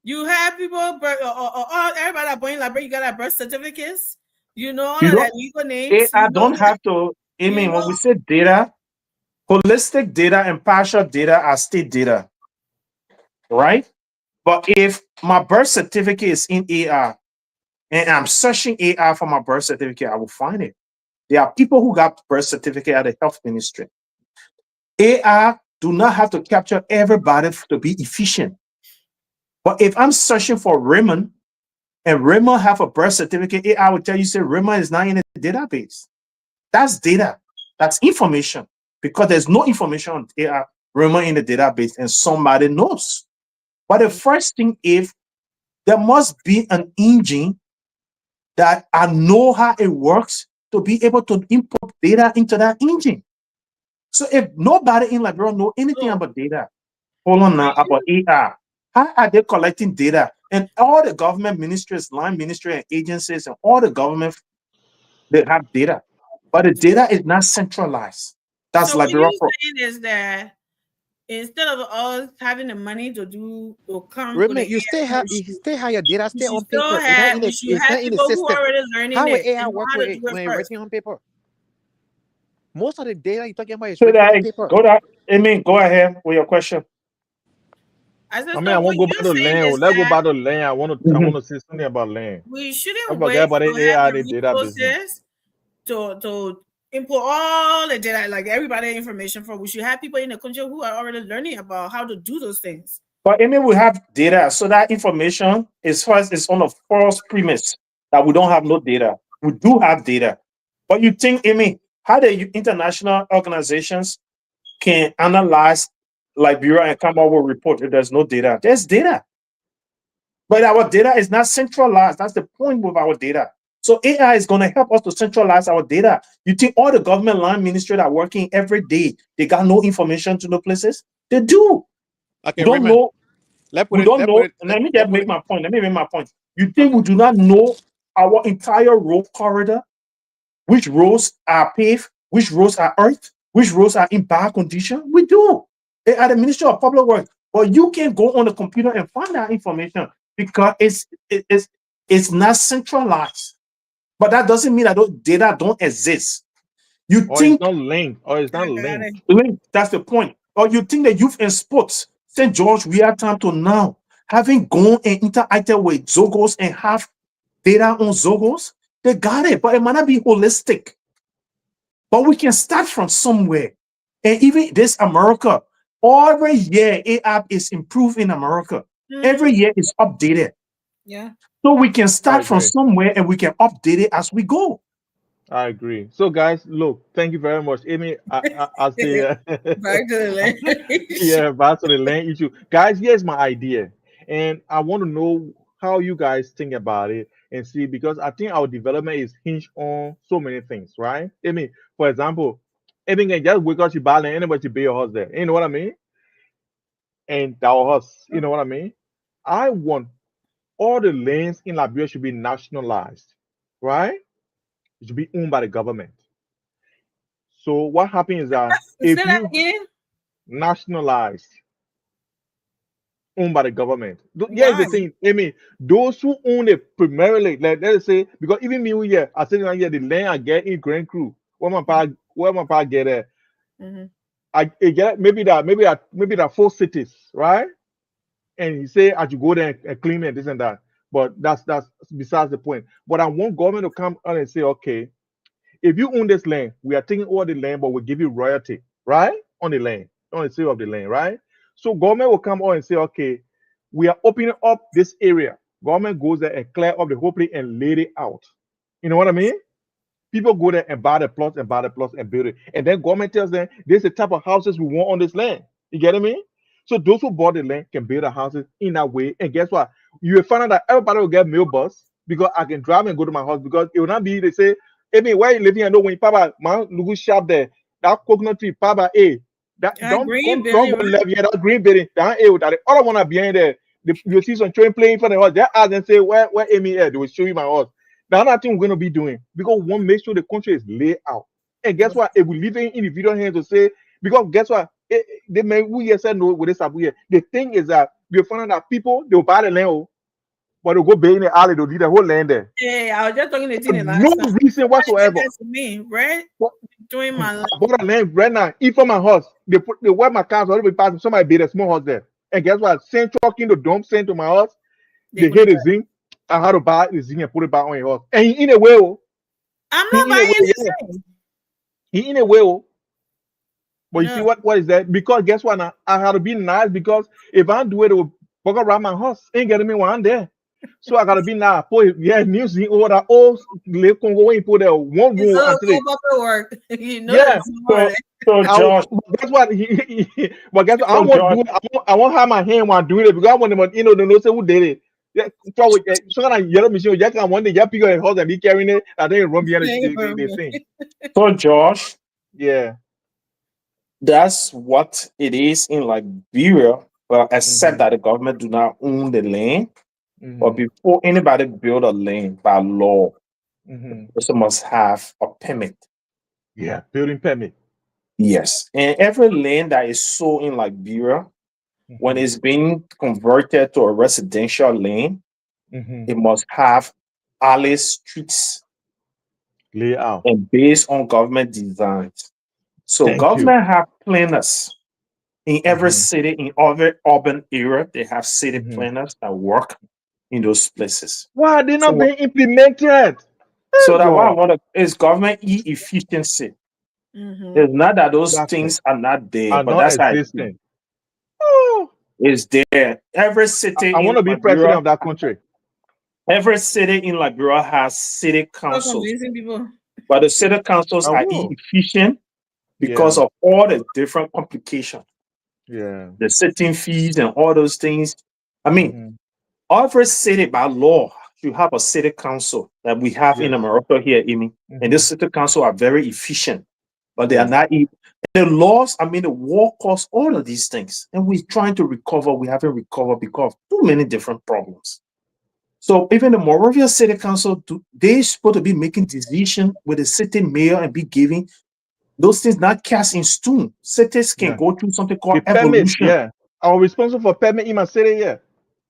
You have people, everybody that born in Liberia, you got our birth certificates. All You of don't, that legal names. I don't have to. I mean, when we say data, holistic data and partial data are state data, right? But if my birth certificate is in AI and I'm searching AI for my birth certificate, I will find it. There are people who got birth certificate at the health ministry. AI do not have to capture everybody to be efficient. But if I'm searching for Raymond and Raymond have a birth certificate, AI will tell you, say Raymond is not in the database. That's data. That's information. Because there's no information on AI, Raymond in the database, and somebody knows. But the first thing is there must be an engine that I know how it works to be able to input data into that engine. So if nobody in Liberia know anything about data, hold on now, about AI, how are they collecting data? And all the government ministries, line ministry and agencies, and all the government, they have data. But the data is not centralized. That's so Liberia. What you're saying is that instead of us having the money to come Raymond, with you still have your data still on paper. we should have In the people who system. are already learning How will it AI and know work how with to it do it when it's first. written on paper? Most of the data you're talking about is So written on that paper. go ahead with your question. I want to go back to land. Let's go back to land. I want to say something about land. We shouldn't I forget about the AI the data business. To input all the data, like everybody information from. We should have people in the country who are already learning about how to do those things. But I mean, we have data, so that information is first is on a false premise that we don't have no data. We do have data. But you think, Amy, how the international organizations can analyze Liberia and come up with a report if there's no data? There's data. But our data is not centralized. That's the point with our data. So AI is going to help us to centralize our data. You think all the government line ministry that are working every day, they got no information to no places? They do. Okay, We don't Raymond, know. Let me make my point. Let me make my point. You think we do not know our entire road corridor? Which roads are paved? Which roads are earthed? Which roads are in bad condition? We do. They are the Ministry of Public Works. But you can go on the computer and find that information because it's not centralized. But that doesn't mean that those data don't exist. You think it's not linked, or it's not linked. That's the point. Or you think that youth and sports, St. George, we have time to now, having gone and interacted with Zogos and have data on Zogos, they got it, but it might not be holistic. But we can start from somewhere. And even this America, every year AI is improved in America. Every year is updated. Yeah. So we can start from somewhere and we can update it as we go. I agree. So, guys, look, thank you very much, Amy. I say, back to the land. Yeah, back to the land issue, guys. Here's my idea, and I want to know how you guys think about it and see, because I think our development is hinged on so many things, right? Amy, for example, Amy can just wake up to buy land, anybody to build your house there. You know what I mean? And our house, you know what I mean? I want all the lands in Liberia should be nationalized, right? It should be owned by the government. So what happens is that Say if that you again. nationalize, owned by the government. Here's the Why? thing, Amy. Those who own it primarily, like let's say, because even me here, I said here the land I get in Grand Crew, where my pa get it, Mhm. I get maybe that 4 cities, right? And he say I should go there and clean it, this and that. But that's besides the point. But I want government to come on and say, okay, if you own this land, we are taking all the land, but we give you royalty, right? On the land, on the sale of the land, right? So government will come on and say, okay, we are opening up this area. Government goes there and clear up the whole place and lay it out. You know what I mean? People go there and buy the plots and buy the plots and build it. And then government tells them this is the type of houses we want on this land. You get me? So those who bought the land can build the houses in that way. And guess what? You will find out that everybody will get mail bus because I can drive and go to my house because it will not be they say, hey, me, where you living? I know when Papa man look sharp there. That coconut tree, Papa, hey, that don't go left here, that green building, that hey, that the other one are behind there. You see some children playing for the house. They ask and say, where Amy is? They will show you my house. The other thing we're gonna be doing because we want to make sure the country is laid out. And guess what? If we leave it in individual hands to say, because guess what? They may we here said no with this up here. The thing is that we find out that people they will buy the land, but they'll go bury in the alley, they'll leave the whole land there. Yeah, I was just talking to Tina last No time. reason whatsoever. That's me, right? Doing my life. I bought a land right now. Even for my house, they wear my cars already passing. Somebody build a small house there. And guess what? Same truck in the dump, sent to my house. They hit the zinc. I had to buy the zinc and put it back on your house. And he in a way, I'm not buying anything. He in a way. But you see what is that? Because guess what? Now I had to be nice because if I do it, it will walk around my house. Ain't getting me one there. So I gotta be now. Music or that old live Congo when you put there one room until work. You know. Yeah. So Josh, that's what but guess what? I don't want to do it. I won't have my hand while doing it because I want them, they know say who did it. Yeah, probably so kind of yellow machine. Just can one day just pick up a house and be carrying it. I think run behind the thing. So Josh, yeah, that's what it is in Liberia. Well, except that the government do not own the land. But before anybody build a land by law, the person must have a permit. Yeah, building permit. Yes, and every land that is sold in Liberia, when it's being converted to a residential land, it must have alley streets layout and based on government designs. So government have planners in every city, in every urban area. They have city planners that work in those places. Why are they not being implemented? So that what I want is government efficiency. It's not that those things are not there, but that's existing. It's there. Every city. I want to be president of that country. Every city in Liberia has city councils, but the city councils are inefficient because of all the different complications. Yeah, the sitting fees and all those things. I mean, every city by law should have a city council that we have in America here, Amy. And this city council are very efficient, but they are not. The laws, I mean, the war caused all of these things, and we're trying to recover. We haven't recovered because of too many different problems. So even the Monrovia City Council, they're supposed to be making decisions with the city mayor and be giving those things not cast in stone. Cities can go through something called evolution. Yeah, I'm responsible for permit in my city. Yeah,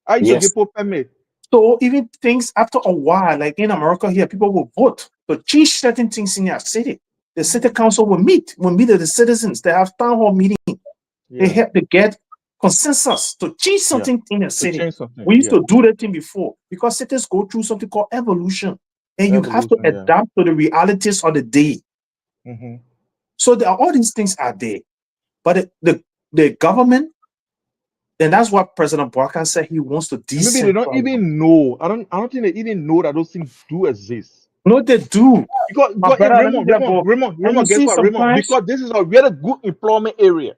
I used to get permit. So even things after a while, like in America here, people will vote to change certain things in their city. The city council will meet with the citizens. They have town hall meeting. They have to get consensus to change something in the city. We used to do that thing before because cities go through something called evolution, and you have to adapt to the realities of the day. So all these things are there, but the government, and that's what President Boakan said he wants to decentralize. Maybe they don't even know. I don't think they even know that those things do exist. No, they do. Because Raymond, guess what? Raymond, because this is a really good employment area.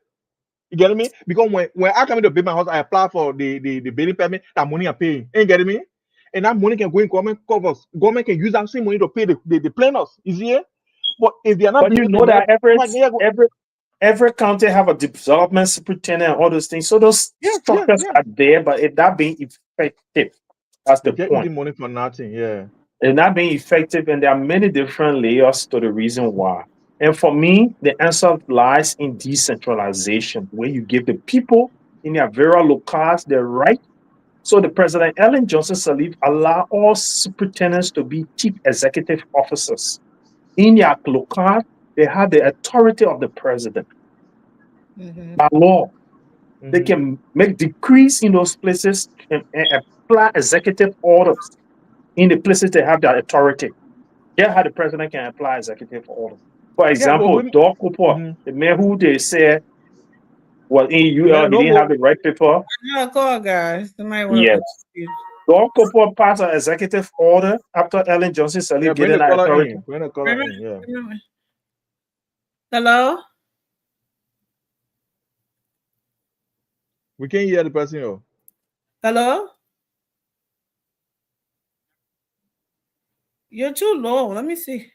You get me? Because when I come into build my house, I apply for the building permit. That money I'm paying. Ain't getting me? And that money can go in government covers. Government can use that same money to pay the planners. Is it? But if they are not, but you know that every county have a development superintendent and all those things. So those structures are there, but it not being effective. That's They the can't eat the point. money for nothing. Yeah. It's not being effective, and there are many different layers to the reason why. And for me, the answer lies in decentralization, where you give the people in their various locales the right. So the President Ellen Johnson Sirleaf allow all superintendents to be chief executive officers. In their locale, they have the authority of the president by law. They Mm-hmm. can make decrees in those places and apply executive orders in the places they have that authority. Here's how the president can apply executive order. For Yeah, but example, we. Doug Cooper, Mm-hmm. the man who they said was in UL, Man, he no didn't have more. the right paper. No, call guys. Somebody want to Yes. contribute. Doug Cooper passed an executive order after Ellen Johnson Yeah, Sirleaf bring getting the that color authority. in. Bring the color in. Yeah. Hello? We can't hear the person. Oh. Hello? You're too low. Let me see.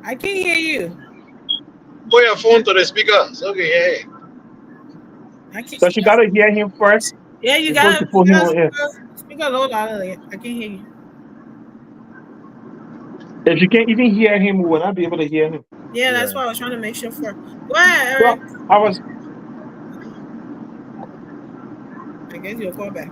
I can't hear you. Put your phone to the speaker. So okay, yeah. I can't. So she got to hear him first Yeah, you before got she to put him on air. speak a little louder. I can't hear you. If you can't even hear him, we will not be able to hear him. Yeah, that's why I was trying to make sure for. Go ahead, So Eric. I was I guess you'll call back.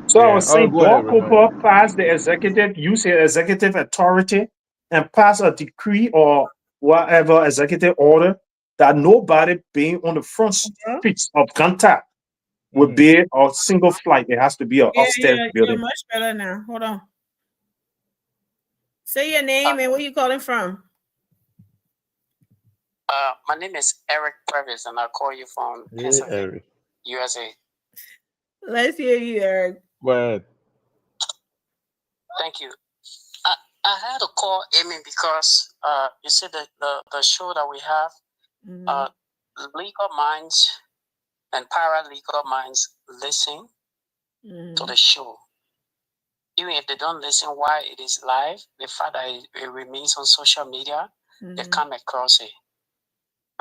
So I Yeah. was Oh, saying, go ahead, Doug Cooper Raymond. passed the executive, use his executive authority, and pass a decree or whatever executive order that nobody being on the front streets of contact will be a single flight. It has to be an upstairs You're building. much better now. Hold on. Say your name and where you calling from. My name is Eric Previs, and I call you from Pennsylvania, Eric. USA. Let's hear you, Eric. Go ahead. Thank you. I had to call Amy because you see the show that we have, legal minds and paralegal minds listen to the show. Even if they don't listen while it is live, the fact that it remains on social media, they come across it.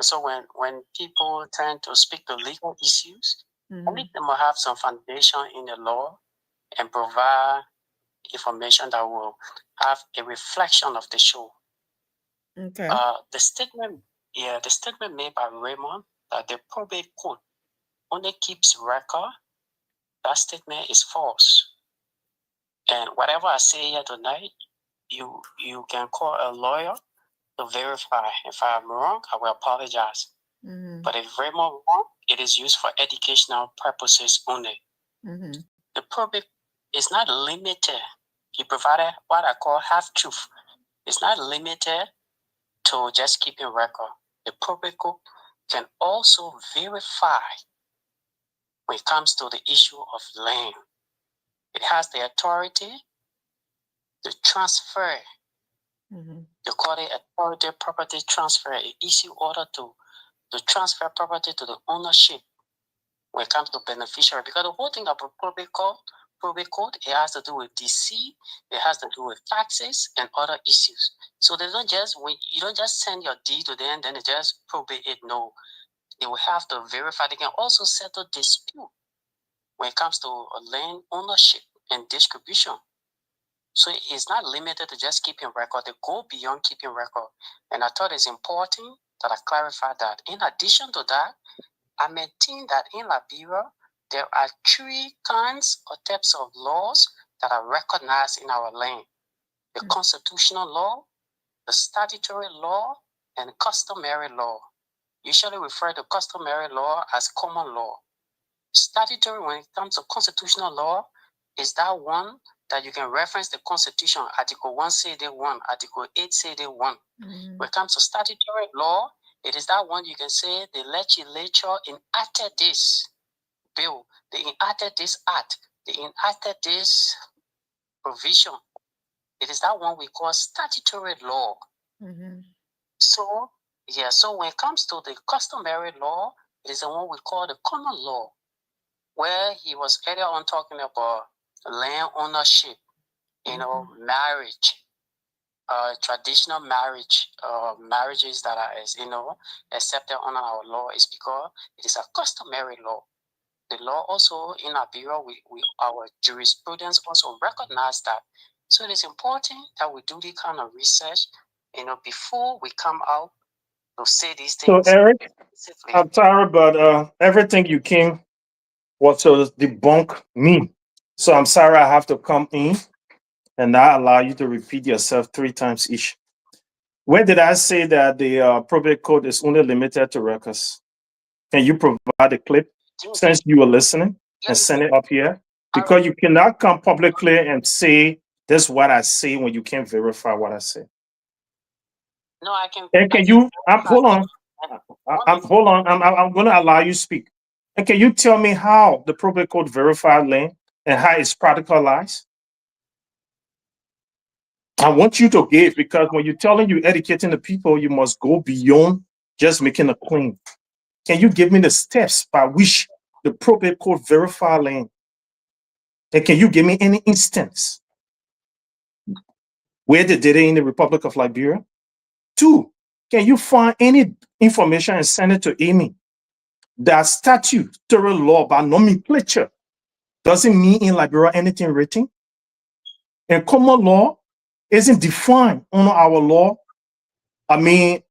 So when people tend to speak to legal issues, I think they will have some foundation in the law and provide information that will have a reflection of the show. Okay. The statement made by Raymond that the probate court only keeps record, that statement is false. And whatever I say here tonight, you can call a lawyer to verify. If I'm wrong, I will apologize. But if Raymond wrong, it is used for educational purposes only. The probate is not limited. He provided what I call half-truth. It's not limited to just keeping record. The probate court can also verify when it comes to the issue of land. It has the authority to transfer. They call it authority property transfer. It issue order to transfer property to the ownership when it comes to beneficiary. Because the whole thing about probate code, it has to do with DC, it has to do with taxes and other issues. So they don't just you don't just send your deed to them, then they just probate it. No, they will have to verify. They can also settle dispute when it comes to land ownership and distribution. So it's not limited to just keeping record. They go beyond keeping record. And I thought it's important that I clarify that. In addition to that, I maintain that in Liberia, there are 3 kinds or types of laws that are recognized in our land. The constitutional law, the statutory law, and customary law. Usually refer to customary law as common law. Statutory, when it comes to constitutional law, is that one that you can reference the Constitution. Article 1 say they 1, Article 8 say they 1. When it comes to statutory law, it is that one you can say the legislature enacted this bill, they enacted this act, they enacted this provision. It is that one we call statutory law. So when it comes to the customary law, it is the one we call the common law, where he was earlier on talking about land ownership, marriage, traditional marriage, marriages that are, accepted under our law is because it is a customary law. the law also in Liberia, our jurisprudence also recognize that. So it is important that we do this kind of research, before we come out to say these So things. Eric, I'm sorry, but everything you came was to debunk me. So I'm sorry I have to come in and not allow you to repeat yourself 3 times each. Where did I say that the probate code is only limited to records? Can you provide a clip since you were listening and send it up here? Because you cannot come publicly and say this is what I say when you can't verify what I say. No, I can. And can you hold on? Hold on. I'm going to allow you to speak. And can you tell me how the probate code verified land and how it's practicalized? I want you to give, because when you're telling you educating the people, you must go beyond just making a claim. Can you give me the steps by which the probate code verify land? And can you give me any instance where they did it in the Republic of Liberia? 2, can you find any information and send it to Amy that statutory law by nomenclature doesn't mean in Liberia anything written? And common law isn't defined under our law. I mean,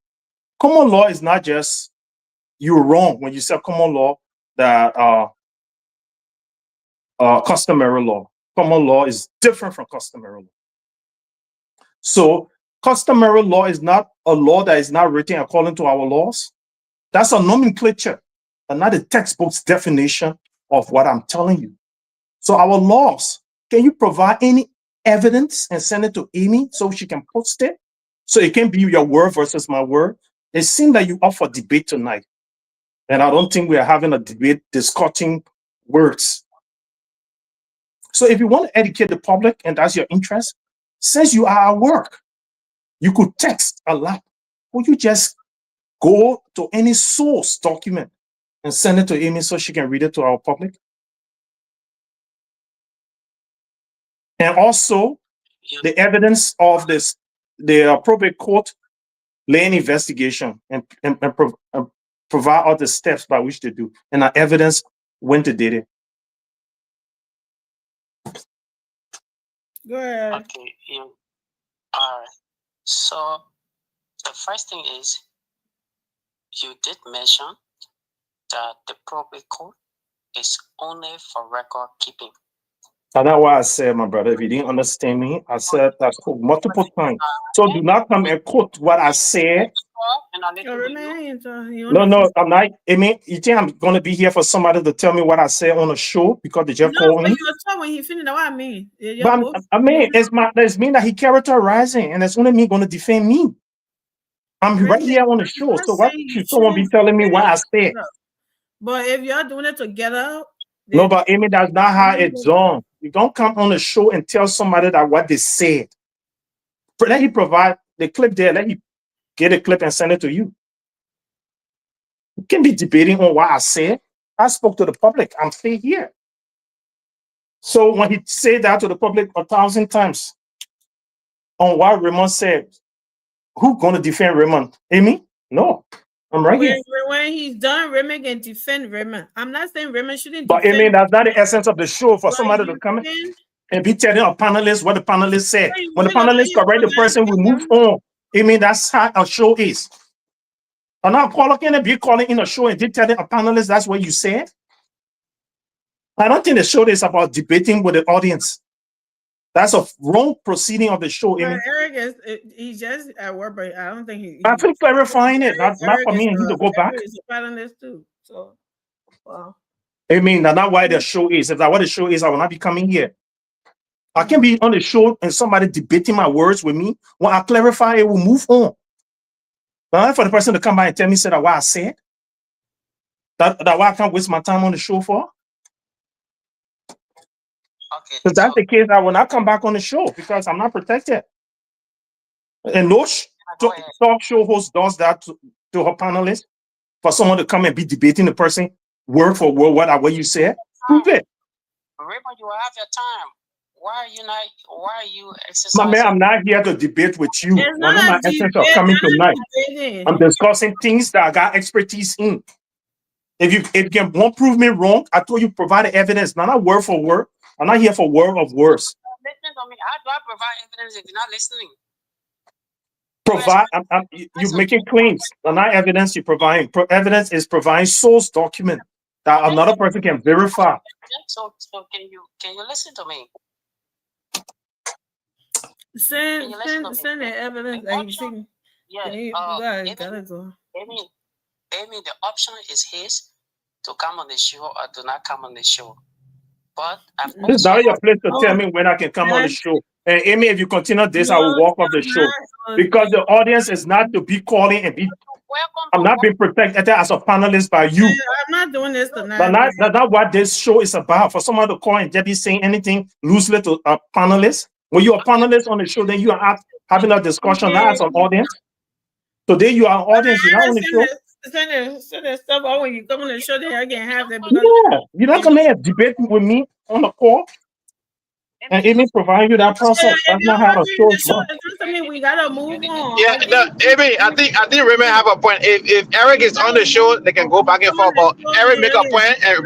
common law is not just you're wrong when you say common law that customary law. Common law is different from customary law. So customary law is not a law that is not written according to our laws. That's a nomenclature, and not a textbook's definition of what I'm telling you. So our laws, can you provide any evidence and send it to Amy so she can post it? So it can be your word versus my word. It seems that you offer debate tonight. And I don't think we are having a debate discussing words. So if you want to educate the public and that's your interest, since you are at work, you could text a lot. Or you just go to any source document and send it to Amy so she can read it to our public. And also the evidence of this, the probate court land investigation and provide all the steps by which they do, and our evidence when they did it. Go ahead. Okay. All right. So the first thing is, you did mention that the probate code is only for record keeping. And that's why I said, my brother, if you didn't understand me, I said that multiple times. So do not come and quote what I said. No, I'm not. I mean, you think I'm going to be here for somebody to tell me what I said on a show because they just called me? When he finished, what I mean. But I mean, it's mean that he characterizing, and it's only me going to defend me. I'm right here on the show, so why should someone be telling me what I said? But if you're doing it together. No, but Amy, that's not how it's done. You don't come on the show and tell somebody that what they said. Let him provide the clip there. Let him get a clip and send it to you. You can't be debating on what I said. I spoke to the public. I'm still here. So when he said that to the public 1,000 times on what Raymond said, who's going to defend Raymond? Amy? No. I'm right here. When he's done, Raymond can defend Raymond. I'm not saying Raymond shouldn't defend. But I mean, that's not the essence of the show for somebody to come in and be telling a panelist what the panelist said. When the panelist correct the person, we move on. I mean, that's how a show is. I'm not calling in a show and telling a panelist that's what you said. I don't think the show is about debating with the audience. That's a wrong proceeding of the show. Eric he's just at work, but I don't think I feel clarifying it. Not for me. I need to go back. He's a panelist too. So, well. I mean, that's not why the show is. If that's what the show is, I will not be coming here. I can be on the show and somebody debating my words with me. When I clarify it, we'll move on. But for the person to come by and tell me that what I said, that why I can't waste my time on the show for. Okay, if that's the case, I will not come back on the show because I'm not protected. And no talk show host does that to her panelists for someone to come and be debating the person word for word what you said. Prove it. Raymond, you will have your time. Why are you exercising? My man, I'm not here to debate with you. One of my essence of coming tonight. I'm discussing things that I got expertise in. If you won't prove me wrong, I told you provide the evidence, not word for word. I'm not here for word of words. Listen to me. How do I provide evidence if you're not listening? Provide. You're making claims, not evidence. You're providing. Evidence is providing source document that another person can verify. So can you listen to me? Send the evidence that you see. Amy, the option is his to come on the show or do not come on the show. But it's not your place to tell me when I can come on the show. And Amy, if you continue this, I will walk off the show because the audience is not to be calling and be. I'm not being protected as a panelist by you. I'm not doing this tonight. That's not what this show is about. For someone to call and just be saying anything loosely to a panelist. When you're a panelist on the show, then you are having a discussion not as an audience. Today you are an audience. You're not on the show. Send that stuff out when you come on the show. Then I can have that. Yeah, you're not coming here debate with me on the call. And Amy providing you that process. That's not how the show is run. We gotta move on. Yeah, Amy, I think Raymond have a point. If Eric is on the show, they can go back and forth. But Eric make a point, and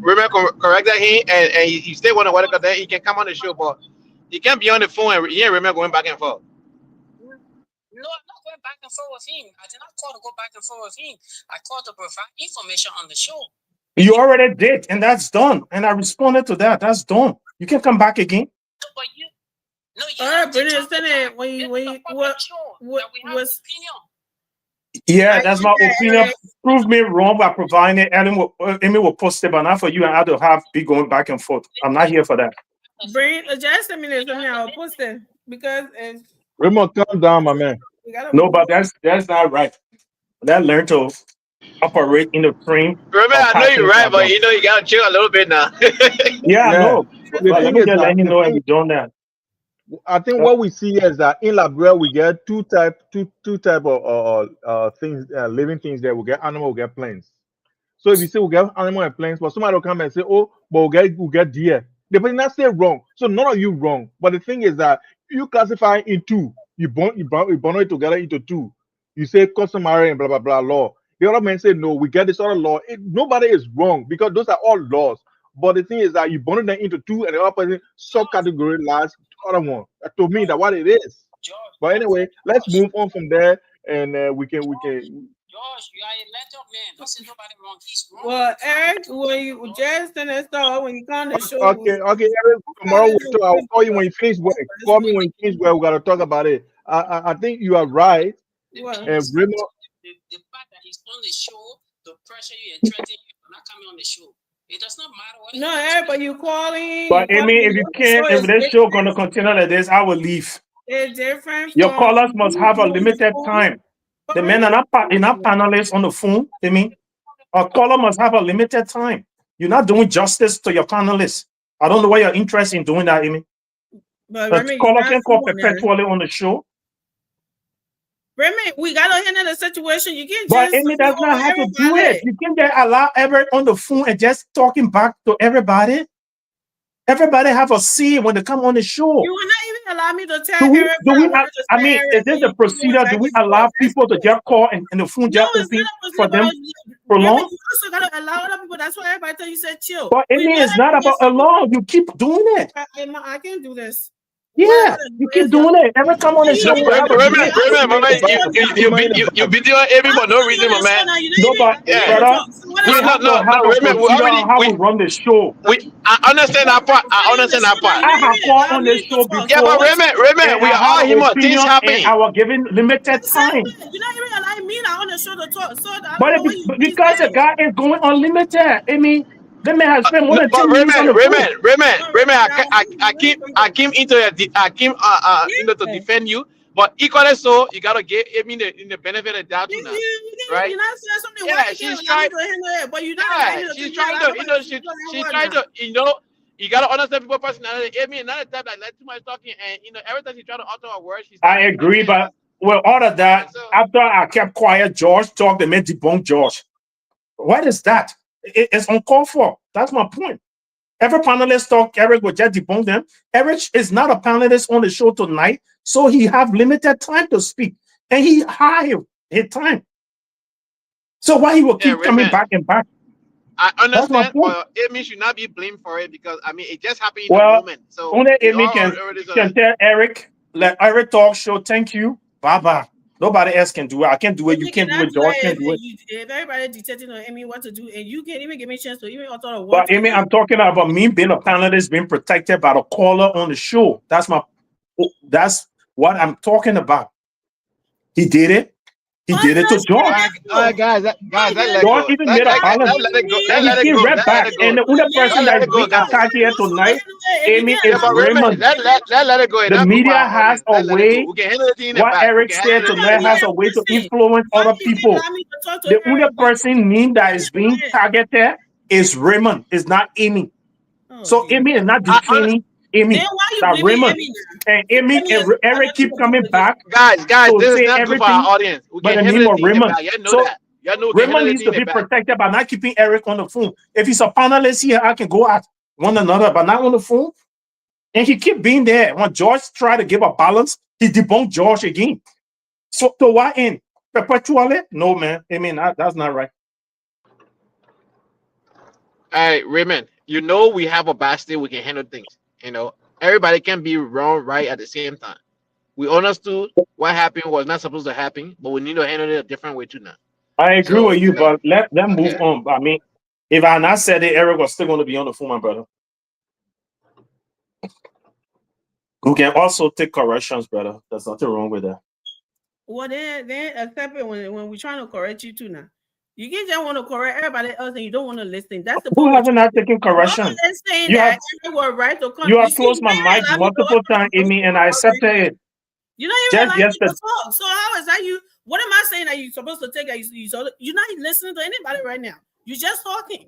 Raymond corrected him, and he still want to work. Then he can come on the show, but he can't be on the phone and he and Raymond going back and forth. No, I'm not going back and forth with him. I did not call to go back and forth with him. I called to provide information on the show. You already did, and that's done. And I responded to that. That's done. You can come back again. Yeah, that's my opinion. Prove me wrong by providing it. Amy will post it, but not for you and I to be going back and forth. I'm not here for that. Just a minute, I'll post it because it's Raymond, calm down, my man. No, but that's not right. That learn to operate in the frame. Remember, I know you're right, but you know you gotta chill a little bit now. Yeah, I know. But let me just let you know I'm doing that. I think what we see is that in Liberia we get two type of things, living things there. We get animal, we get plants. So if you say we get animal and plants, but somebody will come and say, oh, but we get deer. The person not say wrong. So none of you wrong. But the thing is that you classify in two. You bundle it together into two. You say customary and blah blah blah law. The other man say no, we get this other law. Nobody is wrong because those are all laws. But the thing is that you bundle them into two, and the other person subcategory last the other one. To me, that's what it is. But anyway, let's move on from there, and we can. Josh, you are a laptop man. Don't say nobody wrong. He's wrong. Well, Eric, when you just in that store, when you come to the show. Okay, Eric, tomorrow I'll call you when you finish work. Call me when you finish work. We gotta talk about it. I think you are right. What? And Raymond, the fact that he's on the show to pressure you and threaten you for not coming on the show. It does not matter what. No, Eric, but you calling. But Amy, if you can't, if this show gonna continue like this, I will leave. It's different. Your callers must have a limited time. The men are not panelists on the phone. I mean, a caller must have a limited time. You're not doing justice to your panelists. I don't know why you're interested in doing that, Amy. But the caller can call perpetually on the show. Remy, we gotta handle the situation. You can't. But Amy does not have to do it. You can just allow Everett on the phone and just talking back to everybody. Everybody have a say when they come on the show. You will not even allow me to tag I mean, is this the procedure? Do we allow people to just call and the phone just for them prolong? You also gotta allow other people. That's why everybody tell you said chill. But Amy, it's not about allow. You keep doing it. I can't do this. Yeah, you keep doing it. Every time on the show. Remember, you beat your Amy for no reason, my man. No, but how we run the show. I understand that part. I have called on this show before. Yeah, but remember, we are human. Things happen. I was given limited time. You're not even allowing me on the show to talk. So but because the guy is going unlimited, I mean. The man has spent more than 10 minutes on the phone. I came to defend you, but equally so, you gotta give me the benefit of the doubt now, right? You're not saying something. Yeah, she's trying. But you're not. She's trying to. She's trying to. You gotta understand people's personality. Amy, another time like too much talking, and every time she try to alter her words, she's. I agree, but with all of that, after I kept quiet, George talked. They made debunk George. What is that? It's uncalled for. That's my point. Every panelist talk, Eric will just debunk them. Eric is not a panelist on the show tonight, so he have limited time to speak, and he high his time. So why he will keep coming back and back? I That's my understand, point. Amy should not be blamed for it because I mean it just happened in the Well, moment. So only we Amy all can already saw it. tell Eric, let Eric talk, show thank you, bye bye. Nobody else can do it. I can't do it. You You can't do cannot it. do George that can't do it. if everybody dictating on Amy what to do, and you can't even give me a chance to even author what But to Amy, do. I'm talking about me being a panelist, being protected by the caller on the show. That's what I'm talking about. He did it. He did it to George. All right, guys, let George go. even made a balance. Let it go. And he Let it came go. right Let back. it go. And the only person Let that it go, is guys. attacked here tonight, Amy, Yeah, is but Raymond, Raymond. let it go. The Enough media about our has audience. a Let it go. way. We can handle it in the What back. We Eric can said handle it in the tonight back. has a way to influence other people. The only person name that is being targeted is Raymond. It's not Amy. So Amy is not defending Amy. Then why you That blaming Raymond Amy and Amy Amy and is Eric keep coming back Guys, to this is say not good for everything our audience. We by can the handle name it of in the Raymond. back. Y'all know So that. Y'all know we can handle Raymond it needs in to the be back. protected by not keeping Eric on the phone. If he's a panelist here, I can go at one another, but not on the phone. And he keep being there. When George tried to give a balance, he debunked George again. So to what end? Perpetually? No, man. I mean, that's not right. All right, Raymond, you know we have a basket, we can handle things. You know, everybody can be wrong, right at the same time. We understood what happened was not supposed to happen, but we need to handle it a different way too now. I agree So, with you, but let them move okay. on. I mean, if I not said it, Eric was still going to be on the phone, my brother. We can also take corrections, brother. There's nothing wrong with that. Well, then accept it when we're trying to correct you too now. You can just want to correct everybody else and you don't want to listen. That's the Who point. hasn't not taken correction? Saying You that have, you were right to come. you have see, closed my mic multiple times, Amy, and I accepted it. You don't even Just like yesterday. to talk. So how is that you? What am I saying that you're supposed to take? You're not listening to anybody right now. You're just talking.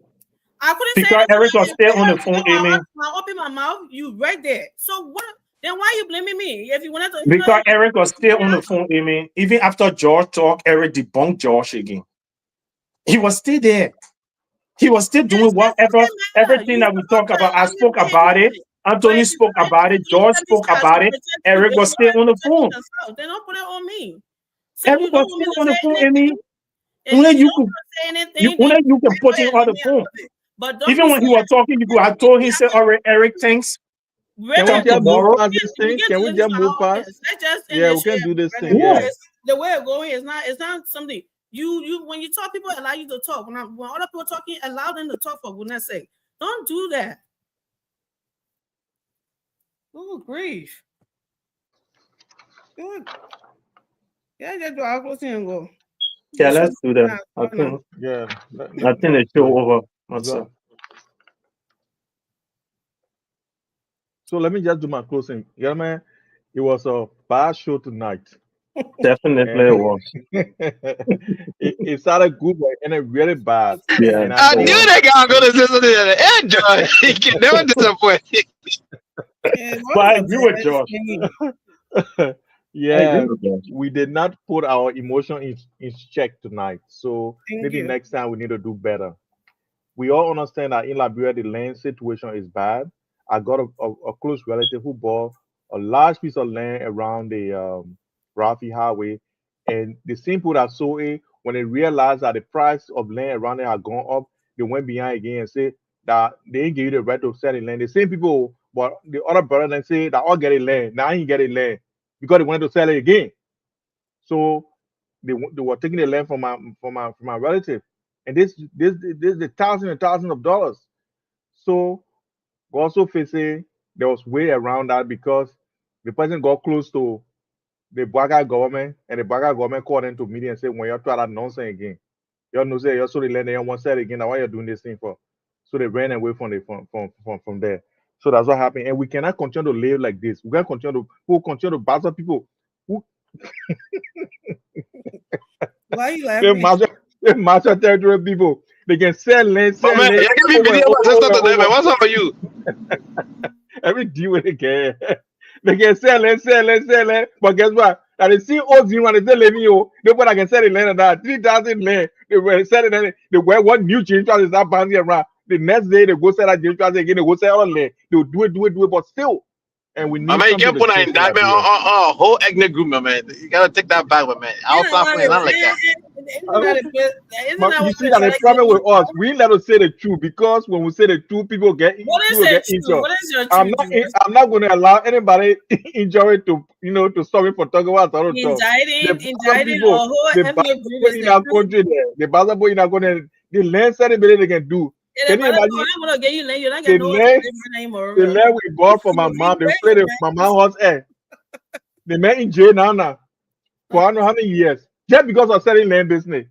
I couldn't Because say Eric was still on the phone, Amy. I open my mouth. You right there. So what? Then why are you blaming me? If you wanted to, Because Eric was still on the phone, Amy. Even after George talked, Eric debunked George again. He was still there. He was still doing everything that we talk about. I spoke about it. Anthony spoke about it. George spoke about it. Eric was still on the phone. Then don't put it on me. Eric was still on the phone, Amy. Only you can put him on the phone. Even when he was talking, I told him, say, all right, Eric, thanks. Can we just move past this thing? Can we just move past? Yeah, we can do this thing. Yeah. The way it's going is not something you when you talk, people allow you to talk. When other people talking, allow them to talk, for goodness sake. Don't do that. Oh, grief. Good. Yeah, just do our closing and go. Yeah, let's do that. I think the show over. Myself. So let me just do my closing. Yeah, man, it was a bad show tonight. Definitely it was. It started good, but it ended really bad. Yeah. I knew that guy was going to listen to the end, George. He can never disappoint. But I agree with George. Yeah, we did not put our emotion in check tonight. So maybe next time we need to do better. We all understand that in Liberia, the land situation is bad. I got a close relative who bought a large piece of land around the Rafi Highway. And the same people that sold it, when they realized that the price of land around there had gone up, they went behind again and said that they didn't give you the right to sell the land. The same people, but the other brother then say that I'll get a land. Now he get a land because they wanted to sell it again. So they were taking the land from my relative. And this is thousands and thousands of dollars. So also facing there was way around that because the person got close to the Baga government, and the Baga government called them to meeting and said, when you try that nonsense again, you know say you saw the land and you want to sell it again. Now why you're doing this thing for? So they ran away from there. So that's what happened. And we cannot continue to live like this. We can't continue to bother people who why are you laughing? They master territory people. They can sell land, What's up with you? Every deal with again. They can sell land. But guess what? And they see OZ when they say leaving you, nobody can sell the land at that. 3,000 land. They were selling it. They wear one new change is that bouncing around. The next day they go sell that change again, they go sell other land. They'll do it, but still. And we need you can't put an indictment on whole ethnic group, man. You gotta take that back, man. Our platform is not like that. But you see that the problem with us, we let us say the truth because when we say the truth, people get injured. What is your I'm truth? I'm not going to allow anybody injury to stop me from talking about other stuff. Indicting People, or who the ethnic Bible group is in the our truth. country, the Bible in our country, the land certificate they can do. Can you imagine? The land we bought from my mom, they played it, my mom was air. The man in jail now for I don't know how many years just because of selling land business.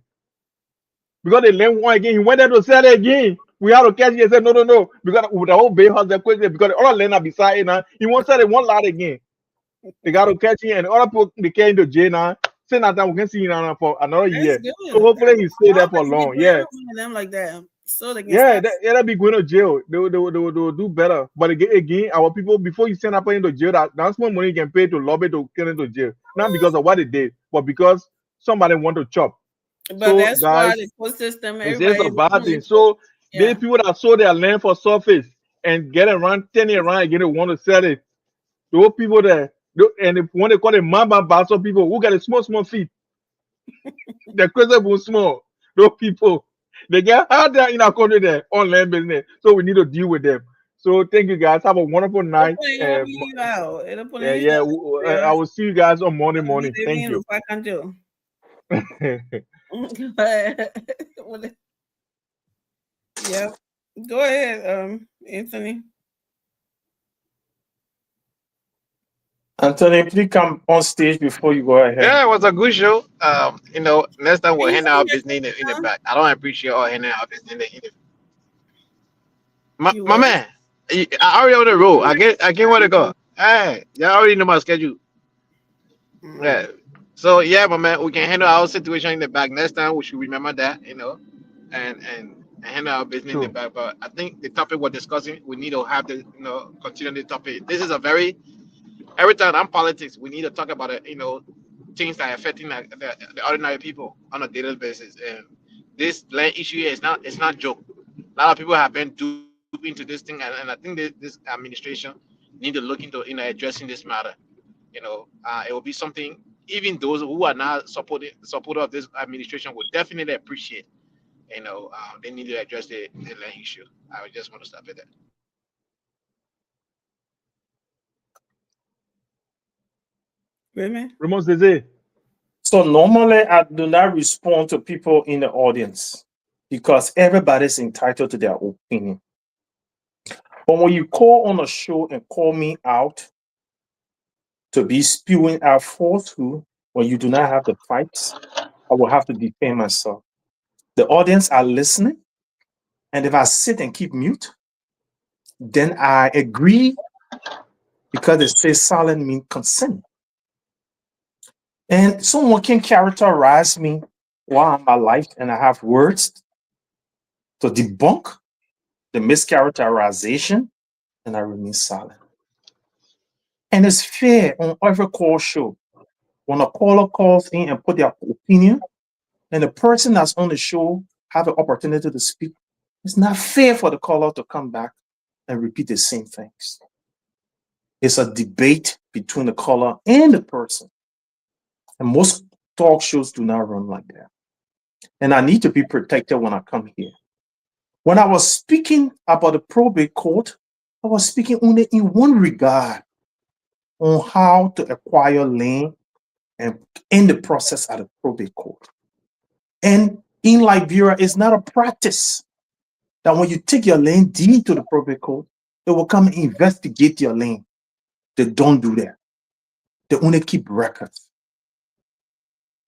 Because they land one again, he went there to sell it again. We had to catch it and said no, because with the whole bay house they question because all land are beside it now. He won't sell it one lot again. They got to catch him and other people they came into jail now. Say that we can see him now for another year. So hopefully he stay there for long. Yeah. Them like that. So they can Yeah, they'll be going to jail. They will do better. But again, our people, before you send up into jail, that's more money you can pay to lobby to get into jail. Not because of what they did, but because somebody want to chop. But so that's guys, why the court system, it's everybody a is bad doing thing. it. So Yeah. the people that sold their land for surface and get around 10 years around again, they want to sell it. Those people there, when they call it mamba basso people who got a small feet, the crazy small. Those people, they get hard there in our country there on land business. So we need to deal with them. So thank you guys. Have a wonderful night. Yeah. I will see you guys on Monday morning. Thank you. Yeah. Go ahead, Anthony. Anthony, please come on stage before you go ahead. Yeah, it was a good show. Next time we'll handle our business in the back. I don't appreciate all handling our business in the my man, I already on the road. I get where to go. Hey, y'all already know my schedule. Yeah. So yeah, my man, we can handle our situation in the back. Next time we should remember that, and handle our business in the back. But I think the topic we're discussing, we need to have the continue the topic. This is a very every time I'm politics, we need to talk about it, things that are affecting the ordinary people on a daily basis. And this land issue here is not joke. A lot of people have been duped into this thing, and I think this administration need to look into addressing this matter. It will be something even those who are not supporter of this administration would definitely appreciate. They need to address the land issue. I would just want to stop at that. Ramon Zeze. So normally I do not respond to people in the audience because everybody's entitled to their opinion. But when you call on a show and call me out to be spewing out falsehood when you do not have the facts, I will have to defend myself. The audience are listening, and if I sit and keep mute, then I agree because it says silent means consent. And someone can characterize me while I'm alive and I have words to debunk the mischaracterization, and I remain silent. And it's fair on every call show. When a caller calls in and put their opinion, and the person that's on the show have an opportunity to speak, it's not fair for the caller to come back and repeat the same things. It's a debate between the caller and the person. And most talk shows do not run like that. And I need to be protected when I come here. When I was speaking about the probate court, I was speaking only in one regard on how to acquire land and in the process at the probate court. And in Liberia, it's not a practice that when you take your land deed to the probate court, they will come and investigate your land. They don't do that. They only keep records.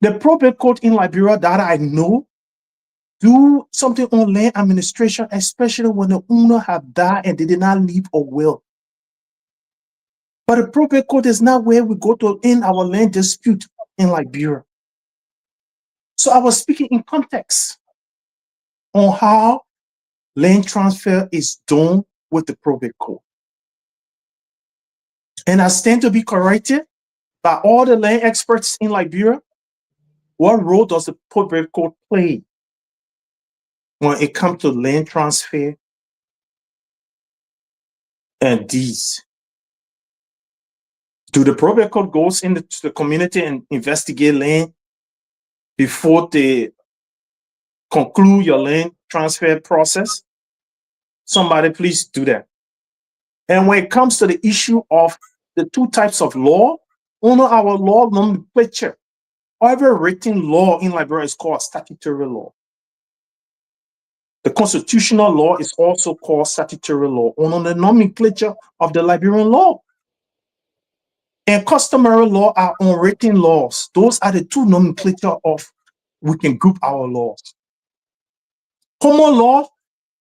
The probate court in Liberia that I know do something on land administration, especially when the owner have died and they did not leave a will. But the probate court is not where we go to end our land dispute in Liberia. So I was speaking in context on how land transfer is done with the probate court. And I stand to be corrected by all the land experts in Liberia. What role does the probate court play when it comes to land transfer and deeds? Do the probate court goes into the community and investigate land before they conclude your land transfer process? Somebody please do that. And when it comes to the issue of the two types of law, under our law nomenclature, every written law in Liberia is called statutory law. The constitutional law is also called statutory law under the nomenclature of the Liberian law. And customary law are unwritten laws. Those are the two nomenclature of we can group our laws. Common law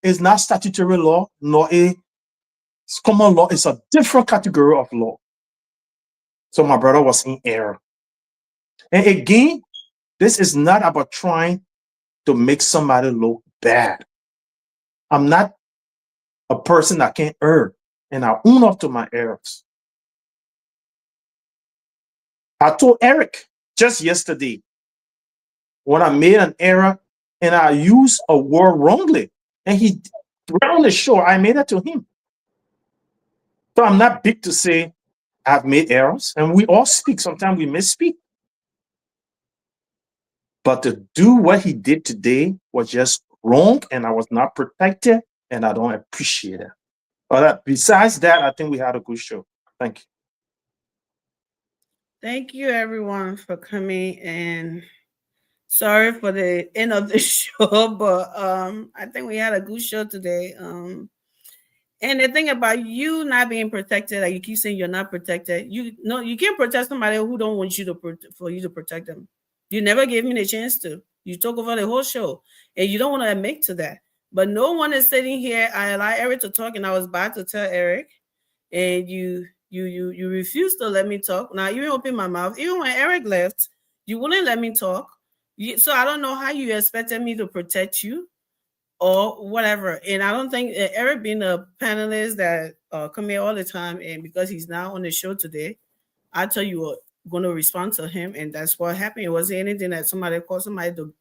is not statutory law, nor a common law is a different category of law. So my brother was in error. And again, this is not about trying to make somebody look bad. I'm not a person that can't err, and I own up to my errors. I told Eric just yesterday when I made an error and I used a word wrongly, and he right on the show, I made it to him. So I'm not big to say I've made errors, and we all speak. Sometimes we misspeak. But to do what he did today was just wrong, and I was not protected, and I don't appreciate it. But besides that, I think we had a good show. Thank you. Thank you, everyone, for coming. And sorry for the end of the show, but I think we had a good show today. And the thing about you not being protected, like you keep saying you're not protected. You can't protect somebody who don't want you for you to protect them. You never gave me the chance to. You took over the whole show, and you don't want to admit to that. But no one is sitting here. I allowed Eric to talk, and I was about to tell Eric, and you refused to let me talk. Now you open my mouth. Even when Eric left, you wouldn't let me talk. So I don't know how you expected me to protect you or whatever. And I don't think Eric being a panelist that come here all the time, and because he's now on the show today, I tell you what, going to respond to him, and that's what happened. It wasn't anything that somebody called somebody to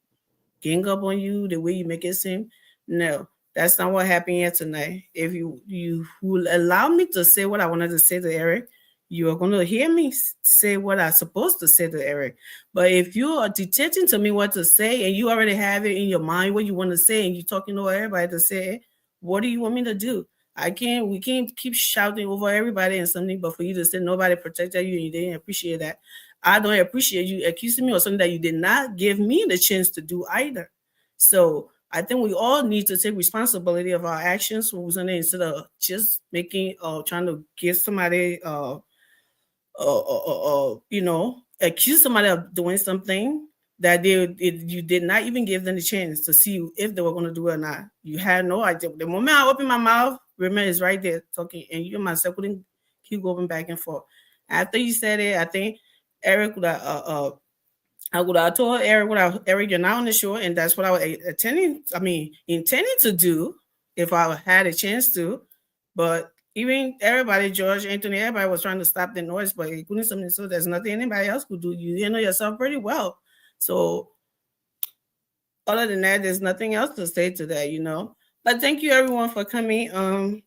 gang up on you the way you make it seem. No, that's not what happened here tonight. If you will allow me to say what I wanted to say to Eric, you are going to hear me say what I'm supposed to say to Eric. But if you are dictating to me what to say, and you already have it in your mind what you want to say, and you're talking to everybody to say, what do you want me to do? We can't keep shouting over everybody and something, but for you to say nobody protected you and you didn't appreciate that. I don't appreciate you accusing me of something that you did not give me the chance to do either. So I think we all need to take responsibility of our actions instead of just trying to give somebody, accuse somebody of doing something that you did not even give them the chance to see if they were going to do it or not. You had no idea. The moment I opened my mouth, Raymond is right there talking, and you and myself couldn't keep going back and forth. After you said it, I think Eric would have, I would have told Eric, Eric, you're not on the show, and that's what I was intending to do if I had a chance to. But even everybody, George, Anthony, everybody was trying to stop the noise, but he couldn't something. So there's nothing anybody else could do. You know yourself pretty well. So other than that, there's nothing else to say to that, But thank you everyone for coming,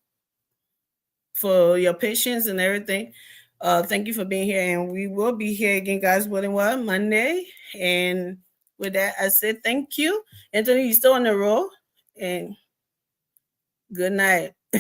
for your patience and everything. Thank you for being here, and we will be here again, guys, Monday. And with that, I said thank you. Anthony, you still on the roll, and good night.